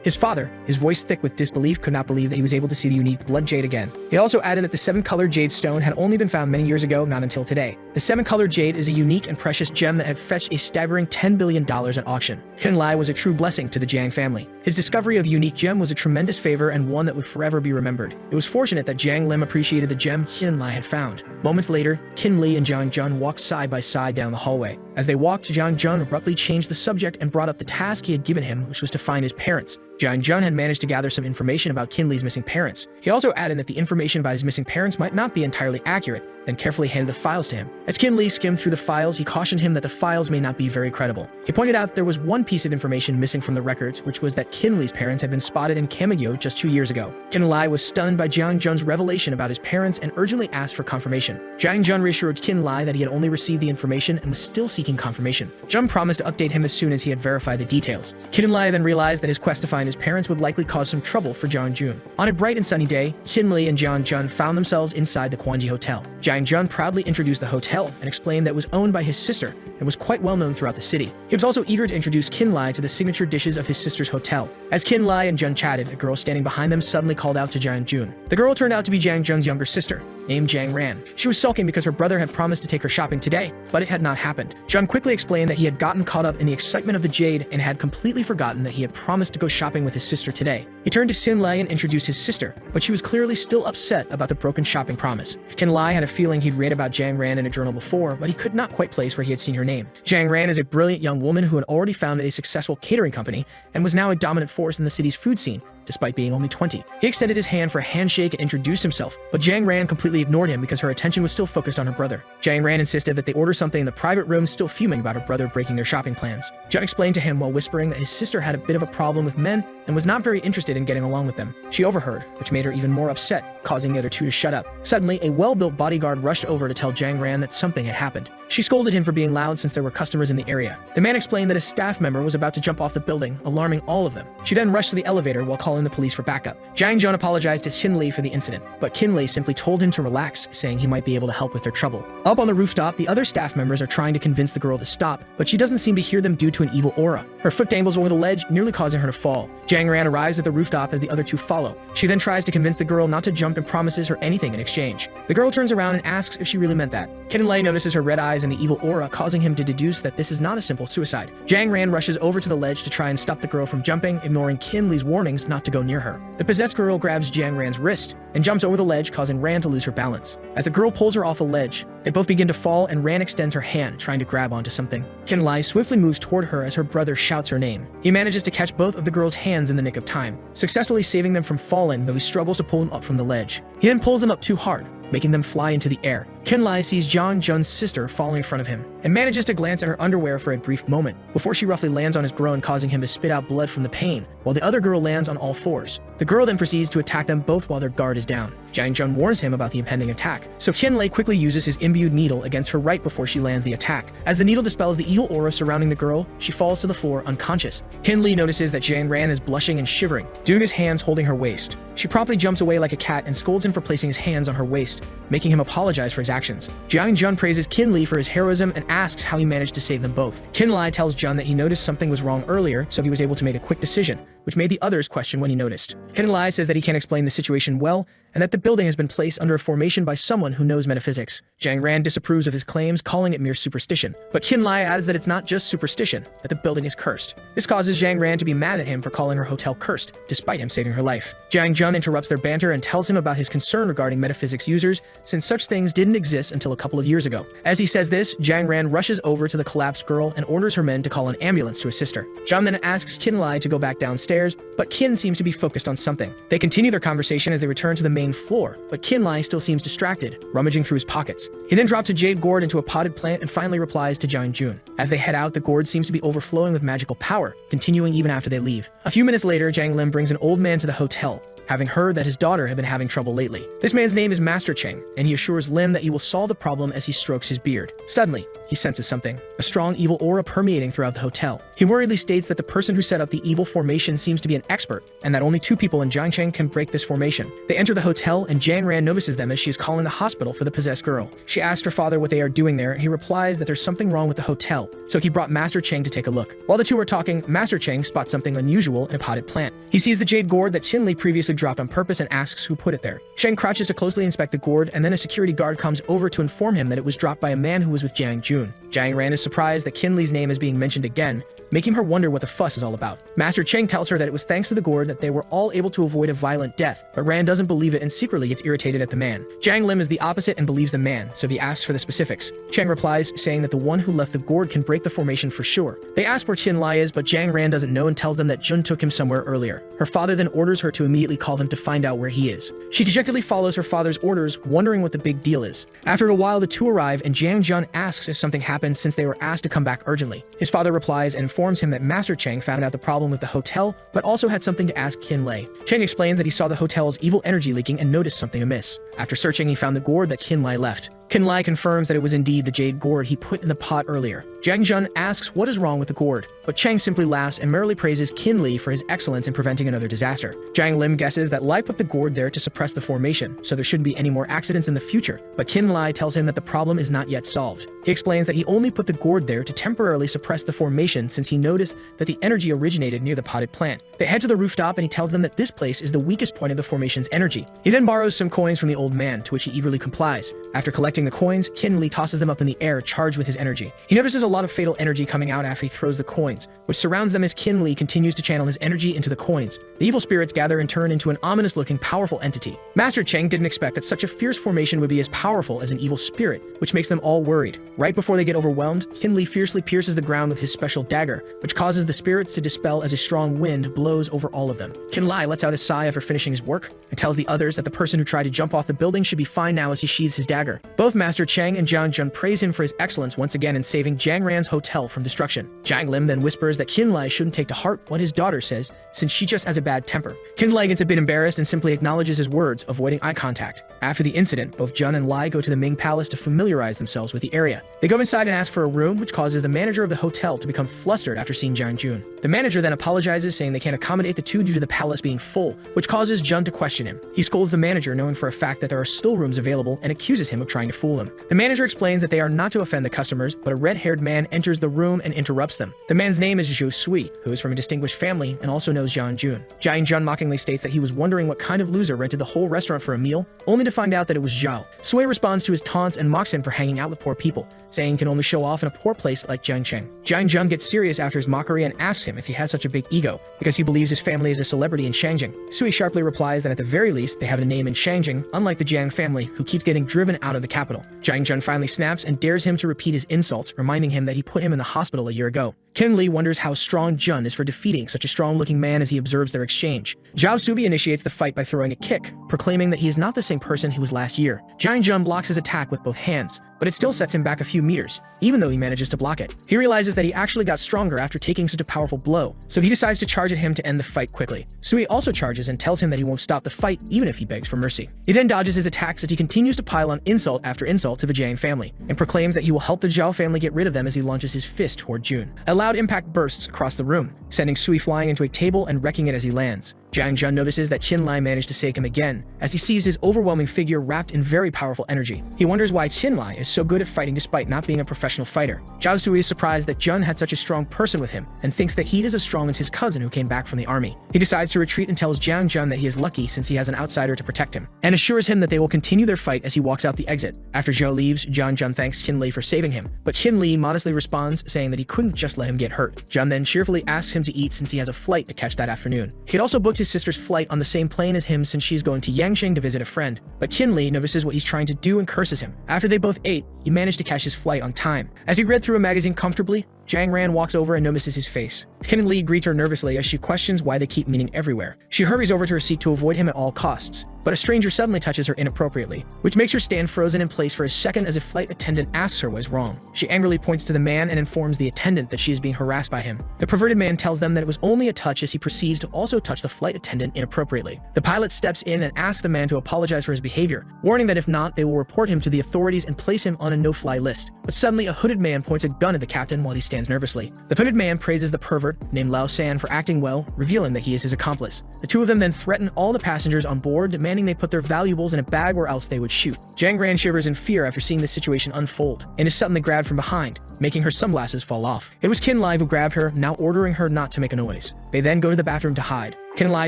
His father, his voice thick with disbelief, could not believe that he was able to see the unique blood jade again. He also added that the 7-colored jade stone had only been found many years ago, not until today. The 7-colored jade is a unique and precious gem that had fetched a staggering $10 billion at auction. Qinlai was a true blessing to the Jiang family. His discovery of the unique gem was a tremendous favor and one that would forever be remembered. It was fortunate that Jiang Lim appreciated the gem Qinlai had found. Moments later, Qinlai and Jiang Jun walked side by side down the hallway. As they walked, Jiang Jun abruptly changed the subject and brought up the task he had given him, which was to find his parents. Jiang Jun had managed to gather some information about Qinlai's missing parents. He also added that the information about his missing parents might not be entirely accurate, then carefully handed the files to him. As Qinlai skimmed through the files, he cautioned him that the files may not be very credible. He pointed out there was one piece of information missing from the records, which was that Qinlai's parents had been spotted in Kamagyo just 2 years ago. Qinlai was stunned by Jiang Jun's revelation about his parents and urgently asked for confirmation. Jiang Jun reassured Qinlai that he had only received the information and was still seeking confirmation. Jun promised to update him as soon as he had verified the details. Qinlai then realized that his quest to find his parents would likely cause some trouble for Jiang Jun. On a bright and sunny day, Qinlai and Jiang Jun found themselves inside the Quanji Hotel. Jiang Jun proudly introduced the hotel and explained that it was owned by his sister and was quite well known throughout the city. He was also eager to introduce Qinlai to the signature dishes of his sister's hotel. As Qinlai and Jun chatted, a girl standing behind them suddenly called out to Jiang Jun. The girl turned out to be Jiang Jun's younger sister, named Jiang Ran. She was sulking because her brother had promised to take her shopping today, but it had not happened. Jun quickly explained that he had gotten caught up in the excitement of the jade and had completely forgotten that he had promised to go shopping with his sister today. He turned to Qinlai and introduced his sister, but she was clearly still upset about the broken shopping promise. Qinlai had a feeling he'd read about Jiang Ran in a journal before, but he could not quite place where he had seen her name. Jiang Ran is a brilliant young woman who had already founded a successful catering company and was now a dominant force in the city's food scene, despite being only 20. He extended his hand for a handshake and introduced himself, but Jiang Ran completely ignored him because her attention was still focused on her brother. Jiang Ran insisted that they order something in the private room, still fuming about her brother breaking their shopping plans. Jun explained to him while whispering that his sister had a bit of a problem with men and was not very interested in getting along with them. She overheard, which made her even more upset, causing the other two to shut up. Suddenly, a well-built bodyguard rushed over to tell Jiang Ran that something had happened. She scolded him for being loud since there were customers in the area. The man explained that a staff member was about to jump off the building, alarming all of them. She then rushed to the elevator while calling the police for backup. Jiang Jun apologized to Qinlai for the incident, but Qinlai simply told him to relax, saying he might be able to help with their trouble. Up on the rooftop, the other staff members are trying to convince the girl to stop, but she doesn't seem to hear them due to an evil aura. Her foot dangles over the ledge, nearly causing her to fall. Jiang Ran arrives at the rooftop as the other two follow. She then tries to convince the girl not to jump and promises her anything in exchange. The girl turns around and asks if she really meant that. Qinlai notices her red eyes and the evil aura, causing him to deduce that this is not a simple suicide. Jiang Ran rushes over to the ledge to try and stop the girl from jumping, ignoring Qinlai's warnings not to go near her. The possessed girl grabs Jiang Ran's wrist and jumps over the ledge, causing Ran to lose her balance. As the girl pulls her off the ledge, they both begin to fall and Ran extends her hand, trying to grab onto something. Qinlai swiftly moves toward her as her brother shouts her name. He manages to catch both of the girl's hands in the nick of time, successfully saving them from falling, though he struggles to pull them up from the ledge. He then pulls them up too hard, making them fly into the air. Kin Lai sees Jang Jun's sister falling in front of him and manages to glance at her underwear for a brief moment before she roughly lands on his groin, causing him to spit out blood from the pain, while the other girl lands on all fours. The girl then proceeds to attack them both while their guard is down. Jang Jun warns him about the impending attack, so Kin Lai quickly uses his imbued needle against her right before she lands the attack. As the needle dispels the evil aura surrounding the girl, she falls to the floor unconscious. Kin Lai notices that Jang Ran is blushing and shivering due to his hands holding her waist. She promptly jumps away like a cat and scolds him for placing his hands on her waist, making him apologize for his actions. Jang Jun praises Kin Lai for his heroism and asks how he managed to save them both. Kin Lai tells Jun that he noticed something was wrong earlier, so he was able to make a quick decision, which made the others question when he noticed. Kin Lai says that he can't explain the situation well, and that the building has been placed under a formation by someone who knows metaphysics. Jang Ran disapproves of his claims, calling it mere superstition. But Kin Lai adds that it's not just superstition, that the building is cursed. This causes Jang Ran to be mad at him for calling her hotel cursed, despite him saving her life. Jang Jun interrupts their banter and tells him about his concern regarding metaphysics users, since such things didn't exist until a couple of years ago. As he says this, Jang Ran rushes over to the collapsed girl and orders her men to call an ambulance to assist her. Jun then asks Kin Lai to go back downstairs, but Kin seems to be focused on something. They continue their conversation as they return to the main floor, but Kin Lai still seems distracted, rummaging through his pockets. He then drops a jade gourd into a potted plant and finally replies to Jang Jun. As they head out, the gourd seems to be overflowing with magical power, continuing even after they leave. A few minutes later, Jang Lim brings an old man to the hotel, having heard that his daughter had been having trouble lately. This man's name is Master Cheng, and he assures Lim that he will solve the problem as he strokes his beard. Suddenly, he senses something, a strong evil aura permeating throughout the hotel. He worriedly states that the person who set up the evil formation seems to be an expert, and that only 2 people in Jiangcheng can break this formation. They enter the hotel, and Jang Ran notices them as she is calling the hospital for the possessed girl. She asks her father what they are doing there, and he replies that there's something wrong with the hotel, so he brought Master Cheng to take a look. While the two are talking, Master Cheng spots something unusual in a potted plant. He sees the jade gourd that Qin Li previously dropped on purpose and asks who put it there. Sheng crouches to closely inspect the gourd, and then a security guard comes over to inform him that it was dropped by a man who was with Jiang Jun. Jiang Ran is surprised that Qin Li's name is being mentioned again, making her wonder what the fuss is all about. Master Cheng tells her that it was thanks to the gourd that they were all able to avoid a violent death, but Ran doesn't believe it and secretly gets irritated at the man. Jiang Lim is the opposite and believes the man, so he asks for the specifics. Cheng replies, saying that the one who left the gourd can break the formation for sure. They ask where Qin Lai is, but Jiang Ran doesn't know and tells them that Jun took him somewhere earlier. Her father then orders her to immediately call him to find out where he is. She dejectedly follows her father's orders, wondering what the big deal is. After a while, the two arrive, and Jiang Jun asks if something happened since they were asked to come back urgently. His father replies and informs him that Master Cheng found out the problem with the hotel, but also had something to ask Qin Lai. Cheng explains that he saw the hotel's evil energy leaking and noticed something amiss. After searching, he found the gourd that Qin Lai left. Qin Lai confirms that it was indeed the jade gourd he put in the pot earlier. Jiang Jun asks what is wrong with the gourd, but Cheng simply laughs and merrily praises Qin Li for his excellence in preventing another disaster. Jiang Lim guesses that Lai put the gourd there to suppress the formation, so there shouldn't be any more accidents in the future, but Qin Lai tells him that the problem is not yet solved. He explains that he only put the gourd there to temporarily suppress the formation since he noticed that the energy originated near the potted plant. They head to the rooftop and he tells them that this place is the weakest point of the formation's energy. He then borrows some coins from the old man, to which he eagerly complies. After collecting the coins, Qin Li tosses them up in the air, charged with his energy. He notices a lot of fatal energy coming out after he throws the coins, which surrounds them as Qin Li continues to channel his energy into the coins. The evil spirits gather and turn into an ominous-looking, powerful entity. Master Cheng didn't expect that such a fierce formation would be as powerful as an evil spirit, which makes them all worried. Right before they get overwhelmed, Qin Li fiercely pierces the ground with his special dagger, which causes the spirits to dispel as a strong wind blows over all of them. Qin Lai lets out a sigh after finishing his work, and tells the others that the person who tried to jump off the building should be fine now as he sheathes his dagger. Both Master Cheng and Jiang Jun praise him for his excellence once again in saving Jiang Ran's hotel from destruction. Jiang Lim then whispers that Qin Lai shouldn't take to heart what his daughter says, since she just has a bad temper. Qin Lai gets a bit embarrassed and simply acknowledges his words, avoiding eye contact. After the incident, both Jun and Lai go to the Ming Palace to familiarize themselves with the area. They go inside and ask for a room, which causes the manager of the hotel to become flustered after seeing Jiang Jun. The manager then apologizes, saying they can't accommodate the two due to the palace being full, which causes Jun to question him. He scolds the manager, knowing for a fact that there are still rooms available, and accuses him of trying to fool him. The manager explains that they are not to offend the customers, but a red-haired man enters the room and interrupts them. The man's name is Zhou Sui, who is from a distinguished family and also knows Jiang Jun. Jiang Jun mockingly states that he was wondering what kind of loser rented the whole restaurant for a meal, only to find out that it was Zhao. Sui responds to his taunts and mocks him for hanging out with poor people, saying he can only show off in a poor place like Jiangcheng. Jiang Jun gets serious after his mockery and asks him if he has such a big ego, because he believes his family is a celebrity in Shangjing. Sui sharply replies that at the very least they have a name in Shangjing, unlike the Jiang family, who keeps getting driven out of the capital. Jiang Jun finally snaps and dares him to repeat his insults, reminding him that he put him in the hospital a year ago. Kin Lee wonders how strong Jun is for defeating such a strong-looking man as he observes their exchange. Zhao Subi initiates the fight by throwing a kick, proclaiming that he is not the same person he was last year. Jiang Jun blocks his attack with both hands, but it still sets him back a few meters, even though he manages to block it. He realizes that he actually got stronger after taking such a powerful blow, so he decides to charge at him to end the fight quickly. Sui also charges and tells him that he won't stop the fight even if he begs for mercy. He then dodges his attacks as he continues to pile on insult after insult to the Jiang family, and proclaims that he will help the Zhao family get rid of them as he launches his fist toward Jun. A loud impact bursts across the room, sending Sui flying into a table and wrecking it as he lands. Jiang Jun notices that Qin Lai managed to save him again, as he sees his overwhelming figure wrapped in very powerful energy. He wonders why Qin Lai is so good at fighting despite not being a professional fighter. Zhao Sui is surprised that Jun had such a strong person with him, and thinks that he is as strong as his cousin who came back from the army. He decides to retreat and tells Jiang Jun that he is lucky since he has an outsider to protect him, and assures him that they will continue their fight as he walks out the exit. After Zhao leaves, Jiang Jun thanks Qin Lai for saving him, but Qin Lai modestly responds, saying that he couldn't just let him get hurt. Jun then cheerfully asks him to eat since he has a flight to catch that afternoon. He had also booked his sister's flight on the same plane as him since she's going to Yangqing to visit a friend, but Qin Lai notices what he's trying to do and curses him. After they both ate, he managed to catch his flight on time. As he read through a magazine comfortably, Jiang Ran walks over and notices his face. Qin Lai greets her nervously as she questions why they keep meeting everywhere. She hurries over to her seat to avoid him at all costs, but a stranger suddenly touches her inappropriately, which makes her stand frozen in place for a second as a flight attendant asks her what is wrong. She angrily points to the man and informs the attendant that she is being harassed by him. The perverted man tells them that it was only a touch as he proceeds to also touch the flight attendant inappropriately. The pilot steps in and asks the man to apologize for his behavior, warning that if not, they will report him to the authorities and place him on a no-fly list. But suddenly a hooded man points a gun at the captain while he stands nervously. The hooded man praises the pervert, named Lao San, for acting well, revealing that he is his accomplice. The two of them then threaten all the passengers on board, demanding they put their valuables in a bag or else they would shoot. Jiang Ran shivers in fear after seeing this situation unfold, and is suddenly grabbed from behind, making her sunglasses fall off. It was Qin Lai who grabbed her, now ordering her not to make a noise. They then go to the bathroom to hide. Qin Lai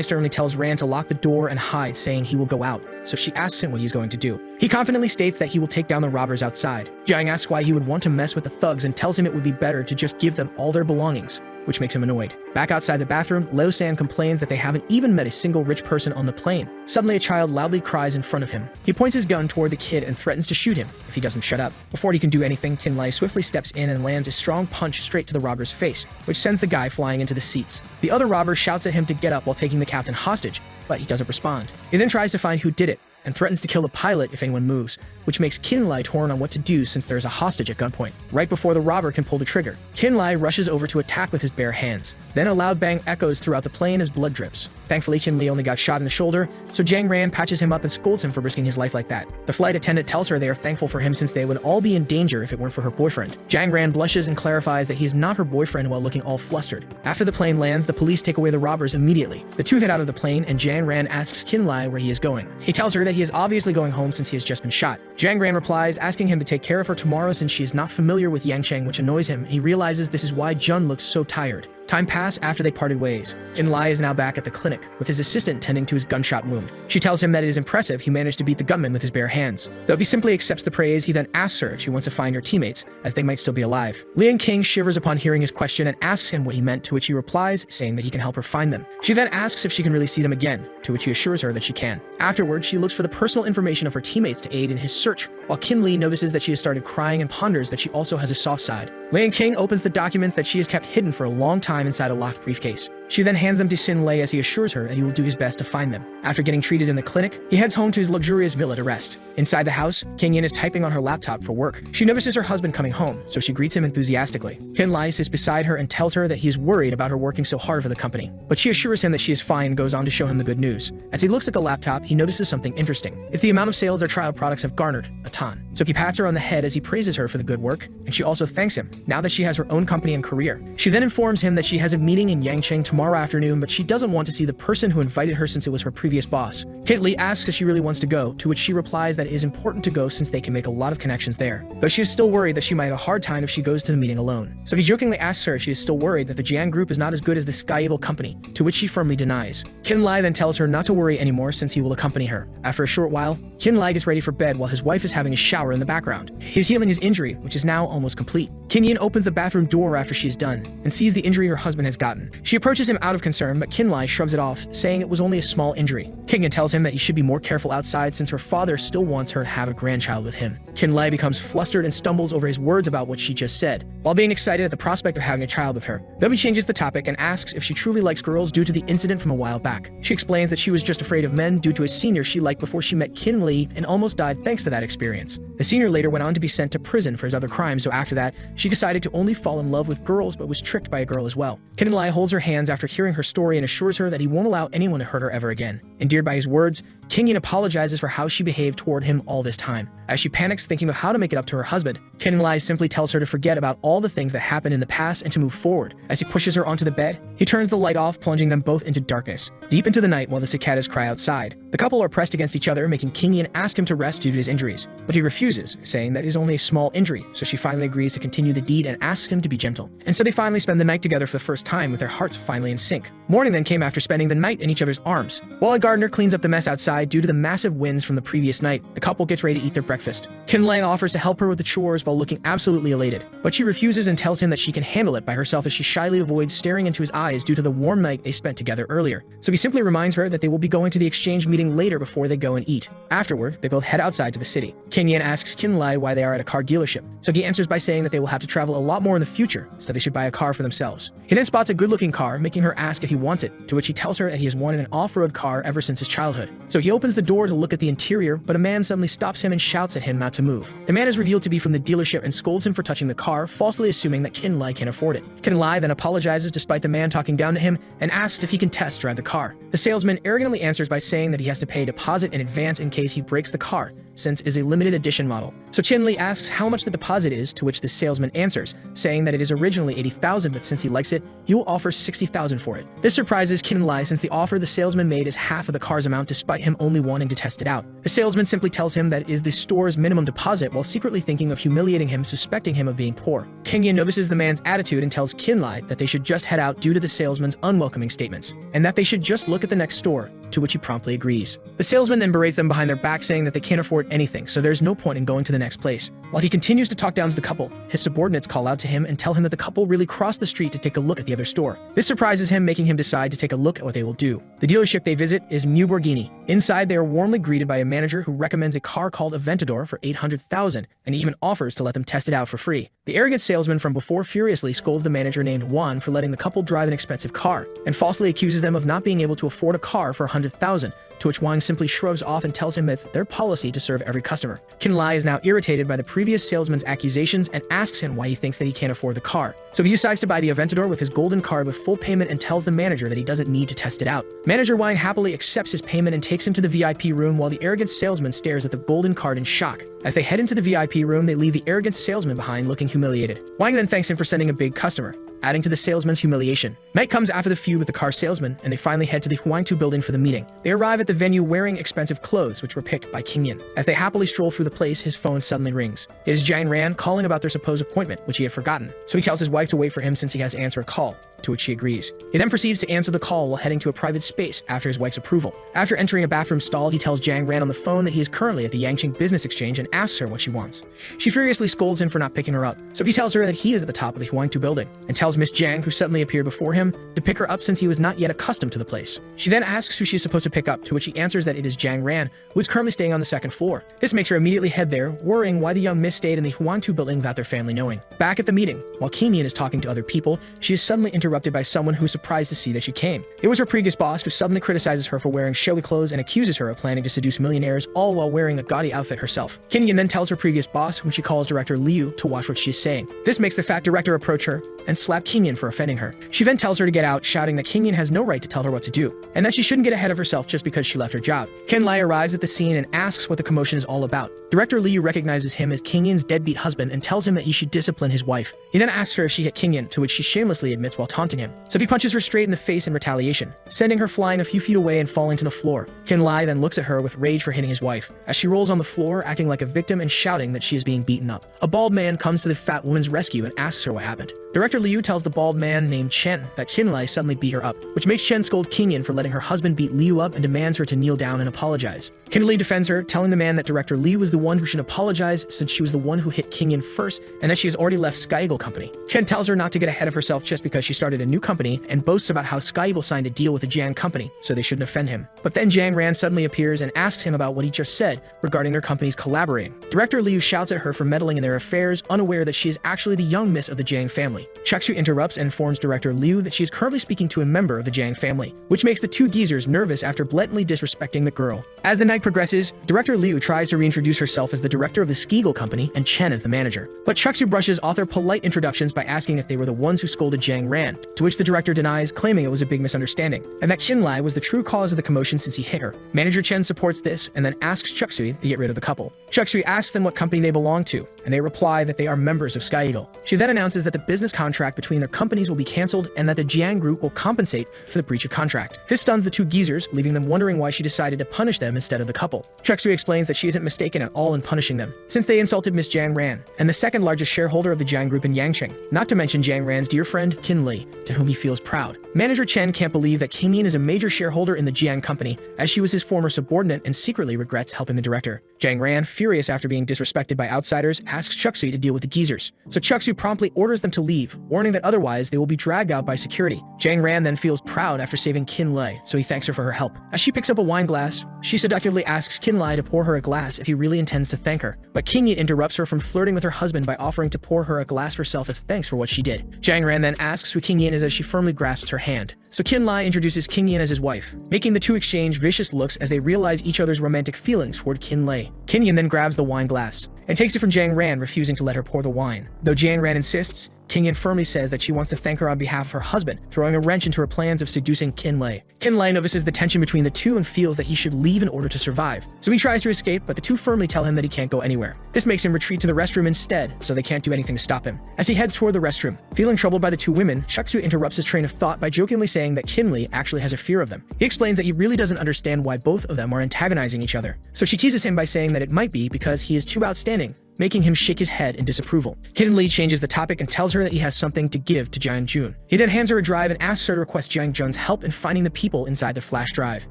sternly tells Ran to lock the door and hide, saying he will go out, so she asks him what he's going to do. He confidently states that he will take down the robbers outside. Jiang asks why he would want to mess with the thugs and tells him it would be better to just give them all their belongings, which makes him annoyed. Back outside the bathroom, Lao San complains that they haven't even met a single rich person on the plane. Suddenly, a child loudly cries in front of him. He points his gun toward the kid and threatens to shoot him if he doesn't shut up. Before he can do anything, Qin Lai swiftly steps in and lands a strong punch straight to the robber's face, which sends the guy flying into the seats. The other robber shouts at him to get up while taking the captain hostage, but he doesn't respond. He then tries to find who did it, and threatens to kill the pilot if anyone moves, which makes Qin Lai torn on what to do since there's a hostage at gunpoint. Right before the robber can pull the trigger, Qin Lai rushes over to attack with his bare hands. Then a loud bang echoes throughout the plane as blood drips. Thankfully, Qin Lai only got shot in the shoulder, so Jiang Ran patches him up and scolds him for risking his life like that. The flight attendant tells her they are thankful for him since they would all be in danger if it weren't for her boyfriend. Jiang Ran blushes and clarifies that he is not her boyfriend while looking all flustered. After the plane lands, the police take away the robbers immediately. The two head out of the plane and Jiang Ran asks Qin Lai where he is going. He tells her that he is obviously going home since he has just been shot. Jiang Ran replies, asking him to take care of her tomorrow since she is not familiar with Yangqing, which annoys him. He realizes this is why Jun looks so tired. Time passed after they parted ways. Qin Lai is now back at the clinic, with his assistant tending to his gunshot wound. She tells him that it is impressive he managed to beat the gunman with his bare hands. Though he simply accepts the praise, he then asks her if she wants to find her teammates, as they might still be alive. Liang King shivers upon hearing his question and asks him what he meant, to which he replies, saying that he can help her find them. She then asks if she can really see them again, to which he assures her that she can. Afterwards, she looks for the personal information of her teammates to aid in his search, while Qin Lai notices that she has started crying and ponders that she also has a soft side. Liang King opens the documents that she has kept hidden for a long time inside a locked briefcase. She then hands them to Qin Lai as he assures her that he will do his best to find them. After getting treated in the clinic, he heads home to his luxurious villa to rest. Inside the house, King Yin is typing on her laptop for work. She notices her husband coming home, so she greets him enthusiastically. Qin Lai sits beside her and tells her that he is worried about her working so hard for the company, but she assures him that she is fine and goes on to show him the good news. As he looks at the laptop, he notices something interesting. It's the amount of sales their trial products have garnered, a ton. So he pats her on the head as he praises her for the good work, and she also thanks him, now that she has her own company and career. She then informs him that she has a meeting in Yangqing tomorrow afternoon, but she doesn't want to see the person who invited her since it was her previous boss. Qin Lai asks if she really wants to go, to which she replies that it is important to go since they can make a lot of connections there, though she is still worried that she might have a hard time if she goes to the meeting alone. So he jokingly asks her if she is still worried that the Jiang group is not as good as the Sky Evil company, to which she firmly denies. Qin Lai then tells her not to worry anymore since he will accompany her. After a short while, Qin Lai gets ready for bed while his wife is having a shower in the background. He's healing his injury, which is now almost complete. Qin Yin opens the bathroom door after she is done, and sees the injury her husband has gotten. She approaches pushes him out of concern, but Kinlai shrugs it off, saying it was only a small injury. Kingyan tells him that he should be more careful outside since her father still wants her to have a grandchild with him. Kinlai becomes flustered and stumbles over his words about what she just said, while being excited at the prospect of having a child with her. Though he changes the topic and asks if she truly likes girls due to the incident from a while back. She explains that she was just afraid of men due to a senior she liked before she met Kinlai and almost died thanks to that experience. The senior later went on to be sent to prison for his other crimes, so after that, she decided to only fall in love with girls but was tricked by a girl as well. Kinlai holds her hands after hearing her story and assures her that he won't allow anyone to hurt her ever again. Endeared by his words, Kingyan apologizes for how she behaved toward him all this time. As she panics thinking of how to make it up to her husband, Kinlai simply tells her to forget about all the things that happened in the past and to move forward. As he pushes her onto the bed, he turns the light off, plunging them both into darkness, deep into the night while the cicadas cry outside. The couple are pressed against each other, making Kingyan ask him to rest due to his injuries, but he refuses, saying that it is only a small injury, so she finally agrees to continue the deed and asks him to be gentle. And so they finally spend the night together for the first time, with their hearts finally in sync. Morning then came after spending the night in each other's arms. While a gardener cleans up the mess outside due to the massive winds from the previous night, the couple gets ready to eat their breakfast. Kinlai offers to help her with the chores while looking absolutely elated, but she refuses and tells him that she can handle it by herself as she shyly avoids staring into his eyes due to the warm night they spent together earlier. So he simply reminds her that they will be going to the exchange meeting later before they go and eat. Afterward, they both head outside to the city. Kingyan asks Kinlai why they are at a car dealership, so he answers by saying that they will have to travel a lot more in the future, so they should buy a car for themselves. He then spots a good-looking car, making her ask if he wants it, to which he tells her that he has wanted an off-road car ever since his childhood. So he opens the door to look at the interior, but a man suddenly stops him and shouts at him not to move. The man is revealed to be from the dealership and scolds him for touching the car, falsely assuming that Kinlai can afford it. Kinlai then apologizes despite the man talking down to him and asks if he can test drive the car. The salesman arrogantly answers by saying that he has to pay a deposit in advance in case he breaks the car, since it is a limited edition model. So Chinli asks how much the deposit is, to which the salesman answers, saying that it is originally 80,000, but since he likes it, he will offer 60,000 for it. This surprises Kinlai since the offer the salesman made is half of the car's amount despite him only wanting to test it out. The salesman simply tells him that it is the store's minimum deposit while secretly thinking of humiliating him, suspecting him of being poor. Kingyan notices the man's attitude and tells Kinlai that they should just head out due to the salesman's unwelcoming statements, and that they should just look at the next store, to which he promptly agrees. The salesman then berates them behind their back, saying that they can't afford anything, so there's no point in going to the next place. While he continues to talk down to the couple, his subordinates call out to him and tell him that the couple really crossed the street to take a look at the other store. This surprises him, making him decide to take a look at what they will do. The dealership they visit is New Borghini. Inside, they are warmly greeted by a manager who recommends a car called Aventador for 800,000, and he even offers to let them test it out for free. The arrogant salesman from before furiously scolds the manager named Juan for letting the couple drive an expensive car, and falsely accuses them of not being able to afford a car for 100,000, to which Wang simply shrugs off and tells him that it's their policy to serve every customer. Kinlai is now irritated by the previous salesman's accusations and asks him why he thinks that he can't afford the car. So he decides to buy the Aventador with his golden card with full payment and tells the manager that he doesn't need to test it out. Manager Wang happily accepts his payment and takes him to the VIP room while the arrogant salesman stares at the golden card in shock. As they head into the VIP room, they leave the arrogant salesman behind looking humiliated. Wang then thanks him for sending a big customer, adding to the salesman's humiliation. Night comes after the feud with the car salesman, and they finally head to the Huangtu building for the meeting. They arrive at the venue wearing expensive clothes, which were picked by Kingyan. As they happily stroll through the place, his phone suddenly rings. It is Jiang Ran calling about their supposed appointment, which he had forgotten. So he tells his wife to wait for him since he has to answer a call, to which she agrees. He then proceeds to answer the call while heading to a private space after his wife's approval. After entering a bathroom stall, he tells Jiang Ran on the phone that he is currently at the Yangqing Business Exchange and asks her what she wants. She furiously scolds him for not picking her up, so he tells her that he is at the top of the Huangtu building, and tells Miss Jiang, who suddenly appeared before him, to pick her up since he was not yet accustomed to the place. She then asks who she is supposed to pick up, to which he answers that it is Jiang Ran, who is currently staying on the second floor. This makes her immediately head there, worrying why the young miss stayed in the Huangtu building without their family knowing. Back at the meeting, while Kingyan is talking to other people, she is suddenly interrupted by someone who is surprised to see that she came. It was her previous boss, who suddenly criticizes her for wearing showy clothes and accuses her of planning to seduce millionaires, all while wearing a gaudy outfit herself. Kingyan then tells her previous boss, whom she calls Director Liu, to watch what she is saying. This makes the fat director approach her and slap Kingyan for offending her. She then tells her to get out, shouting that Kingyan has no right to tell her what to do, and that she shouldn't get ahead of herself just because she left her job. Kinlai arrives at the scene and asks what the commotion is all about. Director Liu recognizes him as Kingyan's deadbeat husband and tells him that he should discipline his wife. He then asks her if she hit Kingyan, to which she shamelessly admits while taunting him. So he punches her straight in the face in retaliation, sending her flying a few feet away and falling to the floor. Kinlai then looks at her with rage for hitting his wife, as she rolls on the floor, acting like a victim and shouting that she is being beaten up. A bald man comes to the fat woman's rescue and asks her what happened. Director Liu tells the bald man named Chen that Qinlei suddenly beat her up, which makes Chen scold Qingyan for letting her husband beat Liu up and demands her to kneel down and apologize. Qinlei defends her, telling the man that Director Liu was the one who should apologize since she was the one who hit Qingyan first and that she has already left Sky Eagle Company. Chen tells her not to get ahead of herself just because she started a new company and boasts about how Sky Eagle signed a deal with the Jiang Company, so they shouldn't offend him. But then Jiang Ran suddenly appears and asks him about what he just said regarding their companies collaborating. Director Liu shouts at her for meddling in their affairs, unaware that she is actually the young miss of the Jiang family. Chuxu interrupts and informs Director Liu that she is currently speaking to a member of the Jiang family, which makes the two geezers nervous after blatantly disrespecting the girl. As the night progresses, Director Liu tries to reintroduce herself as the director of the Sky Eagle Company and Chen as the manager. But Chuxu brushes off their polite introductions by asking if they were the ones who scolded Jiang Ran, to which the director denies, claiming it was a big misunderstanding, and that Qinlei was the true cause of the commotion since he hit her. Manager Chen supports this and then asks Chuxu to get rid of the couple. Chuxu asks them what company they belong to, and they reply that they are members of Sky Eagle. She then announces that the business contract between their companies will be cancelled and that the Jiang group will compensate for the breach of contract. This stuns the two geezers, leaving them wondering why she decided to punish them instead of the couple. Chuxu explains that she isn't mistaken at all in punishing them, since they insulted Miss Jiang Ran, and the second largest shareholder of the Jiang group in Yangcheng, not to mention Jiang Ran's dear friend Qinlei, to whom he feels proud. Manager Chen can't believe that Qingyan is a major shareholder in the Jiang Company, as she was his former subordinate and secretly regrets helping the director. Jiang Ran, furious after being disrespected by outsiders, asks Chuxu to deal with the geezers. So Chuxu promptly orders them to leave, warning that otherwise they will be dragged out by security. Jiang Ran then feels proud after saving Qinlei, so he thanks her for her help. As she picks up a wine glass, she seductively asks Qinlei to pour her a glass if he really intends to thank her. But Qingyan interrupts her from flirting with her husband by offering to pour her a glass herself as thanks for what she did. Jiang Ran then asks who Qingyan is as she firmly grasps her hand. So Qinlei introduces Qingyan as his wife, making the two exchange vicious looks as they realize each other's romantic feelings toward Qinlei. Qingyan then grabs the wine glass and takes it from Jiang Ran, refusing to let her pour the wine. Though Jiang Ran insists, Qingyan firmly says that she wants to thank her on behalf of her husband, throwing a wrench into her plans of seducing Qinlei. Qinlei notices the tension between the two and feels that he should leave in order to survive. So he tries to escape, but the two firmly tell him that he can't go anywhere. This makes him retreat to the restroom instead, so they can't do anything to stop him. As he heads toward the restroom, feeling troubled by the two women, Chuxu interrupts his train of thought by jokingly saying that Qinlei actually has a fear of them. He explains that he really doesn't understand why both of them are antagonizing each other. So she teases him by saying that it might be because he is too outstanding, making him shake his head in disapproval. Qinlei changes the topic and tells her that he has something to give to Jiang Jun. He then hands her a drive and asks her to request Jiang Jun's help in finding the people inside the flash drive.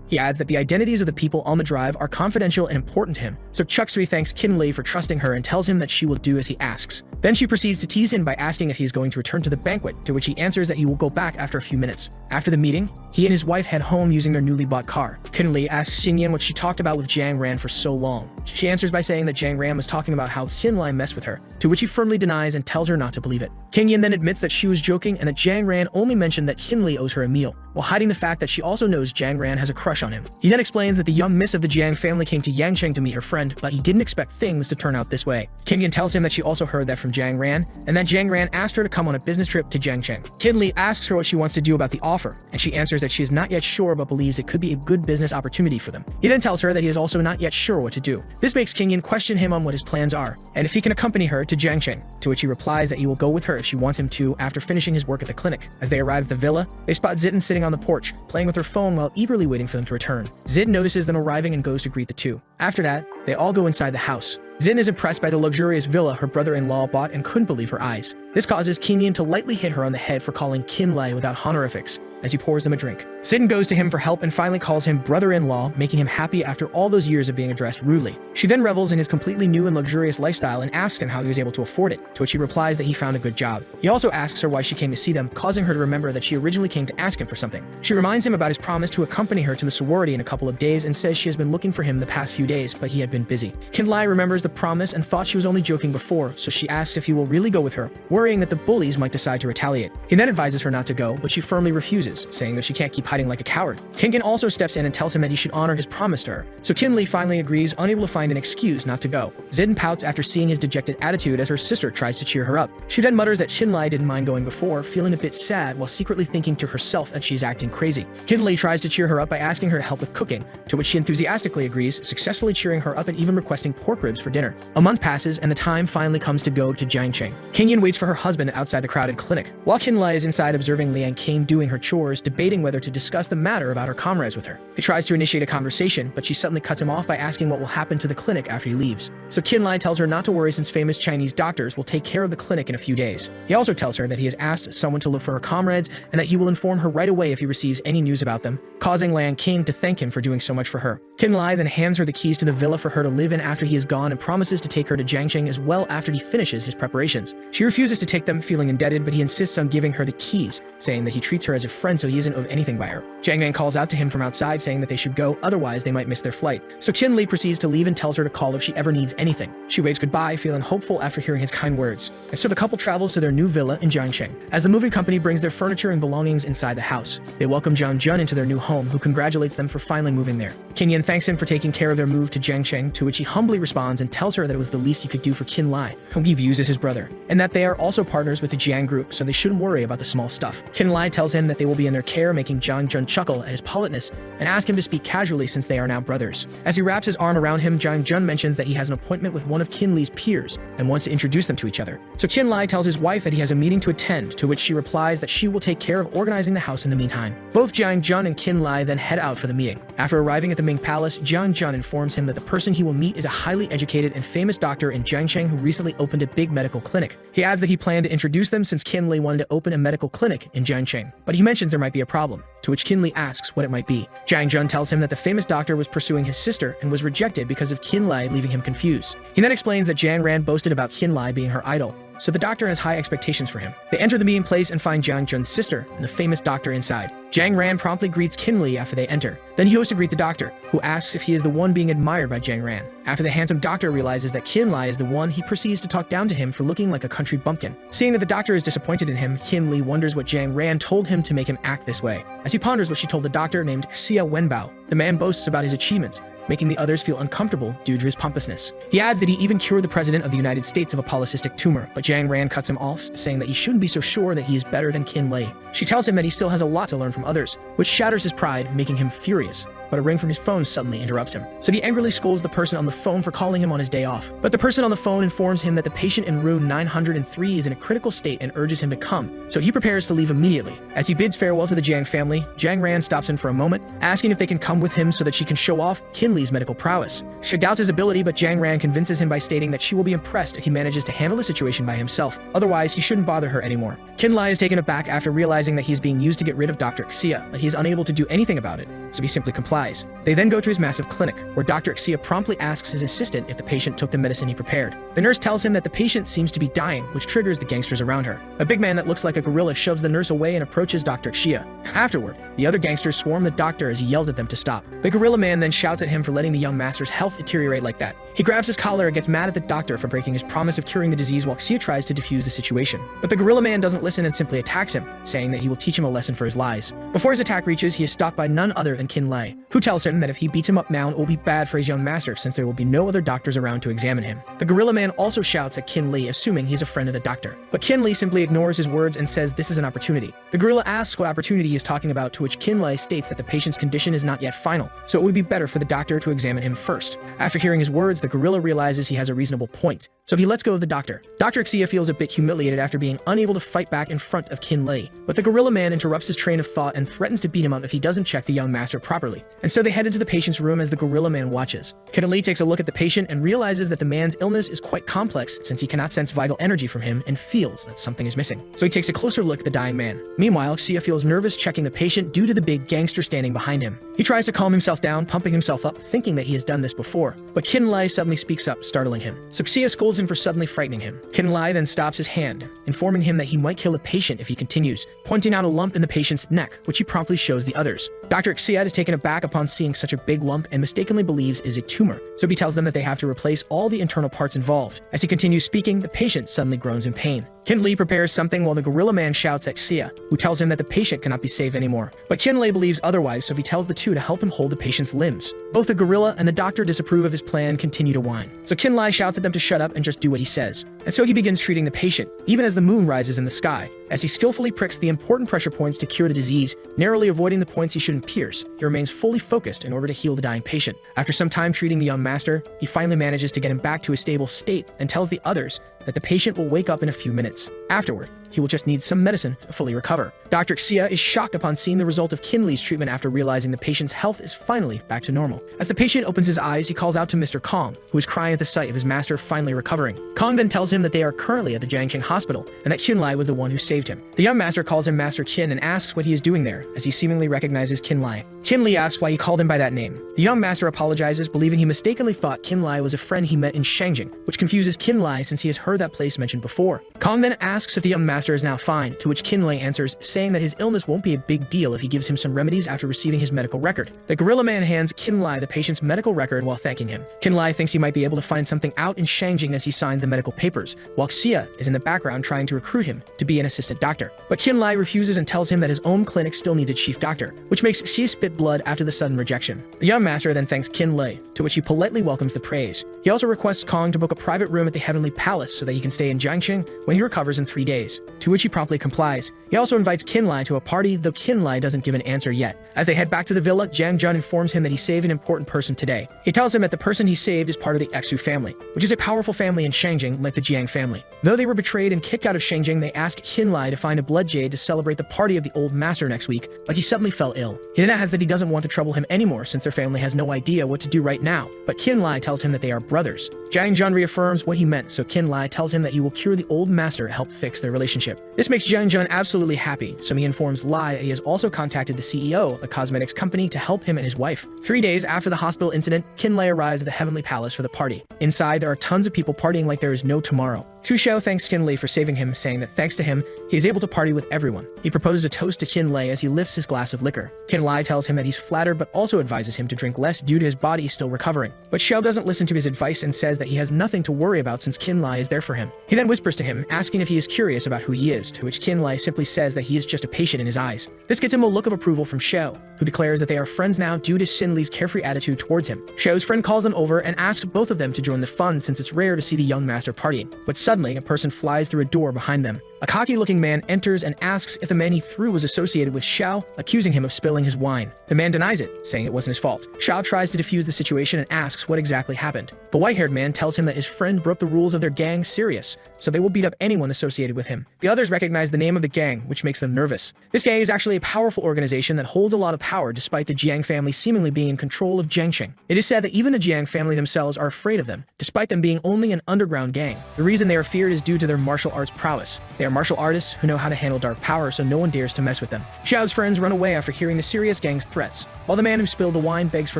He adds that the identities of the people on the drive are confidential and important to him, so Chuxu thanks Qinlei for trusting her and tells him that she will do as he asks. Then she proceeds to tease him by asking if he is going to return to the banquet, to which he answers that he will go back after a few minutes. After the meeting, he and his wife head home using their newly bought car. Qinlei asks Xingyan what she talked about with Jiang Ran for so long. She answers by saying that Jiang Ran was talking about how Qinlei messed with her, to which he firmly denies and tells her not to believe it. Qingyan then admits that she was joking and that Jiang Ran only mentioned that Qinlei owes her a meal, while hiding the fact that she also knows Jiang Ran has a crush on him. He then explains that the young miss of the Jiang family came to Yangcheng to meet her friend, but he didn't expect things to turn out this way. Qingyan tells him that she also heard that from Jiang Ran, and that Jiang Ran asked her to come on a business trip to Jiangcheng. Qinlei asks her what she wants to do about the offer, and she answers that she is not yet sure but believes it could be a good business opportunity for them. He then tells her that he is also not yet sure what to do. This makes Qingyan question him on what his plans are, and if he can accompany her to Jiangcheng, to which he replies that he will go with her if she wants him to after finishing his work at the clinic. As they arrive at the villa, they spot Zitten sitting on the porch, playing with her phone while eagerly waiting for them to return. Zitten notices them arriving and goes to greet the two. After that, they all go inside the house. Zin is impressed by the luxurious villa her brother-in-law bought and couldn't believe her eyes. This causes Qingyan to lightly hit her on the head for calling Qinlei without honorifics, as he pours them a drink. Zin goes to him for help and finally calls him brother-in-law, making him happy after all those years of being addressed rudely. She then revels in his completely new and luxurious lifestyle and asks him how he was able to afford it, to which he replies that he found a good job. He also asks her why she came to see them, causing her to remember that she originally came to ask him for something. She reminds him about his promise to accompany her to the sorority in a couple of days and says she has been looking for him the past few days, but he had been busy. Qinlei remembers the promise and thought she was only joking before, so she asks if he will really go with her, worrying that the bullies might decide to retaliate. He then advises her not to go, but she firmly refuses, saying that she can't keep hiding like a coward. Qingyan also steps in and tells him that he should honor his promise to her, so Qinlei finally agrees, unable to find an excuse not to go. Zidane pouts after seeing his dejected attitude as her sister tries to cheer her up. She then mutters that Qinlei didn't mind going before, feeling a bit sad while secretly thinking to herself that she's acting crazy. Qinlei tries to cheer her up by asking her to help with cooking, to which she enthusiastically agrees, successfully cheering her up and even requesting pork ribs for dinner. A month passes and the time finally comes to go to Jiangcheng. Qingyan waits for her her husband outside the crowded clinic, while Kin-Lai is inside observing Liang King doing her chores, debating whether to discuss the matter about her comrades with her. He tries to initiate a conversation, but she suddenly cuts him off by asking what will happen to the clinic after he leaves. So Kin-Lai tells her not to worry since famous Chinese doctors will take care of the clinic in a few days. He also tells her that he has asked someone to look for her comrades and that he will inform her right away if he receives any news about them, causing Liang King to thank him for doing so much for her. Kin-Lai then hands her the keys to the villa for her to live in after he is gone and promises to take her to Jiangsheng as well after he finishes his preparations. She refuses to take them, feeling indebted, but he insists on giving her the keys, saying that he treats her as a friend so he isn't owed anything by her. Jiang Man calls out to him from outside saying that they should go, otherwise they might miss their flight. So Qin-Li proceeds to leave and tells her to call if she ever needs anything. She waves goodbye, feeling hopeful after hearing his kind words. And so the couple travels to their new villa in Jiangsheng. As the moving company brings their furniture and belongings inside the house, they welcome Jiang Jun into their new home, who congratulates them for finally moving there. Qin Yan thanks him for taking care of their move to Jiangsheng, to which he humbly responds and tells her that it was the least he could do for Qin-Lai, whom he views as his brother, and that they are also partners with the Jiang group, so they shouldn't worry about the small stuff. Qin-Lai tells him that they will be in their care, making Jiang Jun chuckle at his politeness and ask him to speak casually since they are now brothers. As he wraps his arm around him, Jiang Jun mentions that he has an appointment with one of Qin-Li's peers and wants to introduce them to each other. So Qin-Lai tells his wife that he has a meeting to attend, to which she replies that she will take care of organizing the house in the meantime. Both Jiang Jun and Qin-Lai then head out for the meeting. After arriving at the Ming Palace, Jiang Jun informs him that the person he will meet is a highly educated and famous doctor in Jiangsheng who recently opened a big medical clinic. He adds that he planned to introduce them since Qin-Li wanted to open a medical clinic in Jiangsheng, but he mentions there might be a problem, to which Qin-Li asks what it might be. Jiang Jun tells him that the famous doctor was pursuing his sister and was rejected because of Qin-Lai, leaving him confused. He then explains that Jiang Ran boasted about Qin-Lai being her idol, so the doctor has high expectations for him. They enter the meeting place and find Jiang Jun's sister and the famous doctor inside. Jiang Ran promptly greets Qin-Li after they enter. Then he goes to greet the doctor, who asks if he is the one being admired by Jiang Ran. After the handsome doctor realizes that Qin-Lai is the one, he proceeds to talk down to him for looking like a country bumpkin. Seeing that the doctor is disappointed in him, Qin-Li wonders what Jiang Ran told him to make him act this way. As he ponders what she told the doctor named Xia Wenbao, the man boasts about his achievements, making the others feel uncomfortable due to his pompousness. He adds that he even cured the president of the United States of a polycystic tumor, but Jiang Ran cuts him off, saying that he shouldn't be so sure that he is better than Qin-Li. She tells him that he still has a lot to learn from others, which shatters his pride, making him furious. But a ring from his phone suddenly interrupts him. So he angrily scolds the person on the phone for calling him on his day off. But the person on the phone informs him that the patient in room 903 is in a critical state and urges him to come, so he prepares to leave immediately. As he bids farewell to the Jiang family, Jiang Ran stops him for a moment, asking if they can come with him so that she can show off Qin-Li's medical prowess. She doubts his ability, but Jiang Ran convinces him by stating that she will be impressed if he manages to handle the situation by himself, otherwise he shouldn't bother her anymore. Qin-Lai is taken aback after realizing that he is being used to get rid of Dr. Xia, but he is unable to do anything about it, so he simply complies. They then go to his massive clinic, where Dr. Xia promptly asks his assistant if the patient took the medicine he prepared. The nurse tells him that the patient seems to be dying, which triggers the gangsters around her. A big man that looks like a gorilla shoves the nurse away and approaches Dr. Xia. Afterward, the other gangsters swarm the doctor as he yells at them to stop. The gorilla man then shouts at him for letting the young master's health deteriorate like that. He grabs his collar and gets mad at the doctor for breaking his promise of curing the disease while Xia tries to defuse the situation. But the gorilla man doesn't listen and simply attacks him, saying that he will teach him a lesson for his lies. Before his attack reaches, he is stopped by none other than Qin-Lai, who tells him that if he beats him up now, it will be bad for his young master since there will be no other doctors around to examine him. The gorilla man also shouts at Qin-Li, assuming he's a friend of the doctor. But Qin-Li simply ignores his words and says this is an opportunity. The gorilla asks what opportunity he is talking about, to which Qin-Li states that the patient's condition is not yet final, so it would be better for the doctor to examine him first. After hearing his words, the gorilla realizes he has a reasonable point, so he lets go of the doctor. Dr. Xia feels a bit humiliated after being unable to fight back in front of Qin-Li, but the gorilla man interrupts his train of thought and threatens to beat him up if he doesn't check the young master properly. And so they head into the patient's room as the gorilla man watches. Qin-Li takes a look at the patient and realizes that the man's illness is quite complex since he cannot sense vital energy from him and feels that something is missing. So he takes a closer look at the dying man. Meanwhile, Xia feels nervous checking the patient due to the big gangster standing behind him. He tries to calm himself down, pumping himself up, thinking that he has done this before, but Qin-Li suddenly speaks up, startling him. So Xia scolds him for suddenly frightening him. Qin-Li then stops his hand, informing him that he might kill the patient if he continues, pointing out a lump in the patient's neck, which he promptly shows the others. Dr. Xia is taken aback upon seeing such a big lump and mistakenly believes is a tumor, so he tells them that they have to replace all the internal parts involved. As he continues speaking, the patient suddenly groans in pain. Qin-Li prepares something while the gorilla man shouts at Xia, who tells him that the patient cannot be saved anymore. But Qin-Li believes otherwise, so he tells the two to help him hold the patient's limbs. Both the gorilla and the doctor disapprove of his plan and continue to whine. So Qin-Li shouts at them to shut up and just do what he says. And so he begins treating the patient, even as the moon rises in the sky. As he skillfully pricks the important pressure points to cure the disease, narrowly avoiding the points he shouldn't pierce, he remains fully focused in order to heal the dying patient. After some time treating the young master, he finally manages to get him back to a stable state and tells the others that the patient will wake up in a few minutes. Afterward, he will just need some medicine to fully recover. Dr. Xia is shocked upon seeing the result of Kinley's treatment after realizing the patient's health is finally back to normal. As the patient opens his eyes, he calls out to Mr. Kong, who is crying at the sight of his master finally recovering. Kong then tells him that they are currently at the Jiangqing hospital and that Qinlai was the one who saved him. The young master calls him Master Qin and asks what he is doing there, as he seemingly recognizes Qinlai. Qinli asks why he called him by that name. The young master apologizes, believing he mistakenly thought Qinlai was a friend he met in Shangjing, which confuses Qinlai since he has heard that place mentioned before. Kong then asks if the young master is now fine, to which Qinlai answers, saying that his illness won't be a big deal if he gives him some remedies after receiving his medical record. The gorilla man hands Qinlai the patient's medical record while thanking him. Qinlai thinks he might be able to find something out in Shangjing as he signs the medical papers, while Xia is in the background trying to recruit him to be an assistant doctor. But Qinlai refuses and tells him that his own clinic still needs a chief doctor, which makes Xia spit blood after the sudden rejection. The young master then thanks Qinlai, to which he politely welcomes the praise. He also requests Kong to book a private room at the Heavenly Palace so that he can stay in Jiangqing when he recovers in 3 days, to which he promptly complies. He also invites Qinlai to a party, though Qinlai doesn't give an answer yet. As they head back to the villa, Jiang Jun informs him that he saved an important person today. He tells him that the person he saved is part of the Exu family, which is a powerful family in Shangjing like the Jiang family. Though they were betrayed and kicked out of Shangjing, they ask Qinlai to find a blood jade to celebrate the party of the old master next week, but he suddenly fell ill. He then adds that he doesn't want to trouble him anymore since their family has no idea what to do right now, but Qinlai tells him that they are brothers. Jiang Jun reaffirms what he meant, so Qinlai tells him that he will cure the old master to help fix their relationship. This makes Jiang Jun absolutely happy, so he informs Lai that he has also contacted the CEO of the cosmetics company to help him and his wife. 3 days after the hospital incident, Qinlai arrives at the Heavenly Palace for the party. Inside, there are tons of people partying like there is no tomorrow. Tu Xiao thanks Qinlai for saving him, saying that thanks to him, he is able to party with everyone. He proposes a toast to Qinlai as he lifts his glass of liquor. Qinlai tells him that he's flattered but also advises him to drink less due to his body still recovering. But Xiao doesn't listen to his advice and says that he has nothing to worry about since Qinlai is there for him. He then whispers to him, asking if he is curious about who he is, to which Qinlai simply says that he is just a patient in his eyes. This gets him a look of approval from Xiao, who declares that they are friends now due to Xinli's carefree attitude towards him. Xiao's friend calls them over and asks both of them to join the fun since it's rare to see the young master partying. But suddenly, a person flies through a door behind them. A cocky-looking man enters and asks if the man he threw was associated with Xiao, accusing him of spilling his wine. The man denies it, saying it wasn't his fault. Xiao tries to defuse the situation and asks what exactly happened. The white-haired man tells him that his friend broke the rules of their gang Sirius, so they will beat up anyone associated with him. The others recognize the name of the gang, which makes them nervous. This gang is actually a powerful organization that holds a lot of power despite the Jiang family seemingly being in control of Jiangqing. It is said that even the Jiang family themselves are afraid of them, despite them being only an underground gang. The reason they are feared is due to their martial arts prowess. They are martial artists who know how to handle dark power, so no one dares to mess with them. Xiao's friends run away after hearing the Sirius gang's threats, while the man who spilled the wine begs for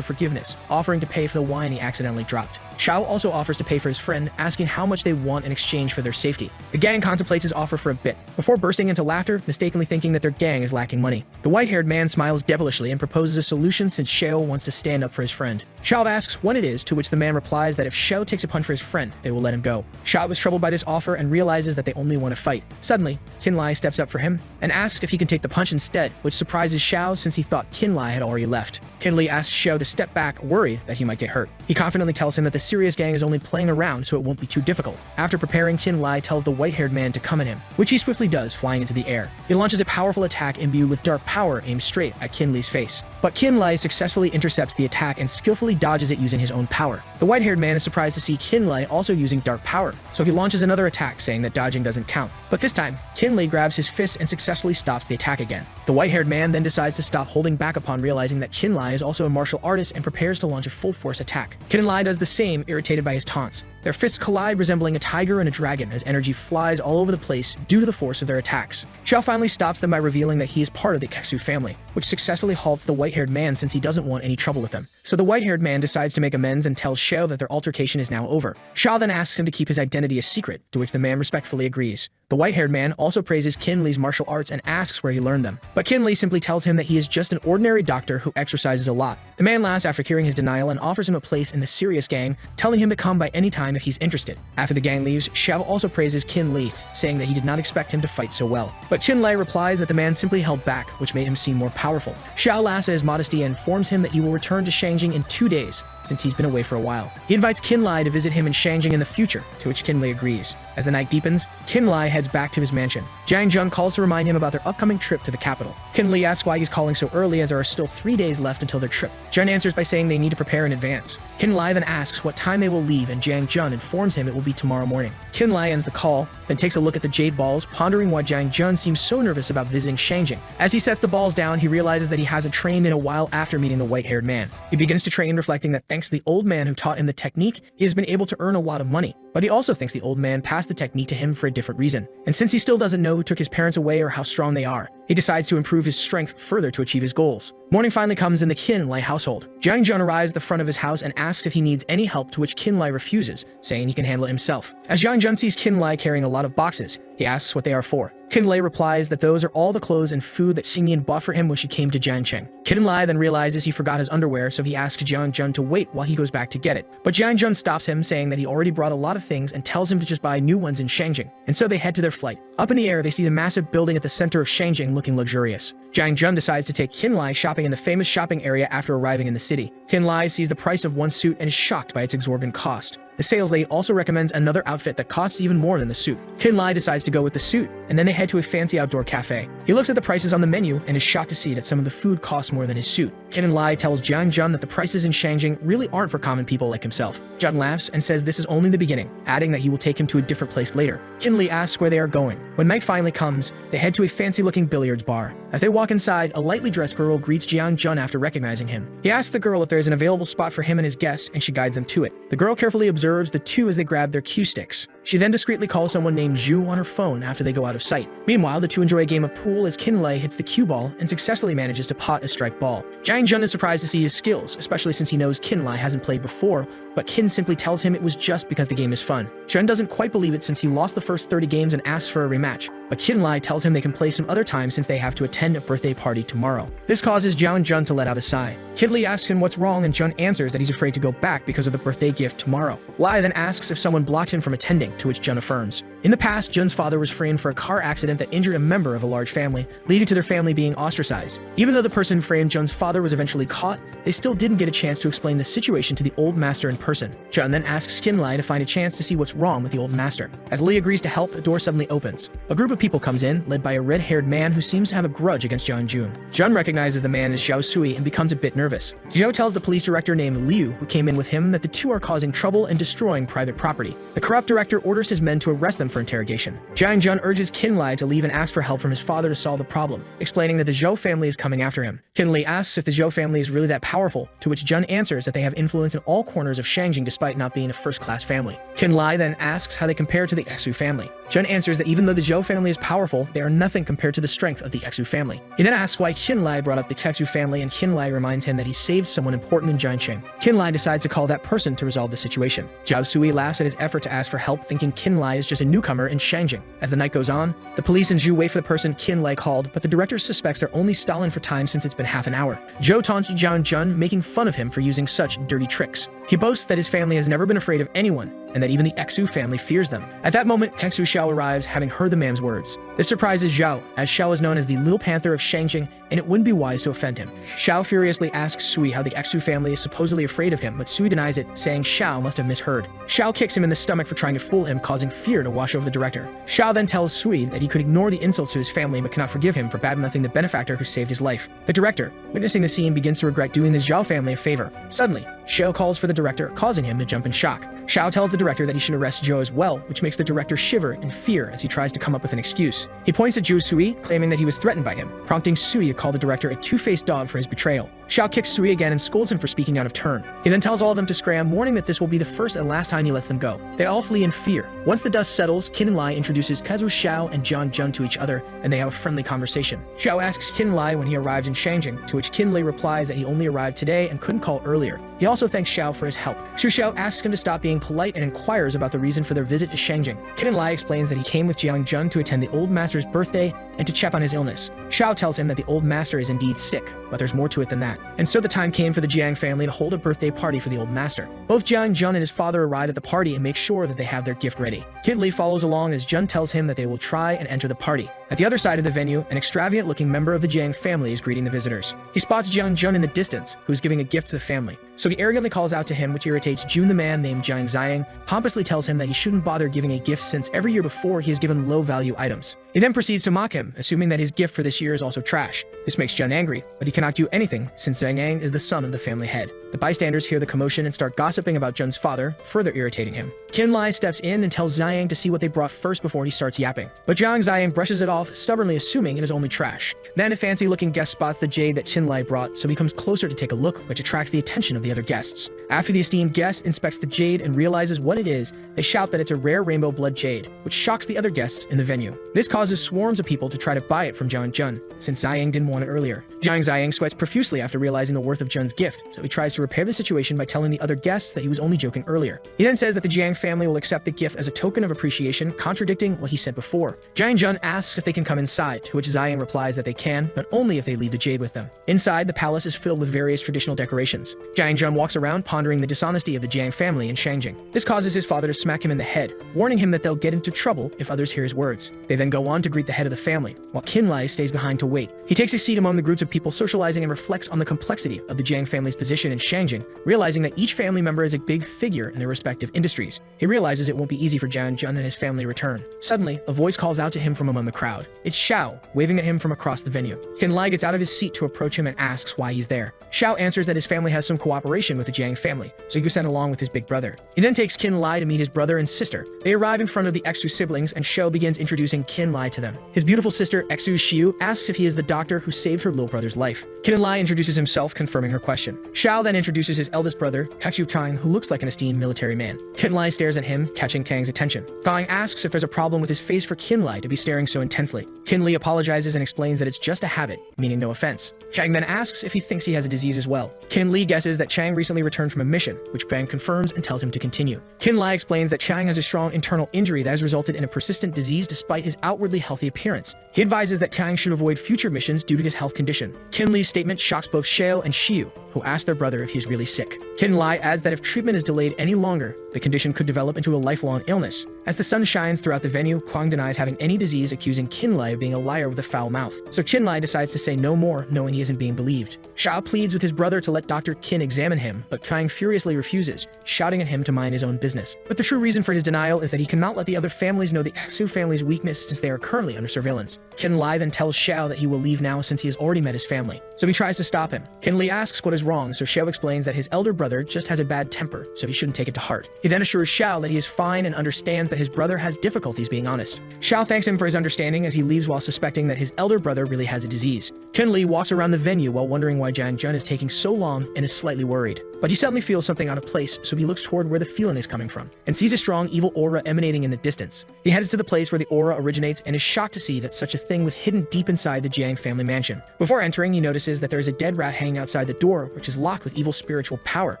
forgiveness, offering to pay for the wine he accidentally dropped. Xiao also offers to pay for his friend, asking how much they want in exchange for their safety. The gang contemplates his offer for a bit, before bursting into laughter, mistakenly thinking that their gang is lacking money. The white-haired man smiles devilishly and proposes a solution since Xiao wants to stand up for his friend. Xiao asks what it is, to which the man replies that if Xiao takes a punch for his friend, they will let him go. Xiao is troubled by this offer and realizes that they only want to fight. Suddenly, Qinlai steps up for him and asks if he can take the punch instead, which surprises Xiao since he thought Qinlai had already left. Qinlai asks Xiao to step back, worried that he might get hurt. He confidently tells him that the Sirius gang is only playing around, so it won't be too difficult. After preparing, Qinlai tells the white-haired man to come at him, which he swiftly does, flying into the air. He launches a powerful attack imbued with dark power aimed straight at Qinlai's face. But Qinlai successfully intercepts the attack and skillfully dodges it using his own power. The white-haired man is surprised to see Qinlai also using dark power, so he launches another attack, saying that dodging doesn't count. But this time, Qinlai grabs his fist and successfully stops the attack again. The white-haired man then decides to stop holding back upon realizing that Qinlai is also a martial artist and prepares to launch a full-force attack. Qinlai does the same, irritated by his taunts. Their fists collide, resembling a tiger and a dragon, as energy flies all over the place due to the force of their attacks. Xiao finally stops them by revealing that he is part of the Kexu family, which successfully halts the white-haired man since he doesn't want any trouble with them. So the white-haired man decides to make amends and tells Xiao that their altercation is now over. Xiao then asks him to keep his identity a secret, to which the man respectfully agrees. The white-haired man also praises Qinlai's martial arts and asks where he learned them. But Qinlai simply tells him that he is just an ordinary doctor who exercises a lot. The man laughs after hearing his denial and offers him a place in the Sirius gang, telling him to come by any time if he's interested. After the gang leaves, Xiao also praises Qinlai, saying that he did not expect him to fight so well. But Qinlai replies that the man simply held back, which made him seem more powerful. Xiao laughs at his modesty and informs him that he will return to Shangjing in 2 days, since he's been away for a while. He invites Qinlai to visit him in Shangjing in the future, to which Qinlai agrees. As the night deepens, Kin Lai heads back to his mansion. Jiang Jun calls to remind him about their upcoming trip to the capital. Kin Li asks why he's calling so early as there are still 3 days left until their trip. Jun answers by saying they need to prepare in advance. Kin Lai then asks what time they will leave, and Jiang Jun informs him it will be tomorrow morning. Kin Lai ends the call, then takes a look at the jade balls, pondering why Jiang Jun seems so nervous about visiting Shangjing. As he sets the balls down, he realizes that he hasn't trained in a while after meeting the white-haired man. He begins to train, reflecting that thanks to the old man who taught him the technique, he has been able to earn a lot of money. But he also thinks the old man passed the technique to him for a different reason. And since he still doesn't know who took his parents away or how strong they are, he decides to improve his strength further to achieve his goals. Morning finally comes in the Kin Lai household. Jiang Jun arrives at the front of his house and asks if he needs any help, to which Kin Lai refuses, saying he can handle it himself. As Jiang Jun sees Kin Lai carrying a lot of boxes, he asks what they are for. Kin Lai replies that those are all the clothes and food that Xingyan bought for him when she came to Jiancheng. Kin Lai then realizes he forgot his underwear, so he asks Jiang Jun to wait while he goes back to get it. But Jiang Jun stops him, saying that he already brought a lot of things and tells him to just buy new ones in Shangjing. And so they head to their flight. Up in the air, they see the massive building at the center of Shangjing looking luxurious. Jiang Jun decides to take Kin Lai shopping in the famous shopping area after arriving in the city. Kin Lai sees the price of one suit and is shocked by its exorbitant cost. The sales lady also recommends another outfit that costs even more than the suit. Kin Lai decides to go with the suit, and then they head to a fancy outdoor cafe. He looks at the prices on the menu and is shocked to see that some of the food costs more than his suit. Kin Lai tells Jiang Jun that the prices in Shangjing really aren't for common people like himself. Jun laughs and says this is only the beginning, adding that he will take him to a different place later. Kin Li asks where they are going. When night finally comes, they head to a fancy-looking billiards bar. As they walk inside, a lightly dressed girl greets Jiang Jun after recognizing him. He asks the girl if there is an available spot for him and his guest, and she guides them to it. The girl carefully observes the two as they grab their cue sticks. She then discreetly calls someone named Zhu on her phone after they go out of sight. Meanwhile, the two enjoy a game of pool as Kin Lai hits the cue ball and successfully manages to pot a strike ball. Jiang Jun is surprised to see his skills, especially since he knows Kin Lai hasn't played before, but Kin simply tells him it was just because the game is fun. Jun doesn't quite believe it since he lost the first 30 games and asks for a rematch, but Kin Lai tells him they can play some other time since they have to attend a birthday party tomorrow. This causes Jiang Jun to let out a sigh. Kin Lai asks him what's wrong, and Jun answers that he's afraid to go back because of the birthday gift tomorrow. Lai then asks if someone blocked him from attending, to which Jun affirms. In the past, Jun's father was framed for a car accident that injured a member of a large family, leading to their family being ostracized. Even though the person who framed Jun's father was eventually caught, they still didn't get a chance to explain the situation to the old master in person. Jun then asks Kin Lai to find a chance to see what's wrong with the old master. As Li agrees to help, a door suddenly opens. A group of people comes in, led by a red-haired man who seems to have a grudge against Jiang Jun. Jun recognizes the man as Zhao Sui and becomes a bit nervous. Zhao tells the police director named Liu, who came in with him, that the two are causing trouble and destroying private property. The corrupt director orders his men to arrest them for interrogation. Jiang Jun urges Kin Lai to leave and ask for help from his father to solve the problem, explaining that the Zhou family is coming after him. Kin Lai asks if the Zhou family is really that powerful, to which Jun answers that they have influence in all corners of Shangjing despite not being a first-class family. Kin Lai then asks how they compare to the Xu family. Jun answers that even though the Zhou family is powerful, they are nothing compared to the strength of the Xu family. He then asks why Kin Lai brought up the Xu family, and Kin Lai reminds him that he saved someone important in Jiancheng. Kin Lai decides to call that person to resolve the situation. Zhao Sui laughs at his effort to ask for help, thinking Kin Lai is just a newcomer in Shangjing. As the night goes on, the police and Zhu wait for the person Kin Lai called, but the director suspects they're only stalling for time since it's been half an hour. Zhou taunts Jiang Jun, making fun of him for using such dirty tricks. He boasts that his family has never been afraid of anyone, and that even the Xu family fears them. At that moment, Xu Xiao arrives, having heard the man's words. This surprises Zhao, as Xiao is known as the Little Panther of Shangjing, and it wouldn't be wise to offend him. Xiao furiously asks Sui how the Xu family is supposedly afraid of him, but Sui denies it, saying Xiao must have misheard. Xiao kicks him in the stomach for trying to fool him, causing fear to wash over the director. Xiao then tells Sui that he could ignore the insults to his family but cannot forgive him for badmouthing the benefactor who saved his life. The director, witnessing the scene, begins to regret doing the Zhao family a favor. Suddenly, Xiao calls for the director, causing him to jump in shock. Xiao tells the director that he should arrest Zhou as well, which makes the director shiver in fear as he tries to come up with an excuse. He points at Zhou Sui, claiming that he was threatened by him, prompting Sui to call the director a two-faced dog for his betrayal. Xiao kicks Sui again and scolds him for speaking out of turn. He then tells all of them to scram, warning that this will be the first and last time he lets them go. They all flee in fear. Once the dust settles, Kin Lai introduces Kazu Xiao and Jiang Jun to each other, and they have a friendly conversation. Xiao asks Kin Lai when he arrived in Shangjing, to which Kin Lai replies that he only arrived today and couldn't call earlier. He also thanks Xiao for his help. Xu Xiao asks him to stop being polite and inquires about the reason for their visit to Shangjing. Kin Lai explains that he came with Jiang Jun to attend the old master's birthday and to check on his illness. Xiao tells him that the old master is indeed sick, but there's more to it than that. And so the time came for the Jiang family to hold a birthday party for the old master. Both Jiang Jun and his father arrive at the party and make sure that they have their gift ready. Kin Lai follows along as Jun tells him that they will try and enter the party. At the other side of the venue, an extravagant-looking member of the Jiang family is greeting the visitors. He spots Jiang Jun in the distance, who is giving a gift to the family. so he arrogantly calls out to him, which irritates June. The man named Jiang Ziyang pompously tells him that he shouldn't bother giving a gift since every year before he has given low-value items. He then proceeds to mock him, assuming that his gift for this year is also trash. This makes Jun angry, but he cannot do anything since Ziyang is the son of the family head. The bystanders hear the commotion and start gossiping about Jun's father, further irritating him. Qin Lai steps in and tells Ziyang to see what they brought first before he starts yapping. But Jiang Ziyang brushes it off, stubbornly assuming it is only trash. Then a fancy-looking guest spots the jade that Qin Lai brought, so he comes closer to take a look, which attracts the attention of the other guests. After the esteemed guest inspects the jade and realizes what it is, they shout that it's a rare rainbow blood jade, which shocks the other guests in the venue. This causes swarms of people to try to buy it from Zhao and Jun, since Ziyang didn't want it earlier. Jiang Ziyang sweats profusely after realizing the worth of Jun's gift, so he tries to repair the situation by telling the other guests that he was only joking earlier. He then says that the Jiang family will accept the gift as a token of appreciation, contradicting what he said before. Jiang and Jun asks if they can come inside, to which Ziyang replies that they can, but only if they leave the jade with them. Inside, the palace is filled with various traditional decorations. Jiang and Jun walks around pondering the dishonesty of the Jiang family in Shangjing. This causes his father to smack him in the head, warning him that they'll get into trouble if others hear his words. They then go on to greet the head of the family, while Qin Lai stays behind to wait. He takes a seat among the groups of people socializing and reflects on the complexity of the Jiang family's position in Shangjing, realizing that each family member is a big figure in their respective industries. He realizes it won't be easy for Jiang and Jun and his family to return. Suddenly, a voice calls out to him from among the crowd. It's Xiao, waving at him from across the venue. Qin Lai gets out of his seat to approach him and asks why he's there. Xiao answers that his family has some cooperation with the Jiang family, so he was sent along with his big brother. He then takes Qin Lai to meet his brother and sister. They arrive in front of the Xu siblings, and Xiao begins introducing Qin Lai to them. His beautiful sister, Xu Xiu, asks if he is the doctor who saved her little brother's life. Qin Lai introduces himself, confirming her question. Xiao then introduces his eldest brother, Xu Kang, who looks like an esteemed military man. Qin Lai stares at him, catching Kang's attention. Kang asks if there's a problem with his face for Qin Lai to be staring so intensely. Qin Li apologizes and explains that it's just a habit, meaning no offense. Chang then asks if he thinks he has a disease as well. Qin Li guesses that Chang recently returned from a mission, which Bang confirms and tells him to continue. Qin Lai explains that Chang has a strong internal injury that has resulted in a persistent disease despite his outwardly healthy appearance. He advises that Chang should avoid future missions due to his health condition. Qin Li's statement shocks both Xiao and Xiu, who ask their brother if he is really sick. Qin Lai adds that if treatment is delayed any longer, the condition could develop into a lifelong illness. As the sun shines throughout the venue, Kwang denies having any disease, accusing Qin Lai of being a liar with a foul mouth. So Qin Lai decides to say no more, knowing he isn't being believed. Xiao pleads with his brother to let Dr. Qin examine him, but Kang furiously refuses, shouting at him to mind his own business. But the true reason for his denial is that he cannot let the other families know the Xu family's weakness since they are currently under surveillance. Qin Lai then tells Xiao that he will leave now since he has already met his family. So he tries to stop him. Qin Li asks what is wrong, so Xiao explains that his elder brother just has a bad temper, so he shouldn't take it to heart. He then assures Xiao that he is fine and understands that his brother has difficulties being honest. Xiao thanks him for his understanding as he leaves while suspecting that his elder brother really has a disease. Qin Li walks around the venue while wondering why Jiang Jun is taking so long and is slightly worried. But he suddenly feels something out of place, so he looks toward where the feeling is coming from, and sees a strong evil aura emanating in the distance. He heads to the place where the aura originates and is shocked to see that such a thing was hidden deep inside the Jiang family mansion. Before entering, he notices that there is a dead rat hanging outside the door, which is locked with evil spiritual power.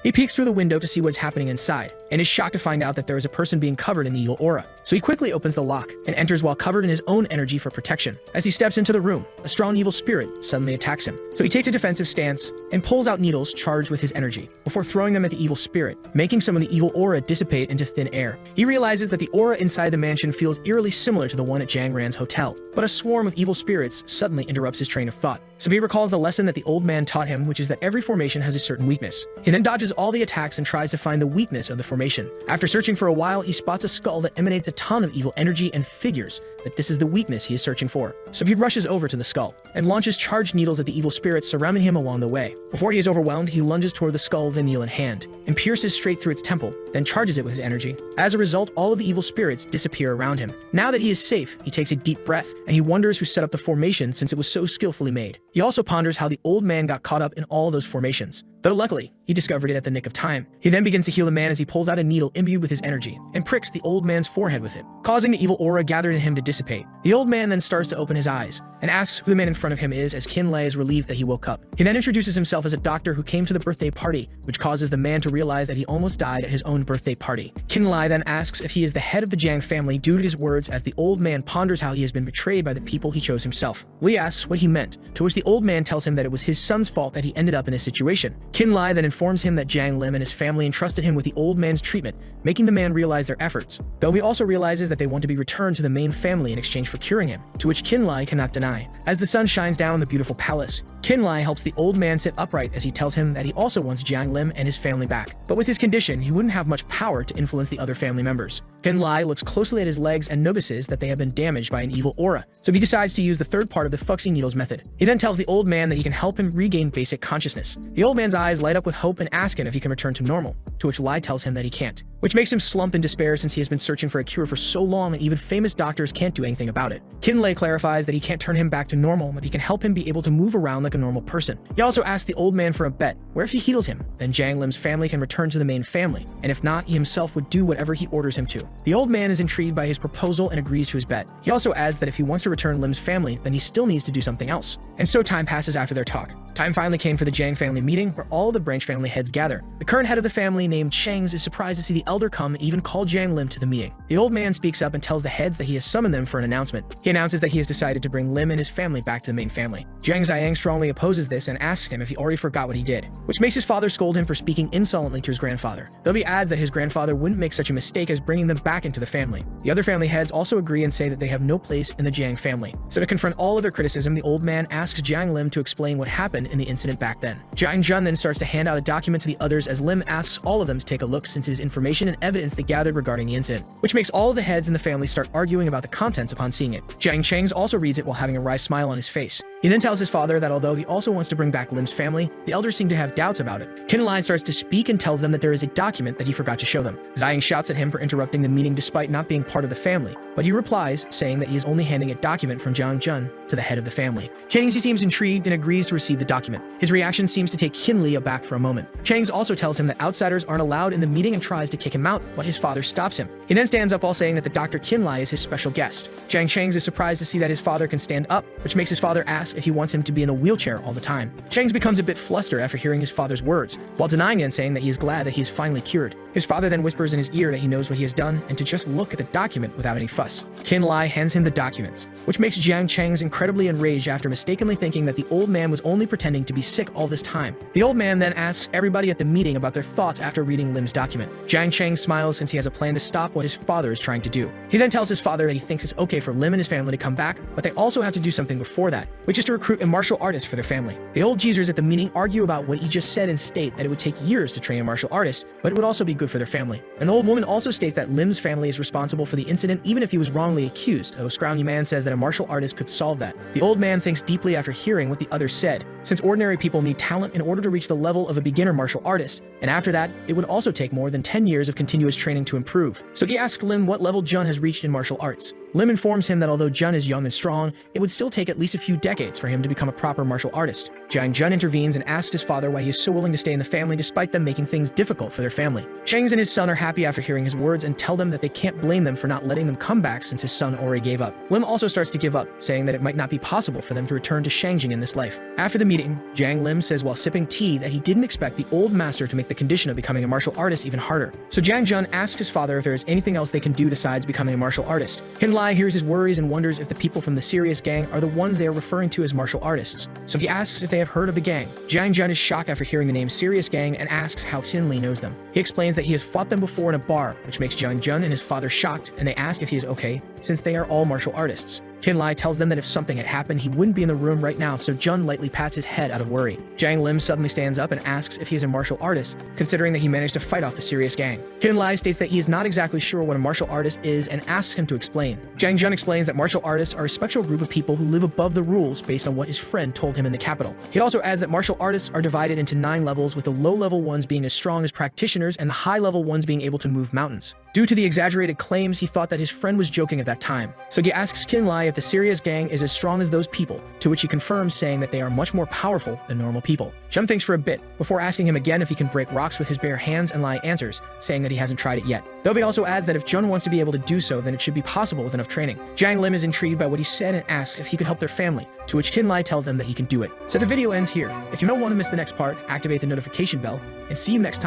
He peeks through the window to see what's happening inside, and is shocked to find out that there is a person being covered in the evil aura. So he quickly opens the lock, and enters while covered in his own energy for protection. As he steps into the room, a strong evil spirit suddenly attacks him. So he takes a defensive stance, and pulls out needles charged with his energy, before throwing them at the evil spirit, making some of the evil aura dissipate into thin air. He realizes that the aura inside the mansion feels eerily similar to the one at Jiang Ran's hotel, but a swarm of evil spirits suddenly interrupts his train of thought. So he recalls the lesson that the old man taught him, which is that every formation has a certain weakness. He then dodges all the attacks and tries to find the weakness of the formation. After searching for a while, he spots a skull that emanates a ton of evil energy and figures that this is the weakness he is searching for. So he rushes over to the skull and launches charged needles at the evil spirits surrounding him along the way. Before he is overwhelmed, he lunges toward the skull with a needle in hand and pierces straight through its temple, then charges it with his energy. As a result, all of the evil spirits disappear around him. Now that he is safe, he takes a deep breath, and he wonders who set up the formation since it was so skillfully made. He also ponders how the old man got caught up in all those formations, though luckily, he discovered it at the nick of time. He then begins to heal the man as he pulls out a needle imbued with his energy and pricks the old man's forehead with it, causing the evil aura gathered in him to dissipate. The old man then starts to open his eyes and asks who the man in front of him is, as Qin Lai is relieved that he woke up. He then introduces himself as a doctor who came to the birthday party, which causes the man to realize that he almost died at his own birthday party. Qin Lai then asks if he is the head of the Jiang family due to his words, as the old man ponders how he has been betrayed by the people he chose himself. Li asks what he meant, to which the old man tells him that it was his son's fault that he ended up in this situation. Qin Lai then informs him that Jiang Lim and his family entrusted him with the old man's treatment, making the man realize their efforts, though he also realizes that they want to be returned to the main family in exchange for curing him, to which Qin Lai cannot deny. As the sun shines down on the beautiful palace, Kinlai helps the old man sit upright as he tells him that he also wants Jiang Lim and his family back. But with his condition, he wouldn't have much power to influence the other family members. Kinlai looks closely at his legs and notices that they have been damaged by an evil aura, so he decides to use the third part of the Fuxi Needles method. He then tells the old man that he can help him regain basic consciousness. The old man's eyes light up with hope and ask him if he can return to normal, to which Lai tells him that he can't, which makes him slump in despair since he has been searching for a cure for so long and even famous doctors can't do anything about it. Kinlai clarifies that he can't turn him back to normal, but he can help him be able to move around like a normal person. He also asks the old man for a bet, where if he heals him, then Jiang Lim's family can return to the main family, and if not, he himself would do whatever he orders him to. The old man is intrigued by his proposal and agrees to his bet. He also adds that if he wants to return Lim's family, then he still needs to do something else. And so time passes after their talk. Time finally came for the Jiang family meeting, where all the branch family heads gather. The current head of the family, named Cheng's, is surprised to see the elder come and even call Jiang Lim to the meeting. The old man speaks up and tells the heads that he has summoned them for an announcement. He announces that he has decided to bring Lim and his family back to the main family. Jiang Ziyang strongly opposes this and asks him if he already forgot what he did, which makes his father scold him for speaking insolently to his grandfather. Though he adds that his grandfather wouldn't make such a mistake as bringing them back into the family. The other family heads also agree and say that they have no place in the Jiang family. So to confront all of their criticism, the old man asks Jiang Lim to explain what happened in the incident back then. Jiang Jun then starts to hand out a document to the others as Lim asks all of them to take a look since it is information and evidence they gathered regarding the incident, which makes all of the heads in the family start arguing about the contents upon seeing it. Jiang Cheng's also reads it while having a wry smile on his face. He then tells his father that although he also wants to bring back Lim's family, the elders seem to have doubts about it. Kinlai starts to speak and tells them that there is a document that he forgot to show them. Ziyang shouts at him for interrupting the meeting despite not being part of the family, but he replies, saying that he is only handing a document from Jiang Jun to the head of the family. Chang's seems intrigued and agrees to receive the document. His reaction seems to take Kinlai aback for a moment. Chang's also tells him that outsiders aren't allowed in the meeting and tries to kick him out, but his father stops him. He then stands up while saying that the Dr. Kinlai is his special guest. Jiang Cheng's is surprised to see that his father can stand up, which makes his father ask if he wants him to be in a wheelchair all the time. Cheng's becomes a bit flustered after hearing his father's words, while denying it and saying that he is glad that he is finally cured. His father then whispers in his ear that he knows what he has done and to just look at the document without any fuss. Kinlai hands him the documents, which makes Jiang Cheng's incredibly enraged after mistakenly thinking that the old man was only pretending to be sick all this time. The old man then asks everybody at the meeting about their thoughts after reading Lim's document. Jiang Cheng smiles since he has a plan to stop what his father is trying to do. He then tells his father that he thinks it's okay for Lim and his family to come back, but they also have to do something before that, which is to recruit a martial artist for their family. The old geezers at the meeting argue about what he just said and state that it would take years to train a martial artist, but it would also be good for their family. An old woman also states that Lim's family is responsible for the incident even if he was wrongly accused, though a scrawny man says that a martial artist could solve that. The old man thinks deeply after hearing what the others said, since ordinary people need talent in order to reach the level of a beginner martial artist, and after that, it would also take more than 10 years of continuous training to improve. So he asks Lim what level Jun has reached in martial arts. Lim informs him that although Jun is young and strong, it would still take at least a few decades for him to become a proper martial artist. Jiang Jun intervenes and asks his father why he is so willing to stay in the family despite them making things difficult for their family. Cheng's and his son are happy after hearing his words and tell them that they can't blame them for not letting them come back since his son already gave up. Lim also starts to give up, saying that it might not be possible for them to return to Shangjing in this life. After the meeting, Jiang Lim says while sipping tea that he didn't expect the old master to make the condition of becoming a martial artist even harder. So Jiang Jun asks his father if there is anything else they can do besides becoming a martial artist. Kinlai hears his worries and wonders if the people from the serious gang are the ones they are referring to as martial artists. So he asks if they have heard of the gang. Jiang Jun is shocked after hearing the name Serious Gang and asks how Tin Li knows them. He explains that he has fought them before in a bar, which makes Jiang Jun and his father shocked, and they ask if he is okay, since they are all martial artists. Kinlai tells them that if something had happened, he wouldn't be in the room right now, so Jun lightly pats his head out of worry. Jiang Lim suddenly stands up and asks if he is a martial artist, considering that he managed to fight off the Serious Gang. Kinlai states that he is not exactly sure what a martial artist is and asks him to explain. Jiang Jun explains that martial artists are a special group of people who live above the rules based on what his friend told him in the capital. He also adds that martial artists are divided into 9 levels, with the low-level ones being as strong as practitioners and the high-level ones being able to move mountains. Due to the exaggerated claims, he thought that his friend was joking at that time. So he asks Kinlai if the Serious Gang is as strong as those people, to which he confirms, saying that they are much more powerful than normal people. Jun thinks for a bit, before asking him again if he can break rocks with his bare hands, and Lai answers, saying that he hasn't tried it yet. Though he also adds that if Jun wants to be able to do so, then it should be possible with enough training. Jiang Lim is intrigued by what he said and asks if he could help their family, to which Kinlai tells them that he can do it. So the video ends here. If you don't want to miss the next part, activate the notification bell, and see you next time.